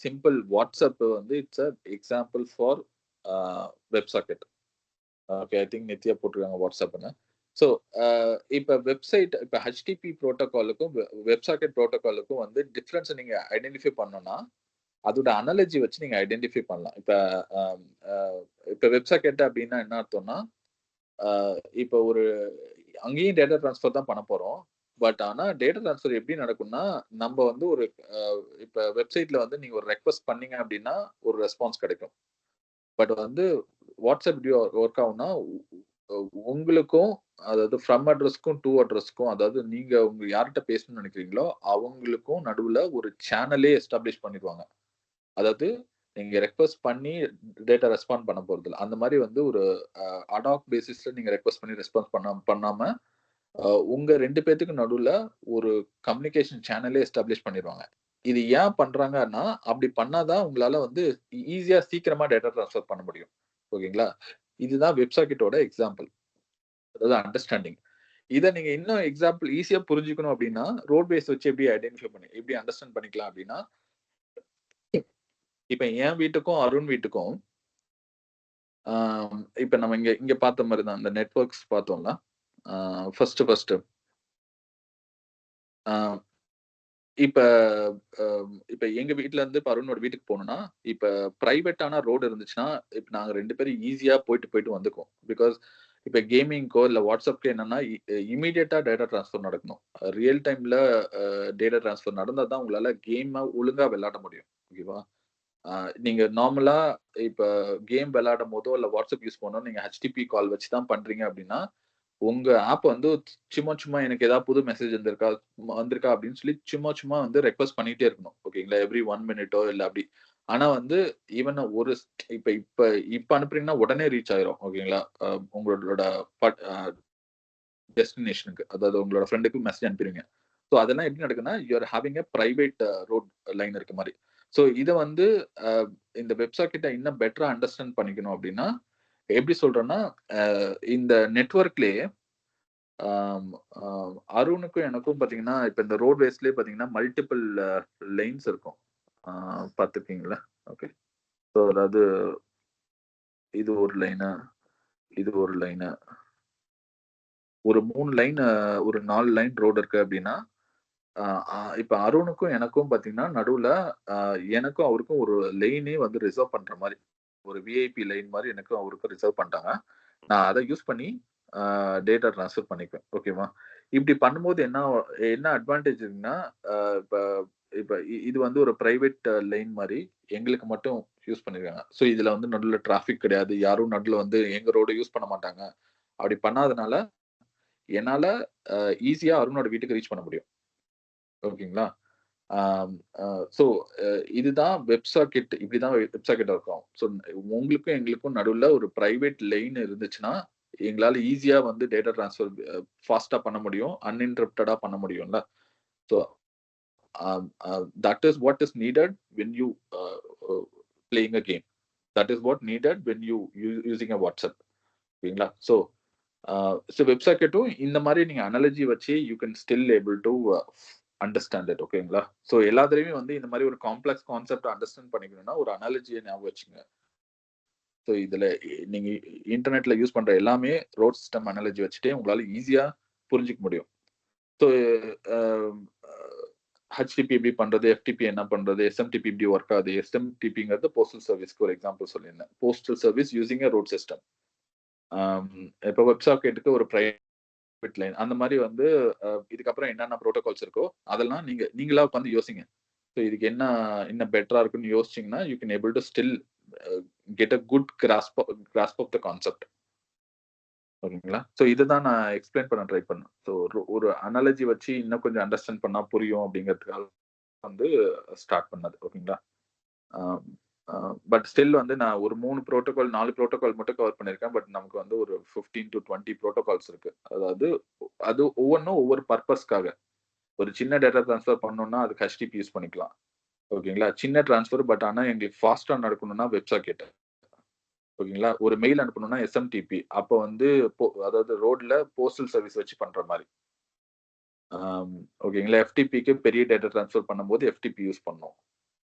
சிம்பிள் வாட்ஸ்அப் வந்து it's a example for web socket. Okay, I think Nithya போட்டிருக்காங்க வாட்ஸ்அப்னு. ஸோ இப்போ வெப்சைட், இப்போ ஹெச்டிபி ப்ரோட்டோகாலுக்கும் வெப் சாக்கெட் ப்ரோட்டோகாலுக்கும் வந்து டிஃப்ரென்ஸ் நீங்க ஐடென்டிஃபை பண்ணணும்னா அதோட அனாலஜி வச்சு நீங்க ஐடென்டிஃபை பண்ணலாம். இப்போ வெப் சாக்கெட் அப்படின்னா என்ன அர்த்தம்னா, இப்போ ஒரு அங்கேயும் டேட்டா ட்ரான்ஸ்ஃபர் தான் பண்ண போறோம். பட் ஆனா டேட்டா ட்ரான்ஸ்ஃபர் எப்படி நடக்கும்னா, நம்ம வந்து ஒரு இப்ப வெப்சைட்ல வந்து நீங்க ஒரு ரெக்வெஸ்ட் பண்ணீங்க அப்படின்னா ஒரு ரெஸ்பான்ஸ் கிடைக்கும். பட் வந்து வாட்ஸ்அப் எப்படி ஒர்க் ஆகும்னா, உங்களுக்கும் அதாவது ஃப்ரம் அட்ரஸ்க்கும் டூ அட்ரஸ்க்கும், அதாவது நீங்க உங்க யார்கிட்ட பேசணும்னு நினைக்கிறீங்களோ அவங்களுக்கும் நடுவுல ஒரு சேனலே எஸ்டாப்ளிஷ் பண்ணிடுவாங்க. அதாவது நீங்க ரெக்வெஸ்ட் பண்ணி டேட்டா ரெஸ்பாண்ட் பண்ண போறதில்ல. அந்த மாதிரி வந்து ஒரு அடாக் பேசிஸ்ல நீங்க ரெக்வெஸ்ட் பண்ணி ரெஸ்பான்ஸ் பண்ணாம உங்க 2 பேத்துக்கு நடுவுல ஒரு கம்யூனிகேஷன் சேனலே எஸ்டாப்ளிஷ் பண்ணிடுவாங்க. இது ஏன் பண்றாங்கன்னா, அப்படி பண்ணாதான் உங்களால வந்து ஈஸியா சீக்கிரமா டேட்டா ட்ரான்ஸ்ஃபர் பண்ண முடியும். ஓகேங்களா? இதுதான் வெப் சாக்கெட்டோட எக்ஸாம்பிள். அதாவது அண்டர்ஸ்டாண்டிங். இத நீங்க இன்னும் எக்ஸாம்பிள் ஈஸியா புரிஞ்சுக்கணும் அப்படின்னா, ரோட் பேஸ் வச்சு எப்படி அண்டர்ஸ்டாண்ட் பண்ணிக்கலாம் அப்படின்னா, இப்ப என் வீட்டுக்கும், அருண் வீட்டுக்கும் இப்ப நம்ம இங்க பார்த்த மாதிரி தான். இந்த நெட்வொர்க்ஸ் பார்த்தோம்ல. ஃபர்ஸ்ட் இப்ப இப்ப எங்க வீட்ல இருந்து இப்ப அருணோட வீட்டுக்கு போணும்னா, இப்ப பிரைவேட்டான ரோடு இருந்துச்சுன்னா, இப்ப நாங்க 2 பேரும் ஈஸியா போயிட்டு வந்துக்குவோம். பிகாஸ் இப்ப கேமிங்க்கோ இல்ல வாட்ஸ்அப்க்கோ என்னன்னா, இமிடியேட்டா டேட்டா ட்ரான்ஸ்ஃபர் நடக்கணும். ரியல் டைம்ல டேட்டா ட்ரான்ஸ்ஃபர் நடந்தா தான் உங்களால கேம ஒழுங்கா விளையாட முடியும். ஓகேவா? நீங்க நார்மலா இப்ப கேம் விளையாடும்போதோ, இல்ல வாட்ஸ்அப் யூஸ் பண்ணோம் நீங்க ஹெச்டிபி கால் வச்சு தான் பண்றீங்க அப்படின்னா, உங்க ஆப் வந்து சும்மா எனக்கு ஏதாவது புது மெசேஜ் வந்திருக்கா அப்படின்னு சொல்லி சும்மா வந்து ரெக்வெஸ்ட் பண்ணிட்டே இருக்கணும். ஓகேங்களா? எவ்ரி 1 மினிட்டோ இல்ல அப்படி. ஆனா வந்து ஈவன் ஒரு இப்ப இப்ப இப்ப அனுப்புறீங்கன்னா உடனே ரீச் ஆயிரும். ஓகேங்களா? உங்களோட டெஸ்டினேஷனுக்கு. அதாவது உங்களோட ஃப்ரெண்டுக்கு மெசேஜ் அனுப்புறீங்க. ஸோ அதெல்லாம் எப்படி நடக்குதுன்னா, you are having a private road line இருக்க மாரி. ஸோ இத வந்து இந்த வெப் சாக்கெட்ட இன்னும் பெட்டரா அண்டர்ஸ்டாண்ட் பண்ணிக்கணும் அப்படின்னா, எப்படி சொல்றேன்னா, இந்த நெட்வொர்க்லயே அருணுக்கும் எனக்கும் பார்த்தீங்கன்னா, இப்ப இந்த ரோட்வேஸ்லயே பார்த்தீங்கன்னா, மல்டிபிள் லைன்ஸ் இருக்கும். பார்த்துருக்கீங்களா? ஓகே. ஸோ அதாவது இது ஒரு லைனு, இது ஒரு லைனு. ஒரு 3 லைன், ஒரு 4 லைன் ரோடு இருக்கு அப்படின்னா, அ அ இப்ப அருணுக்கும் எனக்கும் பார்த்தீங்கன்னா, நடுவுல எனக்கும் அவருக்கும் ஒரு லைனே வந்து ரிசர்வ் பண்ற மாரி. ஒரு விஐபி லைன் மாதிரி எனக்கும் அவருக்கும் ரிசர்வ் பண்ணிட்டாங்க. நான் அதை யூஸ் பண்ணி டேட்டா ட்ரான்ஸ்ஃபர் பண்ணிக்குவேன். ஓகேவா? இப்படி பண்ணும்போது என்ன அட்வான்டேஜ் இருக்குன்னா, இப்ப இப்ப இது வந்து ஒரு பிரைவேட் லைன் மாரி எங்களுக்கு மட்டும் யூஸ் பண்ணிருக்காங்க. ஸோ இதுல வந்து நடுவுல டிராஃபிக் கிடையாது. யாரும் நடுவுல வந்து எங்க ரோட யூஸ் பண்ண மாட்டாங்க. அப்படி பண்ணாதனால என்னால ஈஸியா அருணோட வீட்டுக்கு ரீச் பண்ண முடியும். ஓகேங்களா? ஆம், ஸோ இதுதான் வெப்சாக்கெட். இப்படிதான் வெப்சாக்கெட் இருக்கும். ஸோ உங்களுக்கும் எங்களுக்கும் நடுவுல ஒரு பிரைவேட் லைன் இருந்துச்சுன்னா, எங்களால ஈஸியா வந்து டேட்டா ட்ரான்ஸ்ஃபர் ஃபாஸ்ட்டா பண்ண முடியும். அன்இன்டரப்டடா பண்ண முடியும்ல. So that is what is needed when you playing a game. That is what needed when you using a WhatsApp. ஓகேங்களா? ஸோ வெப்சாக்கெட்டும் இந்த மாதிரி நீங்க அனாலஜி வச்சு you can still able to understand it. ஓகேங்களா? ஸோ எல்லாத்துலயுமே வந்து இந்த மாதிரி ஒரு காம்ப்ளெக்ஸ் கான்செப்ட் அண்டர்ஸ்டாண்ட் பண்ணிக்கணும்னா ஒரு அனாலஜியை ஞாபகம் வச்சுங்க. ஸோ இதுல நீங்க இன்டர்நெட்ல யூஸ் பண்ற எல்லாமே ரோட் சிஸ்டம் அனாலஜி வச்சுட்டே உங்களால ஈஸியா புரிஞ்சுக்க முடியும். ஸோ ஹெச்டிபி எப்படி பண்றது, எஃப்டிபி என்ன பண்றது, எஸ்எம்டிபி இப்படி ஒர்க் ஆகுது. எஸ்எம்டிபிங்கிறது போஸ்டல் சர்வீஸ்க்கு ஒரு எக்ஸாம்பிள் சொல்லியிருந்தேன். Postal service using road system. இப்போ வெப்சாக்கெட்டுக்கு ஒரு பிரைவேட் லைன் அந்த மாதிரி வந்து இதுக்கப்புறம் என்னென்ன ப்ரோட்டோகால்ஸ் இருக்கோ அதெல்லாம் நீங்களா உட்காந்து யோசிங்க. ஸோ இதுக்கு என்ன பெட்டரா இருக்குன்னு யோசிச்சிங்கன்னா you can able to still get a good grasp of the concept. ஓகேங்களா? ஸோ இதுதான் நான் எக்ஸ்பிளைன் பண்ண ட்ரை பண்ணேன். ஸோ ஒரு அனாலஜி வச்சு இன்னும் கொஞ்சம் அண்டர்ஸ்டாண்ட் பண்ணா புரியும் அப்படிங்கிறதுக்காக வந்து ஸ்டார்ட் பண்ணது. ஓகேங்களா? பட் ஸ்டில் வந்து நான் ஒரு 4 ப்ரோட்டோகால் மட்டும் கவர் பண்ணியிருக்கேன். பட் நமக்கு வந்து ஒரு 15 to 20 ப்ரோட்டோகால்ஸ் இருக்கு. அதாவது அது ஒவ்வொன்றும் ஒவ்வொரு பர்பஸ்க்காக. ஒரு சின்ன டேட்டா ட்ரான்ஸ்ஃபர் பண்ணணும்னா அதுக்கு HTTP யூஸ் பண்ணிக்கலாம். ஓகேங்களா? சின்ன ட்ரான்ஸ்ஃபர் பட் ஆனா எங்களுக்கு ஃபாஸ்டா நடக்கணும்னா வெப்சாக்கெட். ஓகேங்களா? ஒரு மெயில் அனுப்பணும்னா எஸ்எம்டிபி. அப்போ வந்து அதாவது ரோட்ல போஸ்டல் சர்வீஸ் வச்சு பண்ற மாதிரி. ஓகேங்களா? எஃப்டிபிக்கு பெரிய டேட்டா ட்ரான்ஸ்ஃபர் பண்ணும்போது எஃப்டிபி யூஸ் பண்ணோம்.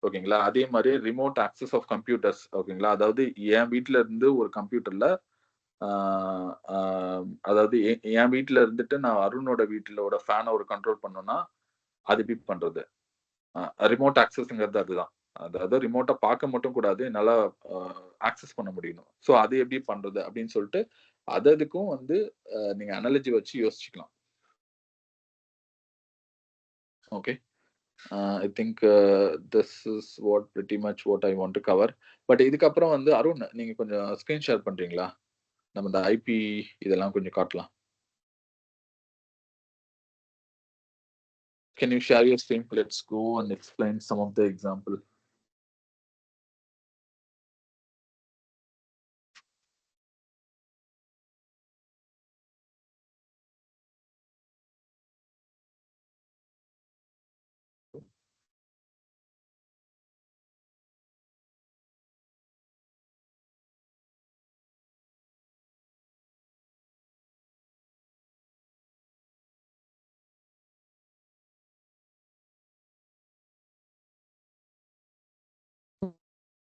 ஓகேங்களா? அதே மாதிரி ரிமோட் ஆக்சஸ் ஆஃப் கம்ப்யூட்டர்ஸ். ஓகேங்களா? அதாவது என் வீட்ல இருந்து ஒரு கம்ப்யூட்டர்ல அதாவது என் வீட்ல இருந்துட்டு நான் அருணோட வீட்லோட ஃபேனை ஒரு கண்ட்ரோல் பண்ணணும்னா அது எப்படி பண்றது? ரிமோட் ஆக்சஸ்ங்கிறது அதுதான். அதாவது ரிமோட்டா பார்க்க மட்டும் கூடாது. என்னால ஆக்சஸ் பண்ண முடியணும். ஸோ அது எப்படி பண்றது அப்படின்னு சொல்லிட்டு அதுக்கும் வந்து நீங்க அனாலஜி வச்சு யோசிச்சுக்கலாம். Okay. I think this is pretty much what I want to cover. But இதுக்கப்புறம் வந்து அருண் நீங்க கொஞ்சம் ஸ்கிரீன் ஷேர் பண்றீங்களா? நம்ம இந்த ஐபி இதெல்லாம் கொஞ்சம் காட்டலாம். Can you share your screen? Let's go and explain some of the example.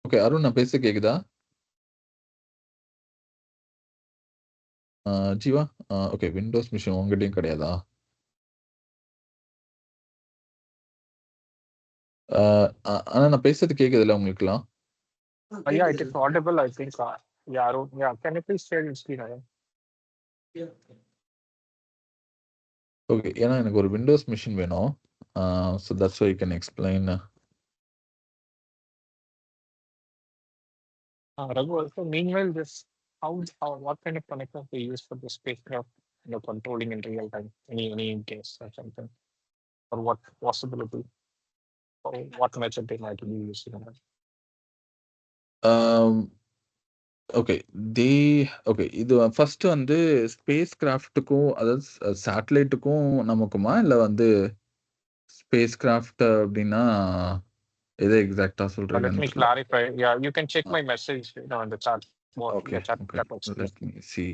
Okay Arun நான் பேச கேக்குதா? ஜீவா ஓகே விண்டோஸ் மிஷின் உங்ககிட்டயும் கிடையாதா? ஆனா நான் பேசுறது கேக்குதுல்ல உங்களுக்குலாம்? Yeah, it is audible, I think. Yeah, Arun, yeah. Can you please share your screen, Arun? Okay ஏன்னா எனக்கு ஒரு விண்டோஸ் மிஷின் வேணும். So that's why you can explain. Raghu, also, meanwhile, what kind of connector they use for the spacecraft, controlling in real time, any case or something, or what possibility, or what method they might be using? Okay okay இது first வந்து space கிராஃப்ட்டுக்கும் அதாவது சேட்டலைட்டுக்கும் நமக்குமா இல்லை வந்து space craft அப்படின்னா எதை எக்ஸாக்டா Let me சொல்றீங்கன்னு clarify. Yeah, you can check my message in the chat. Okay, The chat okay. that works. Let me see.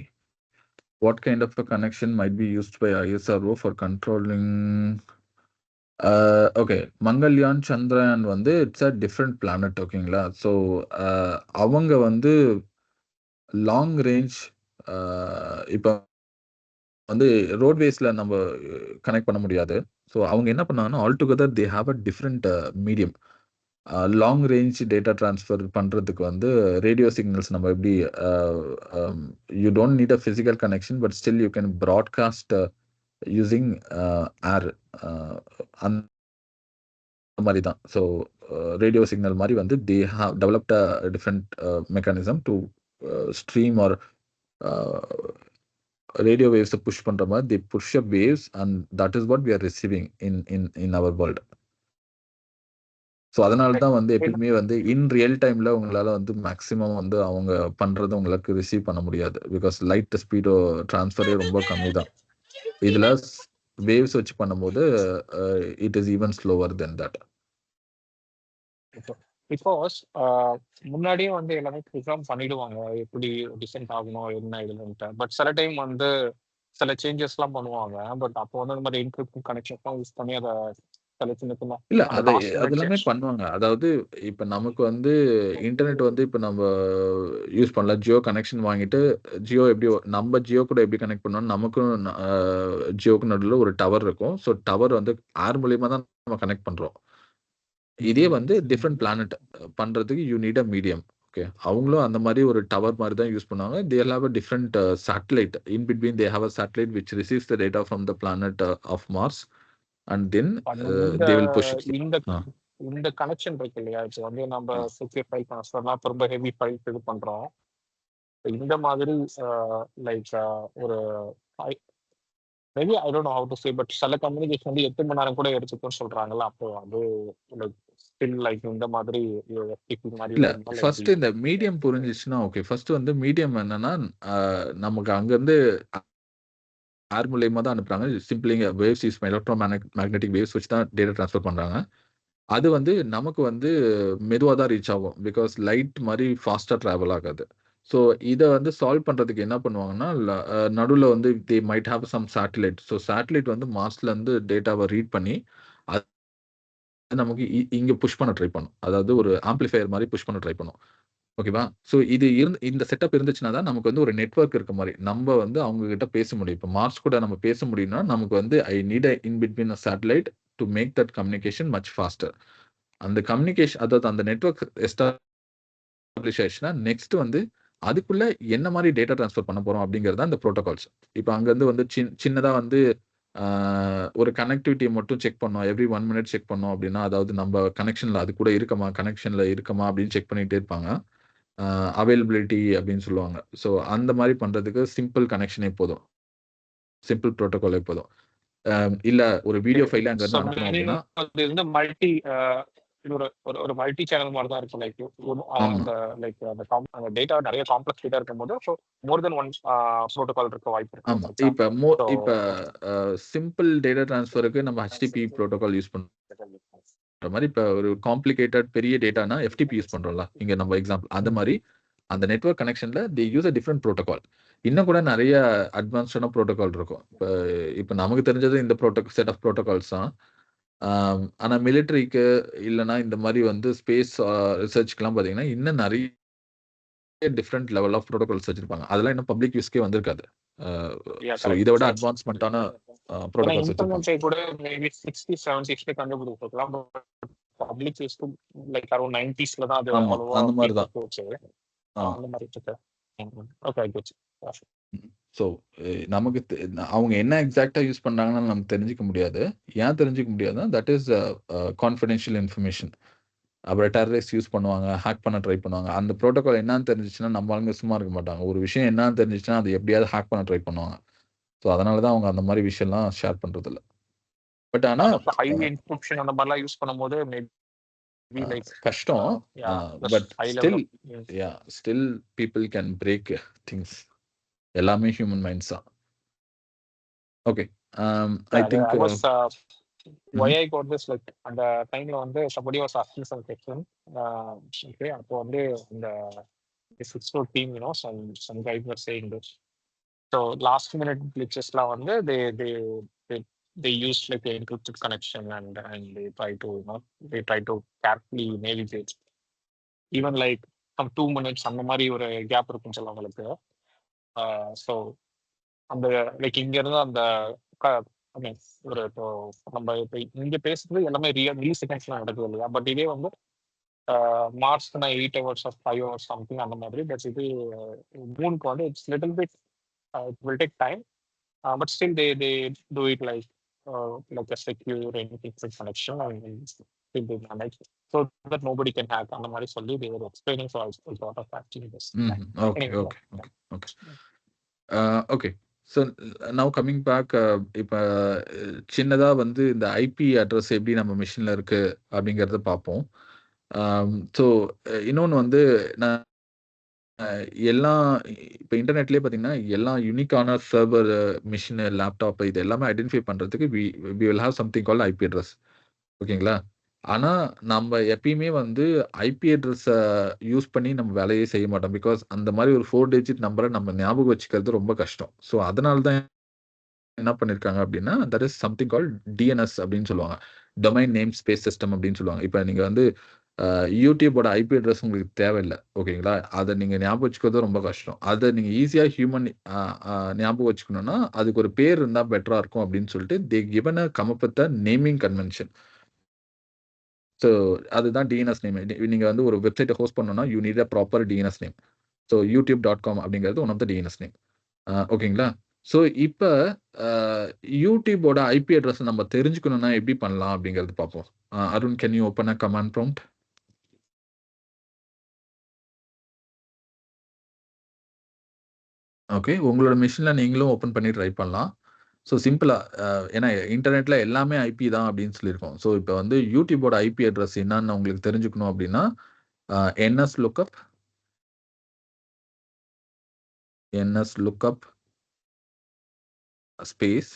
What kind of a connection might be used by ISRO for controlling? Okay, Mangalyaan Chandrayaan வந்து it's a different planet. ஓகேங்களா? So அவங்க வந்து long range இப்போ வந்து ரோட்வேஸ்ல நம்ம connect பண்ண முடியாது. So அவங்க என்ன பண்ணாங்கன்னா all together they have a different medium. Long range data transfer பண்ணுறதுக்கு வந்து ரேடியோ சிக்னல்ஸ் நம்ம எப்படி you don't need a physical connection but still you can broadcast using air அந்த மாதிரி தான். ஸோ ரேடியோ சிக்னல் மாதிரி வந்து they have developed a different mechanism to stream or radio வேவ்ஸை புஷ் பண்ணுற மாதிரி the push up waves and that is what we are receiving in our world. So அதனால தான் வந்து எப்பயுமே வந்து இன் ரியல் டைமில் உங்களால் வந்து மேக்ஸிமம் வந்து அவங்க பண்ணுறது உங்களுக்கு ரிசீவ் பண்ண முடியாது. பிகாஸ் லைட் ஸ்பீடோ ட்ரான்ஸ்ஃபரே ரொம்ப கம்மி தான். இதில் வேவ்ஸ் வச்சு பண்ணும்போது it is even slower then that. Because முன்னாடியே வந்து எல்லாமே ப்ரோக்ராம் பண்ணிடுவாங்க எப்படி டிசைன் ஆகணும் என்ன இதுன்ட்டு. பட் சில டைம் வந்து சில சேஞ்சஸ்லாம் பண்ணுவாங்க. பட் அப்போ வந்து இந்த மாதிரி என்கிரிப்ஷன் கனெக்ஷன்லாம் யூஸ் பண்ணி அதை சில சின்ன சின்ன இல்ல அந்த அது last minute அதெல்லாமே change. பண்ணுவாங்க. அதாவது இப்ப நமக்கு வந்து இன்டர்நெட் வந்து இப்ப நம்ம யூஸ் பண்ணலாம். ஜியோ கனெக்ஷன் வாங்கிட்டு ஜியோ எப்படி நம்ம ஜியோ கூட எப்படி கனெக்ட் பண்ணோம், நமக்கும் ஜியோக்கு நடுவில் ஒரு டவர் இருக்கும். ஸோ டவர் வந்து ஏர் மூலியமா தான் நம்ம கனெக்ட் பண்றோம். இதே வந்து டிஃப்ரெண்ட் பிளானட் பண்றதுக்கு you need a medium. Okay, அவங்களும் அந்த மாதிரி ஒரு டவர் மாதிரி தான் யூஸ் பண்ணுவாங்க. They have a different satellite in between. They have a satellite which receives the data from the planet of Mars and then இந்த they will push. இந்த இந்த கனெக்ஷன் இருக்கு இல்லையா, இப்போ வந்து நம்ம செக்யூர் ஃபைல் ட்ரான்ஸ்ஃபர்லாம் ரொம்ப ஹெவி ஃபைல்ஸ் இது பண்றோம். இந்த மாதிரி லைக் ஒரு maybe I don't know how to say, but சில கம்யூனிகேஷன் வந்து 8 மணி நேரம் கூட எடுத்துக்கும்னு சொல்றாங்கல்ல. அப்போ அது லைக் ஸ்டில் லைக் இந்த மாதிரி FTP மாதிரி இல்ல வருமா, like ஃபர்ஸ்ட் இந்த மீடியம் புரிஞ்சிச்சுன்னா ஓகே. ஃபர்ஸ்ட் வந்து மீடியம் என்னன்னா நமக்கு அங்கிருந்து ஏர் மூலியமா தான் அனுப்புறாங்க. Simply waves use electro magnetic waves வச்சு தான் டேட்டா ட்ரான்ஸ்ஃபர் பண்றாங்க. அது வந்து நமக்கு வந்து மெதுவாக தான் ரீச் ஆகும். பிகாஸ் லைட் மாதிரி ஃபாஸ்ட்டாக ட்ராவல் ஆகாது. ஸோ இதை வந்து சால்வ் பண்ணுறதுக்கு என்ன பண்ணுவாங்கன்னா நடுவில் வந்து they might have some satellite. So satellite வந்து மார்ஸ்லேருந்து டேட்டாவை ரீட் பண்ணி அது நமக்கு இங்கே புஷ் பண்ண ட்ரை பண்ணும். அதாவது ஒரு ஆம்பிளிஃபையர் மாதிரி புஷ் பண்ண ட்ரை பண்ணும். ஓகேவா? ஸோ இது இந்த செட்டப் இருந்துச்சுன்னா தான் நமக்கு வந்து ஒரு நெட்வொர்க் இருக்க மாதிரி நம்ம வந்து அவங்க கிட்ட பேச முடியும். இப்போ மார்ஸ் கூட நம்ம பேச முடியும்னா நமக்கு வந்து I need a in between a satellite to make that communication much faster. அந்த கம்யூனிகேஷன் அதாவது அந்த நெட்வொர்க் எஸ்டாப்ளிஷ் ஆயிடுச்சுன்னா நெக்ஸ்ட் வந்து அதுக்குள்ள என்ன மாதிரி டேட்டா ட்ரான்ஸ்ஃபர் பண்ண போறோம் அப்படிங்கிறது அந்த ப்ரோட்டோகால்ஸ். இப்போ அங்கேருந்து வந்து சின்னதாக வந்து ஒரு கனெக்டிவிட்டியை மட்டும் செக் பண்ணோம். எவ்ரி 1 minute செக் பண்ணோம் அப்படின்னா, அதாவது நம்ம கனெக்ஷனில் அது கூட கனெக்ஷனில் இருக்கமா அப்படின்னு செக் பண்ணிகிட்டே இருப்பாங்க. அவைலபிலிட்டி அப்படின்னு சொல்லுவாங்க. ஸோ அந்த மாதிரி பண்ணுறதுக்கு சிம்பிள் கனெக்ஷனே போதும். சிம்பிள் ப்ரோட்டோகாலே போதும். இல்ல ஒரு வீடியோ ஃபைல் அங்கேருந்து அனுப்பணும் அப்படின்னா அது வந்து மல்டி ஒரு ஒரு மல்டி சேனல் மாதிரி தான் இருக்கும். லைக் அந்த லைக் அந்த டேட்டா நிறைய காம்ப்ளெக்ஸ் டேட்டா இருக்கும்போது ஸோ மோர் தென் ஒன் ப்ரோட்டோகால் இருக்க வாய்ப்பு ஆமா. இருக்கு. இப்ப சிம்பிள் டேட்டா ட்ரான்ஸ்ஃபருக்கு நம்ம HTTP ப்ரோட்டோகால் யூஸ் பண்ற மாதிரி இப்ப ஒரு காம்ப்ளிகேட்டட் பெரிய டேட்டானா FTP யூஸ் பண்றோம்ல. இங்க நம்ம எக்ஸாம்பிள் அந்த மாதிரி அந்த நெட்வொர்க் கனெக்ஷன்ல they use a different protocol. இன்னும் கூட நிறைய அட்வான்ஸ்டான ப்ரோட்டோகால் இருக்கும். இப்ப நமக்கு தெரிஞ்சது இந்த செட் ஆஃப் ப்ரோட்டோகால்ஸ் தான். ஆனா மிலிட்டரிக்கு இல்லைன்னா இந்த மாதிரி வந்து ஸ்பேஸ் ரிசர்ச்க்குலாம் பார்த்தீங்கன்னா இன்னும் நிறைய டிஃப்ரெண்ட் லெவல் ஆஃப் ப்ரோட்டோகால்ஸ் வச்சிருப்பாங்க. அதெல்லாம் இன்னும் பப்ளிக் யூஸ்க்கே வந்திருக்காது. ஸோ இதை விட அட்வான்ஸ்மெண்ட்டான ப்ரோட்டோகால்ஸ் வச்சிருப்பாங்க. கூட மேபி 60, 70 கண்டுபிடிச்சிருக்கலாம். பப்ளிக் யூஸ்க்கு லைக் அரௌண்ட் 90sல தான் அது ஆமா, அவ்வளவா அந்த மாதிரி தான். போச்சு. அந்த மாதிரி இருக்கு. Okay, good. ஸோ நமக்கு அவங்க என்ன எக்ஸாக்டா யூஸ் பண்றாங்கன்னு நமக்கு தெரிஞ்சுக்க முடியாது. ஏன் தெரிஞ்சுக்க முடியாதுன்னா தட் இஸ் கான்ஃபிடென்ஷியல் இன்ஃபர்மேஷன். அப்புறம் டெரரிஸ்ட் யூஸ் பண்ணுவாங்க, ஹேக் பண்ண ட்ரை பண்ணுவாங்க. அந்த ப்ரோட்டோகால் என்னன்னு தெரிஞ்சிச்சுன்னா நம்ம ஆளுங்க சும்மா இருக்க மாட்டாங்க. ஒரு விஷயம் என்னன்னு தெரிஞ்சிச்சுன்னா அது எப்படியாவது ஹேக் பண்ண ட்ரை பண்ணுவாங்க. ஸோ அதனால தான் அவங்க அந்த மாதிரி விஷயம்லாம் ஷேர் பண்றது இல்ல. பட் ஆனா ஹை என்கிரிப்ஷன் அந்த மாதிரிலாம் யூஸ் பண்ணும்போது மேபி லைக் கஷ்டம். But still people can break things. எல்லாமே ஹியூமன் மைண்ட்ஸ் தான். Okay, I think why I got this, like அந்த டைம்ல வந்து somebody was asking some question. Okay, அப்போ வந்து இந்த Cisco team, some guys were saying this. So last minute glitchesலாம் வந்து they used like an encrypted connection and they try to carefully navigate. Even like some 2 minutes அந்த மாதிரி ஒரு gap இருக்குன்னு சொல்ல உங்களுக்கு. ஸோ அந்த லைக் இங்க இருந்து அந்த ஒரு இப்போ நம்ம இப்போ இங்க பேசுறது எல்லாமே மில்லி செகண்ட்ஸ்ல நடக்குது இல்லையா. பட் இதே வந்து மார்ச்னா 8 ஹவர்ஸ் ஆர் 5 ஹவர்ஸ் சம்திங் அந்த மாதிரி. பட் இது மூனுக்கு வந்து it's little bit it will take time. But still they do it like a secure encrypted connection and still they manage so that nobody can hack. அந்த மாதிரி சொல்லி they were explaining, so I thought of actually this. Okay Anyway, okay okay okay okay. So now coming back, இப்போ சின்னதாக வந்து இந்த IP address எப்படி நம்ம மிஷினில் இருக்கு அப்படிங்கிறத பார்ப்போம். ஸோ இன்னொன்று வந்து நான் எல்லாம் இப்போ இன்டர்நெட்லேயே பார்த்தீங்கன்னா எல்லா யூனிக்கான சர்வர், மிஷினு, லேப்டாப் இது எல்லாமே ஐடென்டிஃபை பண்ணுறதுக்கு we will have something call IP address. ஓகேங்களா? ஆனால் நம்ம எப்பயுமே வந்து ஐபி அட்ரஸை யூஸ் பண்ணி நம்ம வேலையே செய்ய மாட்டோம். பிகாஸ் அந்த மாதிரி ஒரு 4 டிஜிட் நம்பரை நம்ம ஞாபகம் வச்சுக்கிறது ரொம்ப கஷ்டம். ஸோ அதனால தான் என்ன பண்ணியிருக்காங்க அப்படின்னா, that is something call DNS அப்படின்னு சொல்லுவாங்க. டொமைன் நேம் ஸ்பேஸ் சிஸ்டம் அப்படின்னு சொல்லுவாங்க. இப்போ நீங்கள் வந்து யூடியூபோட ஐபி அட்ரஸ் உங்களுக்கு தேவையில்லை. ஓகேங்களா? அதை நீங்கள் ஞாபகம் வச்சுக்கிறது ரொம்ப கஷ்டம். அதை நீங்கள் ஈஸியாக ஹியூமன் ஞாபகம் வச்சுக்கணும்னா அதுக்கு ஒரு பேர் இருந்தால் பெட்டராக இருக்கும் அப்படின்னு சொல்லிட்டு they given a come up with naming convention. So அதுதான் டிஎன்எஸ் நேம். நீங்கள் வந்து ஒரு வெப்சைட்டை ஹோஸ்ட் பண்ணணும்னா you need a proper DNS name. So youtube.com அப்படிங்கிறது one of the DNS name. ஓகேங்களா? ஸோ இப்போ யூடியூபோட ஐபி அட்ரஸ் நம்ம தெரிஞ்சுக்கணும்னா எப்படி பண்ணலாம் அப்படிங்கிறது பார்ப்போம். Arun, can you open a command prompt? Okay, உங்களோட மிஷினில் நீங்களும் ஓப்பன் பண்ணி ட்ரை பண்ணலாம். ஸோ சிம்பிளாக ஏன்னா இன்டர்நெட்டில் எல்லாமே ஐபி தான் அப்படின்னு சொல்லியிருக்கோம். ஸோ இப்போ வந்து யூடியூபோட ஐபி அட்ரஸ் என்னன்னு உங்களுக்கு தெரிஞ்சுக்கணும் அப்படின்னா ns lookup ஸ்பேஸ்,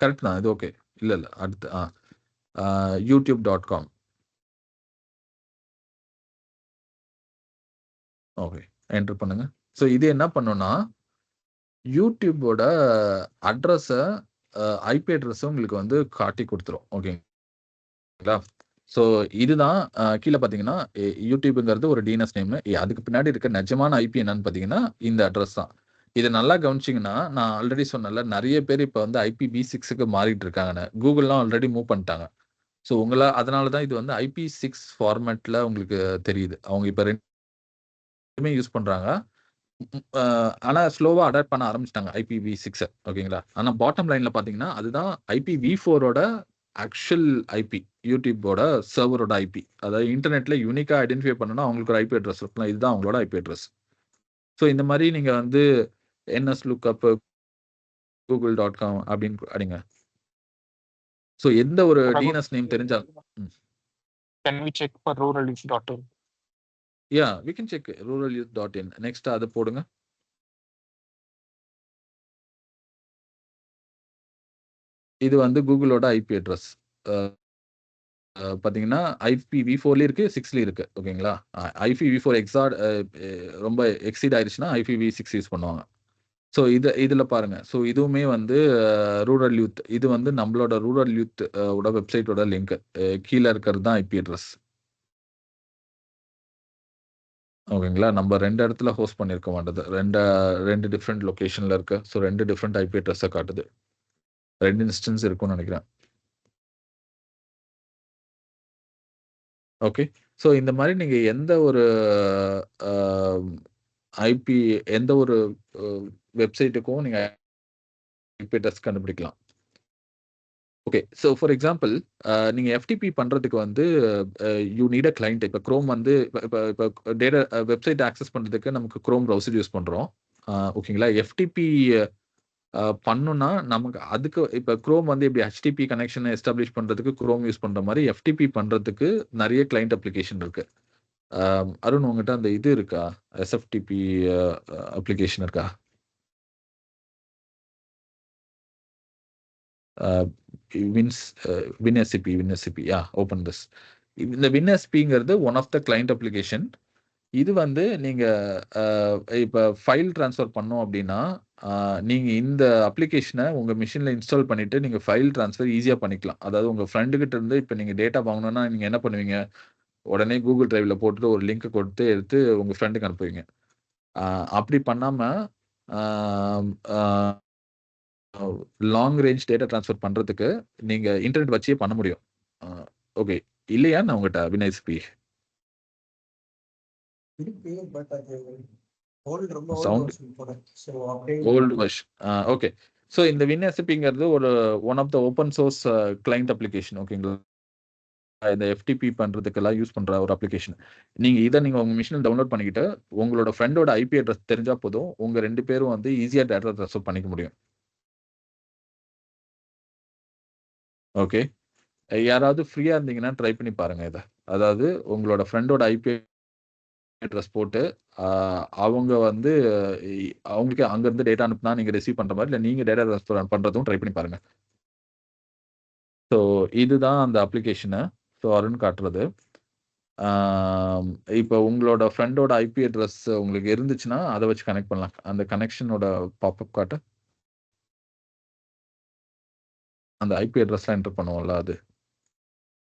கரெக்ட் தான் இது? ஓகே, இல்லை அடுத்து youtube.com. ஓகே, என்டர் பண்ணுங்க. ஸோ இது என்ன பண்ணுன்னா யூடியூபோட அட்ரஸை ஐபி அட்ரஸை உங்களுக்கு வந்து காட்டி கொடுத்துரும். ஓகேங்களா? ஸோ இதுதான் கீழே பார்த்தீங்கன்னா யூடியூபுங்கிறது ஒரு டிஎன்எஸ் நேம். அதுக்கு பின்னாடி இருக்க நிஜமான ஐபி என்னன்னு பார்த்தீங்கன்னா இந்த அட்ரஸ் தான். இதை நல்லா கவனிச்சிங்கன்னா, நான் ஆல்ரெடி சொன்னல நிறைய பேர் இப்போ வந்து IPv6க்கு மாறிட்டு இருக்காங்கன்னு. கூகுள்லாம் ஆல்ரெடி மூவ் பண்ணிட்டாங்க. ஸோ அதனால தான் இது வந்து IP6 ஃபார்மேட்டில் உங்களுக்கு தெரியுது. அவங்க இப்போ ரெண்டுமே யூஸ் பண்ணுறாங்க. ஆனால் ஸ்லோவாக அடாப்ட் பண்ண ஆரம்பிச்சிட்டாங்க IPv6. ஓகேங்களா? ஆனால் பாட்டம் லைனில் பார்த்தீங்கன்னா அதுதான் IPv4ஓட ஆக்சுவல் ஐபி, யூடியூபோட சர்வரோட ஐபி. அதாவது இன்டர்நெட்ல யூனிக்காக ஐடென்டிஃபை பண்ணணும்னா அவங்களுக்கு ஒரு ஐபி அட்ரஸ் இருக்கலாம். இதுதான் அவங்களோட ஐபி அட்ரஸ். ஸோ இந்த மாதிரி நீங்கள் வந்து ns lookup google.com அப்படின்னு அடிங்க. ஸோ எந்த ஒரு டிஎன்எஸ் நேம் தெரிஞ்சா Can we check for ruralyouth.in? Yeah, we can check ruralyouth.in. Next அதை போடுங்க. இது வந்து கூகுளோட ஐபி அட்ரஸ். பார்த்தீங்கன்னா IPv4ல இருக்கு, 6ல இருக்கு. ஓகேங்களா? IPv4 ரொம்ப எக்ஸீட் ஆயிடுச்சுன்னா IPv6 யூஸ் பண்ணுவாங்க. ஸோ இதில் பாருங்க. ஸோ இதுவுமே வந்து ரூரல் யூத், இது வந்து நம்மளோட ரூரல் யூத் ஓட வெப்சைட்டோட லிங்க். கீழே இருக்கிறது தான் ஐபி அட்ரஸ். ஓகேங்களா? நம்ம 2 இடத்துல ஹோஸ்ட் பண்ணியிருக்க மாட்டது. ரெண்டு டிஃப்ரெண்ட் லொக்கேஷனில் இருக்கு. ஸோ 2 டிஃப்ரெண்ட் ஐபி அட்ரஸை காட்டுது. 2 இன்ஸ்டன்ஸ் இருக்கும்னு நினைக்கிறேன். ஓகே. ஸோ இந்த மாதிரி நீங்கள் எந்த ஒரு ஐபி, எந்த ஒரு வெப்சைட்டுக்கும் நீங்கள் ஐபி அட்ரஸ் கண்டுபிடிக்கலாம். ஓகே. ஸோ ஃபார் எக்ஸாம்பிள் நீங்கள் எஃப்டிபி பண்ணுறதுக்கு வந்து யூ நீட் அ கிளைண்ட். இப்போ க்ரோம் வந்து இப்போ டேட்டா வெப்சைட் ஆக்சஸ் பண்ணுறதுக்கு நமக்கு க்ரோம் ப்ரௌசர் யூஸ் பண்ணுறோம். ஓகேங்களா? எஃப்டிபி பண்ணுன்னா நமக்கு அதுக்கு இப்போ க்ரோம் வந்து எப்படி HTTP கனெக்ஷனை எஸ்டாப்ளிஷ் பண்ணுறதுக்கு க்ரோம் யூஸ் பண்ணுற மாதிரி எஃப்டிபி பண்ணுறதுக்கு நிறைய கிளைண்ட் அப்ளிகேஷன் இருக்கு. அருண், உங்ககிட்ட அந்த இது இருக்கா? SFTP அப்ளிகேஷன் இருக்கா? WinSCP. Yeah, open this. இந்த WinSCPங்கிறது one of the client application. இது வந்து நீங்கள் இப்போ ஃபைல் ட்ரான்ஸ்ஃபர் பண்ணோம் அப்படின்னா நீங்கள் இந்த அப்ளிகேஷனை உங்கள் மிஷினில் இன்ஸ்டால் பண்ணிவிட்டு நீங்கள் ஃபைல் ட்ரான்ஸ்ஃபர் ஈஸியாக பண்ணிக்கலாம். அதாவது உங்கள் ஃப்ரெண்டுக்கிட்ட இருந்து இப்போ நீங்கள் டேட்டா வாங்கணுன்னா நீங்கள் என்ன பண்ணுவீங்க? உடனே கூகுள் டிரைவில் போட்டுட்டு ஒரு லிங்க் கொடுத்து எடுத்து உங்கள் ஃப்ரெண்டுக்கு அனுப்புவீங்க. அப்படி பண்ணாமல் லாங் ரேஞ்ச் டேட்டா ட்ரான்ஸ்ஃபர் பண்ணுறதுக்கு நீங்கள் இன்டர்நெட் வச்சே பண்ண முடியும். ஓகே. இல்லையா நான் உங்ககிட்ட வின்எஸ்பி இருக்கு பட் அது ஓல்டு ரொம்ப ஓல்டு சவுண்ட் வெர்ஷன் போல ஸோ அப்படியே ஓல்டு வெர்ஷன். ஓகே. ஸோ இந்த வின்எஸ்பிங்கிறது ஒரு one of the open source client application. ஓகேங்களா? இந்த எஃப்டிபி பண்றதுக்கெல்லாம் யூஸ் பண்ற ஒரு அப்ளிகேஷன். நீங்க உங்க மிஷினில் டவுன்லோட் பண்ணிக்கிட்டு உங்களோட ஃப்ரெண்டோட ஐபி அட்ரஸ் தெரிஞ்சா போதும், உங்க 2 பேரும் வந்து ஈஸியா டேட்டா ட்ரான்ஸ்ஃபர் பண்ணிக்க முடியும். ஓகே. யாராவது ஃப்ரீயா இருந்தீங்கன்னா ட்ரை பண்ணி பாருங்க இத. அதாவது உங்களோட ஃப்ரெண்டோட ஐபி அட்ரஸ் போட்டு அவங்க வந்து அவங்களுக்கு அங்கேருந்து டேட்டா அனுப்புனா நீங்க ரிசீவ் பண்ற மாதிரி, இல்லை நீங்க டேட்டா ட்ரான்ஸ்ஃபர் பண்றதும் ட்ரை பண்ணி பாருங்க. ஸோ இதுதான் அந்த அப்ளிகேஷனு. ஸோ அருண் காட்டுறது. இப்போ உங்களோட ஃப்ரெண்டோட ஐபி அட்ரஸ் உங்களுக்கு இருந்துச்சுன்னா அதை வச்சு கனெக்ட் பண்ணலாம். அந்த கனெக்ஷனோட பாப்அப் காட்டு. அந்த ஐபி அட்ரஸ்லாம் என்டர் பண்ணுவோம்ல, அது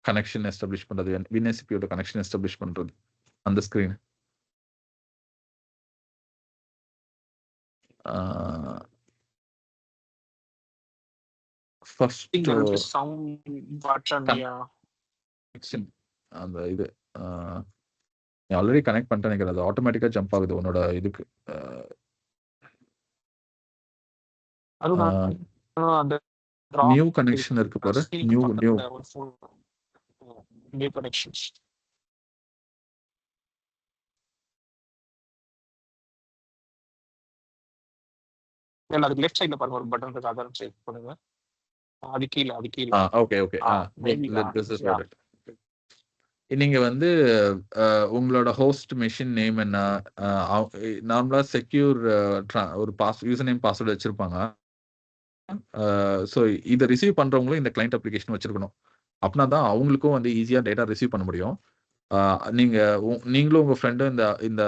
கனெக்ஷன் எஸ்டாப்ளிஷ் பண்றது, வின்எஸ்பியோட கனெக்ஷன் எஸ்டாப்ளிஷ் பண்றது, அந்த screen. First There will be some button, yeah. Connection அந்த இது நீ ஆல்ரெடி கனெக்ட் பண்ணிட்டு நினைக்கிறேன். அது ஆட்டோமேட்டிக்கா ஜம்ப் ஆகுது உன்னோட இதுக்கு. அதுதான் அந்த நியூ கனெக்ஷன் இருக்கு பாரு. New new connections. இல்ல அதுக்கு லெஃப்ட் சைடுல பாருங்க ஒரு பட்டன் இருக்கு, அத செக் பண்ணுங்க. அது கீழ okay okay. This is what it. நீங்க வந்து உங்களோட ஹோஸ்ட் மெஷின் நேம் என்ன, நார்மலா செக்யூர் ஒரு யூசர் நேம் பாஸ்வேர்டு வச்சிருப்பாங்க. ஸோ இதை ரிசீவ் பண்றவங்களும் இந்த கிளைண்ட் அப்ளிகேஷன் வச்சிருக்கணும். அப்படின்னா தான் அவங்களுக்கும் வந்து ஈஸியா டேட்டா ரிசீவ் பண்ண முடியும். நீங்களும் உங்க ஃப்ரெண்டும் இந்த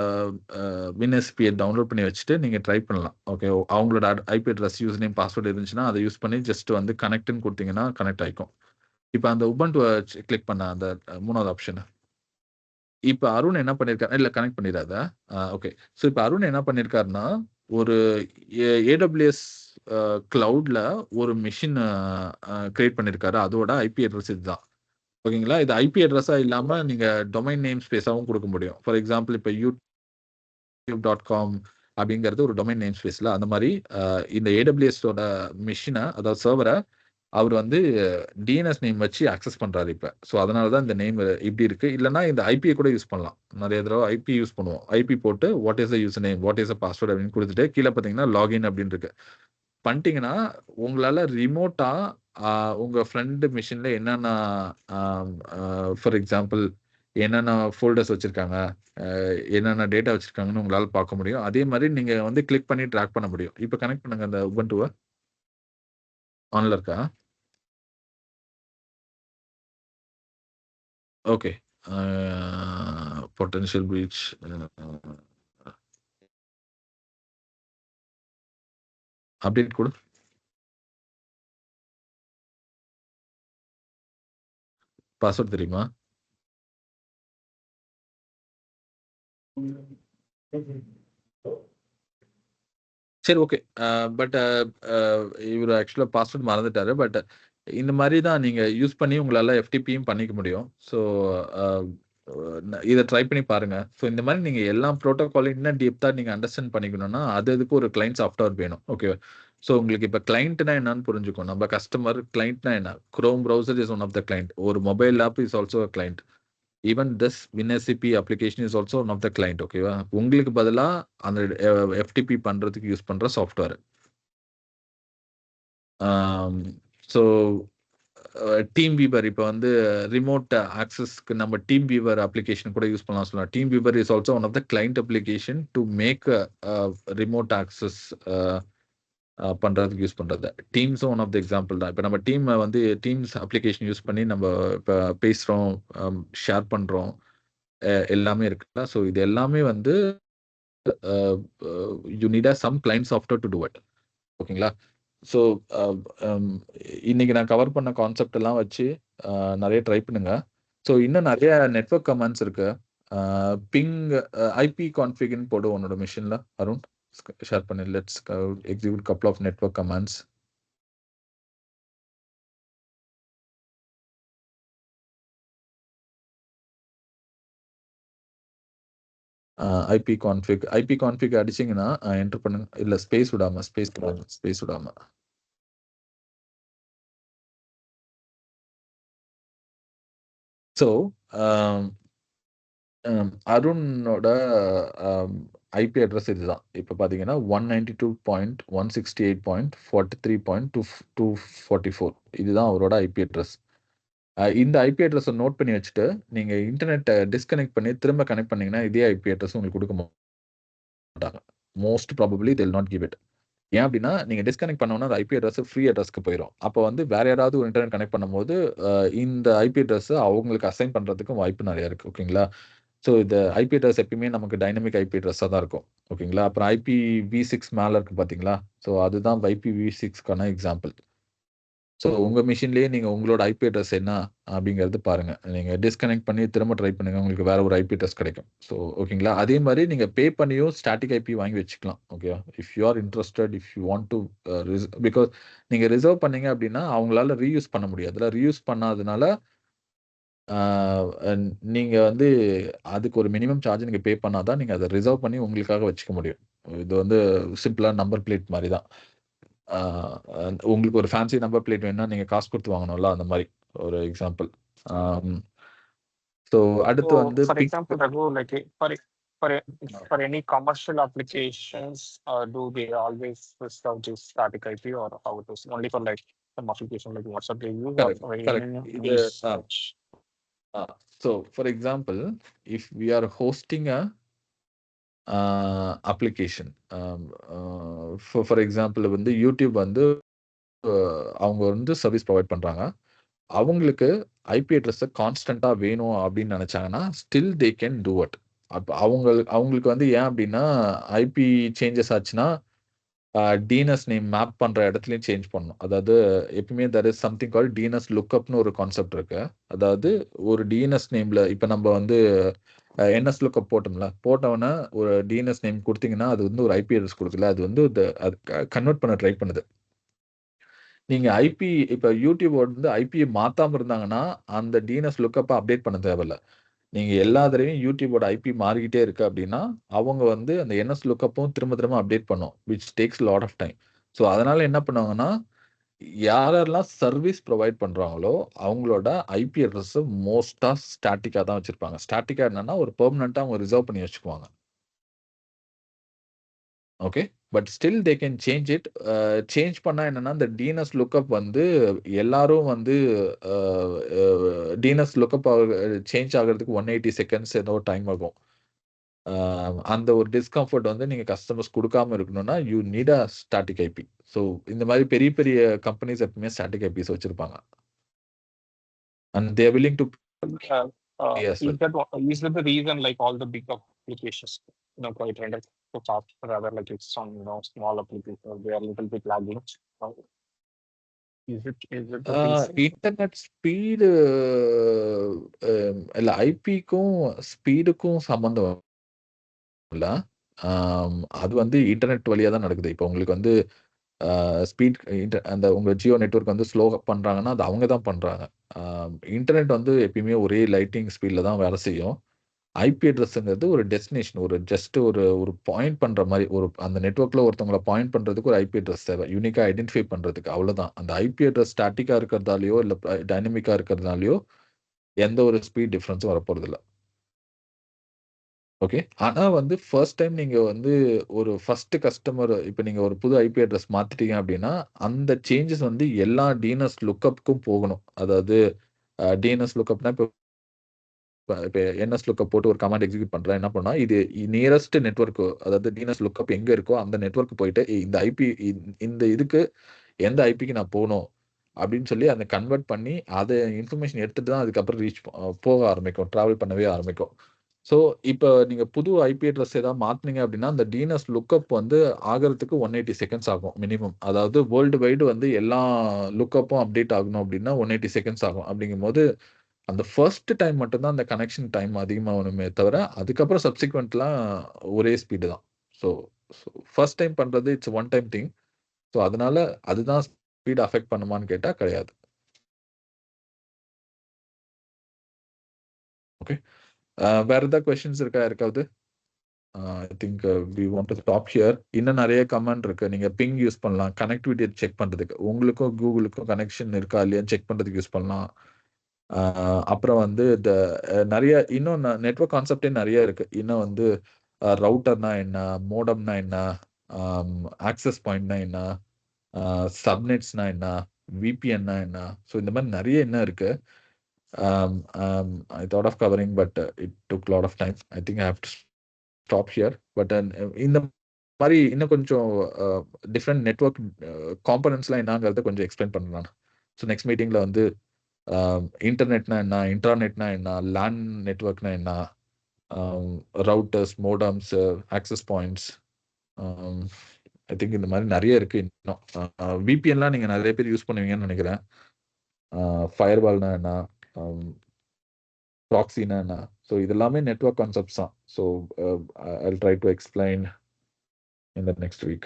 வின்எஸ்பியை டவுன்லோட் பண்ணி வச்சுட்டு நீங்க ட்ரை பண்ணலாம். ஓகே, அவங்களோட IP address use name password இருந்துச்சுன்னா அதை யூஸ் பண்ணி ஜஸ்ட் வந்து கனெக்ட்னு கொடுத்தீங்கன்னா கனெக்ட் ஆயிக்கும். இப்போ அந்த உபுண்டு கிளிக் பண்ண அந்த 3வது ஆப்ஷன். இப்போ அருண் என்ன பண்ணிருக்காரு, இல்ல கனெக்ட் பண்ணிடாத. ஓகே. ஸோ இப்போ அருண் என்ன பண்ணிருக்காருன்னா, ஒரு ஏடபிள்யூஎஸ் கிளவுட்ல ஒரு மிஷின் கிரியேட் பண்ணிருக்காரு. அதோட ஐபி அட்ரஸ் இதுதான். ஓகேங்களா? இது ஐபி அட்ரஸா இல்லாம நீங்க டொமைன் நேம் ஸ்பேஸாவும் கொடுக்க முடியும். ஃபார் எக்ஸாம்பிள் இப்போ youtube.com அப்படிங்கிறது ஒரு டொமைன் நேம் ஸ்பேஸ்ல, அந்த மாதிரி இந்த ஏடபிள்யூஎஸோட மிஷினை, அதாவது சர்வரை அவர் வந்து டிஎன்எஸ் நேம் வச்சு அக்சஸ் பண்றாரு இப்ப. ஸோ அதனாலதான் இந்த நேம் இப்படி இருக்கு. இல்லைன்னா இந்த ஐபியை கூட யூஸ் பண்ணலாம். நிறைய தடவை ஐபி யூஸ் பண்ணுவோம். ஐபி போட்டு what is the user name, what is the password அப்படின்னு கொடுத்துட்டு கீழே பார்த்தீங்கன்னா லாகின் அப்படின்னு இருக்கு. பண்ணிட்டீங்கன்னா உங்களால ரிமோட்டா உங்க ஃப்ரெண்டு மிஷின்ல என்னென்ன, ஃபார் எக்ஸாம்பிள் என்னென்ன ஃபோல்டர்ஸ் வச்சிருக்காங்க, என்னென்ன டேட்டா வச்சிருக்காங்கன்னு உங்களால பார்க்க முடியும். அதே மாதிரி நீங்க வந்து கிளிக் பண்ணி ட்ராக் பண்ண முடியும். இப்போ கனெக்ட் பண்ணுங்க. அந்த உபுண்டுவை ஆன்ல இருக்கா? ஓகே. பொட்டன்ஷியல் பிரீச் அப்டேட் கொடு. பாஸ்வேர்ட் தெரியுமா? சரி, ஓகே. பட் இவர் ஆக்சுவலா பாஸ்வேர்ட் மறந்துட்டாரு. பட் இந்த மாதிரி தான் நீங்க யூஸ் பண்ணி உங்களால எஃப்டிபியும் பண்ணிக்க முடியும். ஸோ இதை ட்ரை பண்ணி பாருங்க. ஸோ இந்த மாதிரி நீங்க எல்லா ப்ரோட்டோகாலையும் இன்னும் டீப்தா நீங்க அண்டர்ஸ்டாண்ட் பண்ணிக்கணும்னா அதுக்கு ஒரு கிளைண்ட் சாஃப்ட்வேர் வேணும். ஓகே. ஸோ உங்களுக்கு இப்போ கிளைண்ட்னா என்னன்னு புரிஞ்சுக்கும். நம்ம கஸ்டமர் கிளைண்ட்னா என்ன? Chrome browser is one of the client. ஒரு mobile app is also a client. Even this WinSCP application is also one of the client. ஓகேவா? உங்களுக்கு பதிலா அந்த எஃப்டிபி பண்றதுக்கு யூஸ் பண்ற சாஃப்ட்வேர். ஸோ டீம் வீவர் இப்போ வந்து ரிமோட் ஆக்சஸ்க்கு நம்ம டீம் வீவர் அப்ளிகேஷன் கூட யூஸ் பண்ணலாம் சொல்லலாம். TeamViewer is also one of the client application to make remote access பண்றதுக்கு யூஸ் பண்றது. டீம்ஸும் ஒன் ஆஃப் த எக்ஸாம்பிள் தான். இப்போ நம்ம டீம் வந்து டீம்ஸ் அப்ளிகேஷன் யூஸ் பண்ணி நம்ம இப்போ பேசுறோம், ஷேர் பண்றோம், எல்லாமே இருக்குல்ல. ஸோ இது எல்லாமே வந்து you need some client software to do it. ஓகேங்களா? ஸோ இன்னைக்கு நான் கவர் பண்ண கான்செப்ட் எல்லாம் வச்சு நிறைய ட்ரை பண்ணுங்க. ஸோ இன்னும் நிறைய நெட்வொர்க் கமாண்ட்ஸ் இருக்கு. பிங் ஐபி கான்ஃபிக்னு போடு உன்னோட மிஷின்ல. அருண் ஷேர் பண்ணி let's execute couple of network commands. IP config அடிச்சிங்கன்னா என்டர் பண்ணுங்க. இல்லை ஸ்பேஸ் விடாம. ஸோ அருணோட ஐபி அட்ரஸ் இதுதான். இப்போ பார்த்தீங்கன்னா 192.168.43.244 இதுதான் அவரோட ஐபி அட்ரஸ். இந்த ஐபி அட்ரஸை நோட் பண்ணி வச்சுட்டு நீங்கள் இன்டர்நெட்டை டிஸ்கனெக்ட் பண்ணி திரும்ப கனெக்ட் பண்ணீங்கன்னா இதே ஐபி அட்ரஸ் உங்களுக்கு கொடுக்க மாட்டாங்க. Most probably they'll not give it. ஏன் அப்படின்னா நீங்கள் டிஸ்கனெக்ட் பண்ணோன்னா அந்த ஐபி அட்ரஸ் ஃப்ரீ அட்ரஸ்க்கு போயிடும். அப்போ வந்து வேற யாராவது ஒரு இன்டர்நெட் கனெக்ட் பண்ணும்போது இந்த ஐபி அட்ரஸ் அவங்களுக்கு அசைன் பண்ணுறதுக்கும் வாய்ப்பு நிறைய இருக்குது. ஓகேங்களா? ஸோ இந்த ஐபி அட்ரஸ் எப்பயுமே நமக்கு டைனமிக் ஐபி அட்ரஸாக தான் இருக்கும். ஓகேங்களா? அப்புறம் IPv6 மேலே இருக்கு பார்த்தீங்களா? ஸோ அதுதான் IPv6க்கான எக்ஸாம்பிள். ஸோ உங்கள் மிஷின்லேயே நீங்கள் உங்களோட ஐபி அட்ரஸ் என்ன அப்படிங்கிறது பாருங்க. நீங்கள் டிஸ்கனெக்ட் பண்ணி திரும்ப ட்ரை பண்ணுங்க, உங்களுக்கு வேற ஒரு ஐபி அட்ரஸ் கிடைக்கும். ஸோ ஓகேங்களா? அதே மாதிரி நீங்கள் பே பண்ணியும் ஸ்டாட்டிக் ஐபி வாங்கி வச்சுக்கலாம். Okay, if you are interested, if you want to because நீங்கள் ரிசர்வ் பண்ணீங்க அப்படின்னா அவங்களால ரீயூஸ் பண்ண முடியாதுல. ரீயூஸ் பண்ணாதனால நீங்க வந்து அதுக்கு ஒரு மினிமம் சார்ஜ் நீங்க பே பண்ணா தான் நீங்க அத ரிசர்வ் பண்ணி உங்களுக்காக வச்சுக்க முடியும். இது வந்து சிம்பிளா நம்பர் பிளேட் மாரி தான். உங்களுக்கு ஒரு ஃபேன்சி நம்பர் பிளேட் வேணும்னா நீங்க காசு குடுத்து வாங்கணும்ல, அந்த மாரி ஒரு எக்ஸாம்பிள். ஸோ அடுத்து So, வந்து for example, Raghu, like for any commercial applications, do they always serve this static IP, or how it is only for like some application like WhatsApp they use, or correct, for correct. any இது such? so for example, if we are hosting a application, for example வந்து YouTube வந்து அவங்க வந்து service provide பண்றாங்க. அவங்களுக்கு IP address கான்ஸ்டன்டா வேணும் அப்படின்னு நினைச்சாங்கன்னா still they can do it. அப்போ அவங்களுக்கு வந்து ஏன் அப்படின்னா ஐபி சேஞ்சஸ் ஆச்சுன்னா டிஎன்எஸ் நேம் மேப் பண்ற இடத்துலயும் சேஞ்ச் பண்ணணும். அதாவது எப்பவுமே there is something call DNS லுக்அப்னு ஒரு கான்செப்ட் இருக்கு. அதாவது ஒரு டிஎன்எஸ் நேம்ல இப்போ நம்ம வந்து என்எஸ் லுக்அப் போட்டோம்னா ஒரு டிஎன்எஸ் நேம் கொடுத்தீங்கன்னா அது வந்து ஒரு ஐபி அட்ரஸ் கொடுக்கல, அது வந்து அது கன்வெர்ட் பண்ண ட்ரை பண்ணுது. நீங்க ஐபி இப்ப யூடியூப் வந்து ஐபியை மாத்தாம இருந்தாங்கன்னா அந்த டிஎன்எஸ் லுக்கப்ப அப்டேட் பண்ண தேவையில்ல. நீங்க எல்லா தடவையும் யூடியூபோட ஐபி மாறிக்கிட்டே இருக்கு அப்படின்னா அவங்க வந்து அந்த என்எஸ் லுக்கப்பும் திரும்ப திரும்ப அப்டேட் பண்ணும், which takes lot of time. So அதனால என்ன பண்ணுவாங்கன்னா யாரெல்லாம் சர்வீஸ் ப்ரொவைட் பண்றாங்களோ அவங்களோட ஐபி அட்ரஸ் மோஸ்டா ஸ்டாட்டிக்கா தான் வச்சிருப்பாங்க. ஸ்டாட்டிக்கா என்னன்னா ஒரு பெர்மனண்டா அவங்க ரிசர்வ் பண்ணி வச்சுக்குவாங்க. Okay, but still they can change it. Change பண்ணா என்னன்னா இந்த டிஎன்எஸ் லுக்கப் வந்து எல்லாரும் வந்து டிஎன்எஸ் லுக்கப் சேஞ்ச் ஆகிறதுக்கு 180 செகண்ட்ஸ் ஏதோ டைம் ஆகும். அந்த ஒரு டிஸ்கம்ஃபர்ட் வந்து நீங்க கஸ்டமர்ஸ் கொடுக்காம இருக்கணும்னா you need a static IP. So இந்த மாதிரி பெரிய பெரிய கம்பெனிஸ் எப்பவுமே ஸ்டாட்டிக் ஐபிஸ் வச்சிருப்பாங்க. And they willing to pay as well. Is that the reason like all the big applications, quite rendered so fast, rather like it's some small applications they are a little bit lagging? Is it the reason? Internet speed இல்ல, ஐபிக்கும் ஸ்பீடுக்கும் சம்பந்தம் இல்ல. அது வந்து internet வழியா தான் நடக்குது. இப்போ உங்களுக்கு வந்து ஸ்பீட் அந்த உங்க ஜியோ நெட்வொர்க் வந்து ஸ்லோ பண்றாங்கன்னா அது அவங்க தான் பண்றாங்க. இன்டர்நெட் வந்து எப்பயுமே ஒரே லைட்டிங் ஸ்பீட்ல தான் வேலை செய்யும். ஐபி அட்ரஸ்ங்கிறது ஒரு டெஸ்டினேஷன், ஒரு ஜஸ்ட் ஒரு பாயிண்ட் பண்ற மாதிரி, ஒரு அந்த நெட்வொர்க்ல ஒருத்தவங்களை பாயிண்ட் பண்றதுக்கு ஒரு ஐபி அட்ரஸ் தேவை, யூனிக்கா ஐடென்டிஃபை பண்றதுக்கு, அவ்வளவுதான். அந்த ஐபி அட்ரஸ் ஸ்டாட்டிக்கா இருக்கிறதாலயோ இல்ல டைனமிக்கா இருக்கிறதுனாலயோ எந்த ஒரு ஸ்பீட் டிஃபரன்ஸும் வரப்போறது இல்ல. ஓகே, ஆனா வந்து ஃபர்ஸ்ட் டைம் நீங்க வந்து ஒரு ஃபர்ஸ்ட் கஸ்டமர் இப்ப நீங்க ஒரு புது ஐபி அட்ரஸ் மாத்திட்டீங்க அப்படின்னா அந்த சேஞ்சஸ் வந்து எல்லா டிஎன்எஸ் லுக்கப்புக்கும் போகணும். அதாவது டிஎன்எஸ் லுக்கப்னா இப்போ என்எஸ் லுக்கப் போட்டு ஒரு கமாண்ட் எக்ஸிக்யூட் பண்றேன், என்ன பண்ணா இது நியரஸ்ட் நெட்வொர்க், அதாவது டிஎன்எஸ் லுக்கப் எங்க இருக்கோ அந்த நெட்வொர்க் போயிட்டு இந்த ஐபி இந்த இதுக்கு எந்த ஐபிக்கு நான் போகணும் அப்படின்னு சொல்லி அதை கன்வெர்ட் பண்ணி அதை இன்ஃபர்மேஷன் எடுத்துட்டு தான் அதுக்கப்புறம் ரீச் போக ஆரம்பிக்கும், டிராவல் பண்ணவே ஆரம்பிக்கும். ஸோ இப்போ நீங்க புது ஐபி அட்ரஸ் ஏதாவது மாத்தினீங்க அப்படின்னா அந்த டிஎன்எஸ் லுக்கப் வந்து ஆகிறதுக்கு 180 செகண்ட்ஸ் ஆகும் மினிமம். அதாவது வேர்ல்டு வைடு வந்து எல்லா லுக்கப்பும் அப்டேட் ஆகணும் அப்படின்னா 180 செகண்ட்ஸ் ஆகும். அப்படிங்கும்போது அந்த ஃபர்ஸ்ட் டைம் மட்டும்தான் அந்த கனெக்ஷன் டைம் அதிகமாகணுமே தவிர அதுக்கப்புறம் சப்சிக்வெண்ட்லாம் ஒரே ஸ்பீடு தான். ஸோ ஃபர்ஸ்ட் டைம் பண்றது it's one time thing. So அதனால அதுதான் ஸ்பீட் அஃபெக்ட் பண்ணுமான்னு கேட்டா கிடையாது. ஓகே, வேற ஏதாவது கொஸ்டின்ஸ் இருக்கா யாருக்காவது? I think we want to stop here. இன்னும் நிறைய கமெண்ட் இருக்கு. நீங்க பிங் யூஸ் பண்ணலாம் கனெக்டிவிட்டி செக் பண்றதுக்கு. உங்களுக்கும் கூகுளுக்கும் கனெக்ஷன் இருக்கா இல்லையான்னு செக் பண்றதுக்கு யூஸ் பண்ணலாம். அப்புறம் வந்து இந்த நிறைய இன்னும் நெட்வொர்க் கான்செப்டே நிறைய இருக்கு. இன்னும் வந்து ரவுட்டர்னா என்ன, மோடம்னா என்ன, ஆக்சஸ் பாயிண்ட்னா என்ன, சப்நெட்ஸ்னா என்ன, விபிஎன்னா என்ன. ஸோ இந்த மாதிரி நிறைய என்ன இருக்கு. I thought of covering, but it took a lot of time. I think I have to stop here. But இந்த மாதிரி இன்னும் கொஞ்சம் டிஃப்ரெண்ட் நெட்வொர்க் காம்பனன்ட்ஸ்லாம் என்னங்கிறத கொஞ்சம் எக்ஸ்பிளைன் பண்ணலாம். ஸோ நெக்ஸ்ட் மீட்டிங்கில் வந்து இன்டர்நெட்னா என்ன, இன்ட்ராநெட்னா என்ன, லேண்ட் நெட்வொர்க்னா என்ன, routers, modems, access points, I think இந்த மாதிரி நிறைய இருக்கு. இன்னும் விபிஎன்லாம் நீங்கள் நிறைய பேர் யூஸ் பண்ணுவீங்கன்னு நினைக்கிறேன். ஃபயர்வால்னா என்ன, ப்ராக்ஸினா என்ன. ஸோ இது எல்லாமே நெட்வொர்க் கான்செப்ட்ஸ் தான். So I'll try to explain in the next week.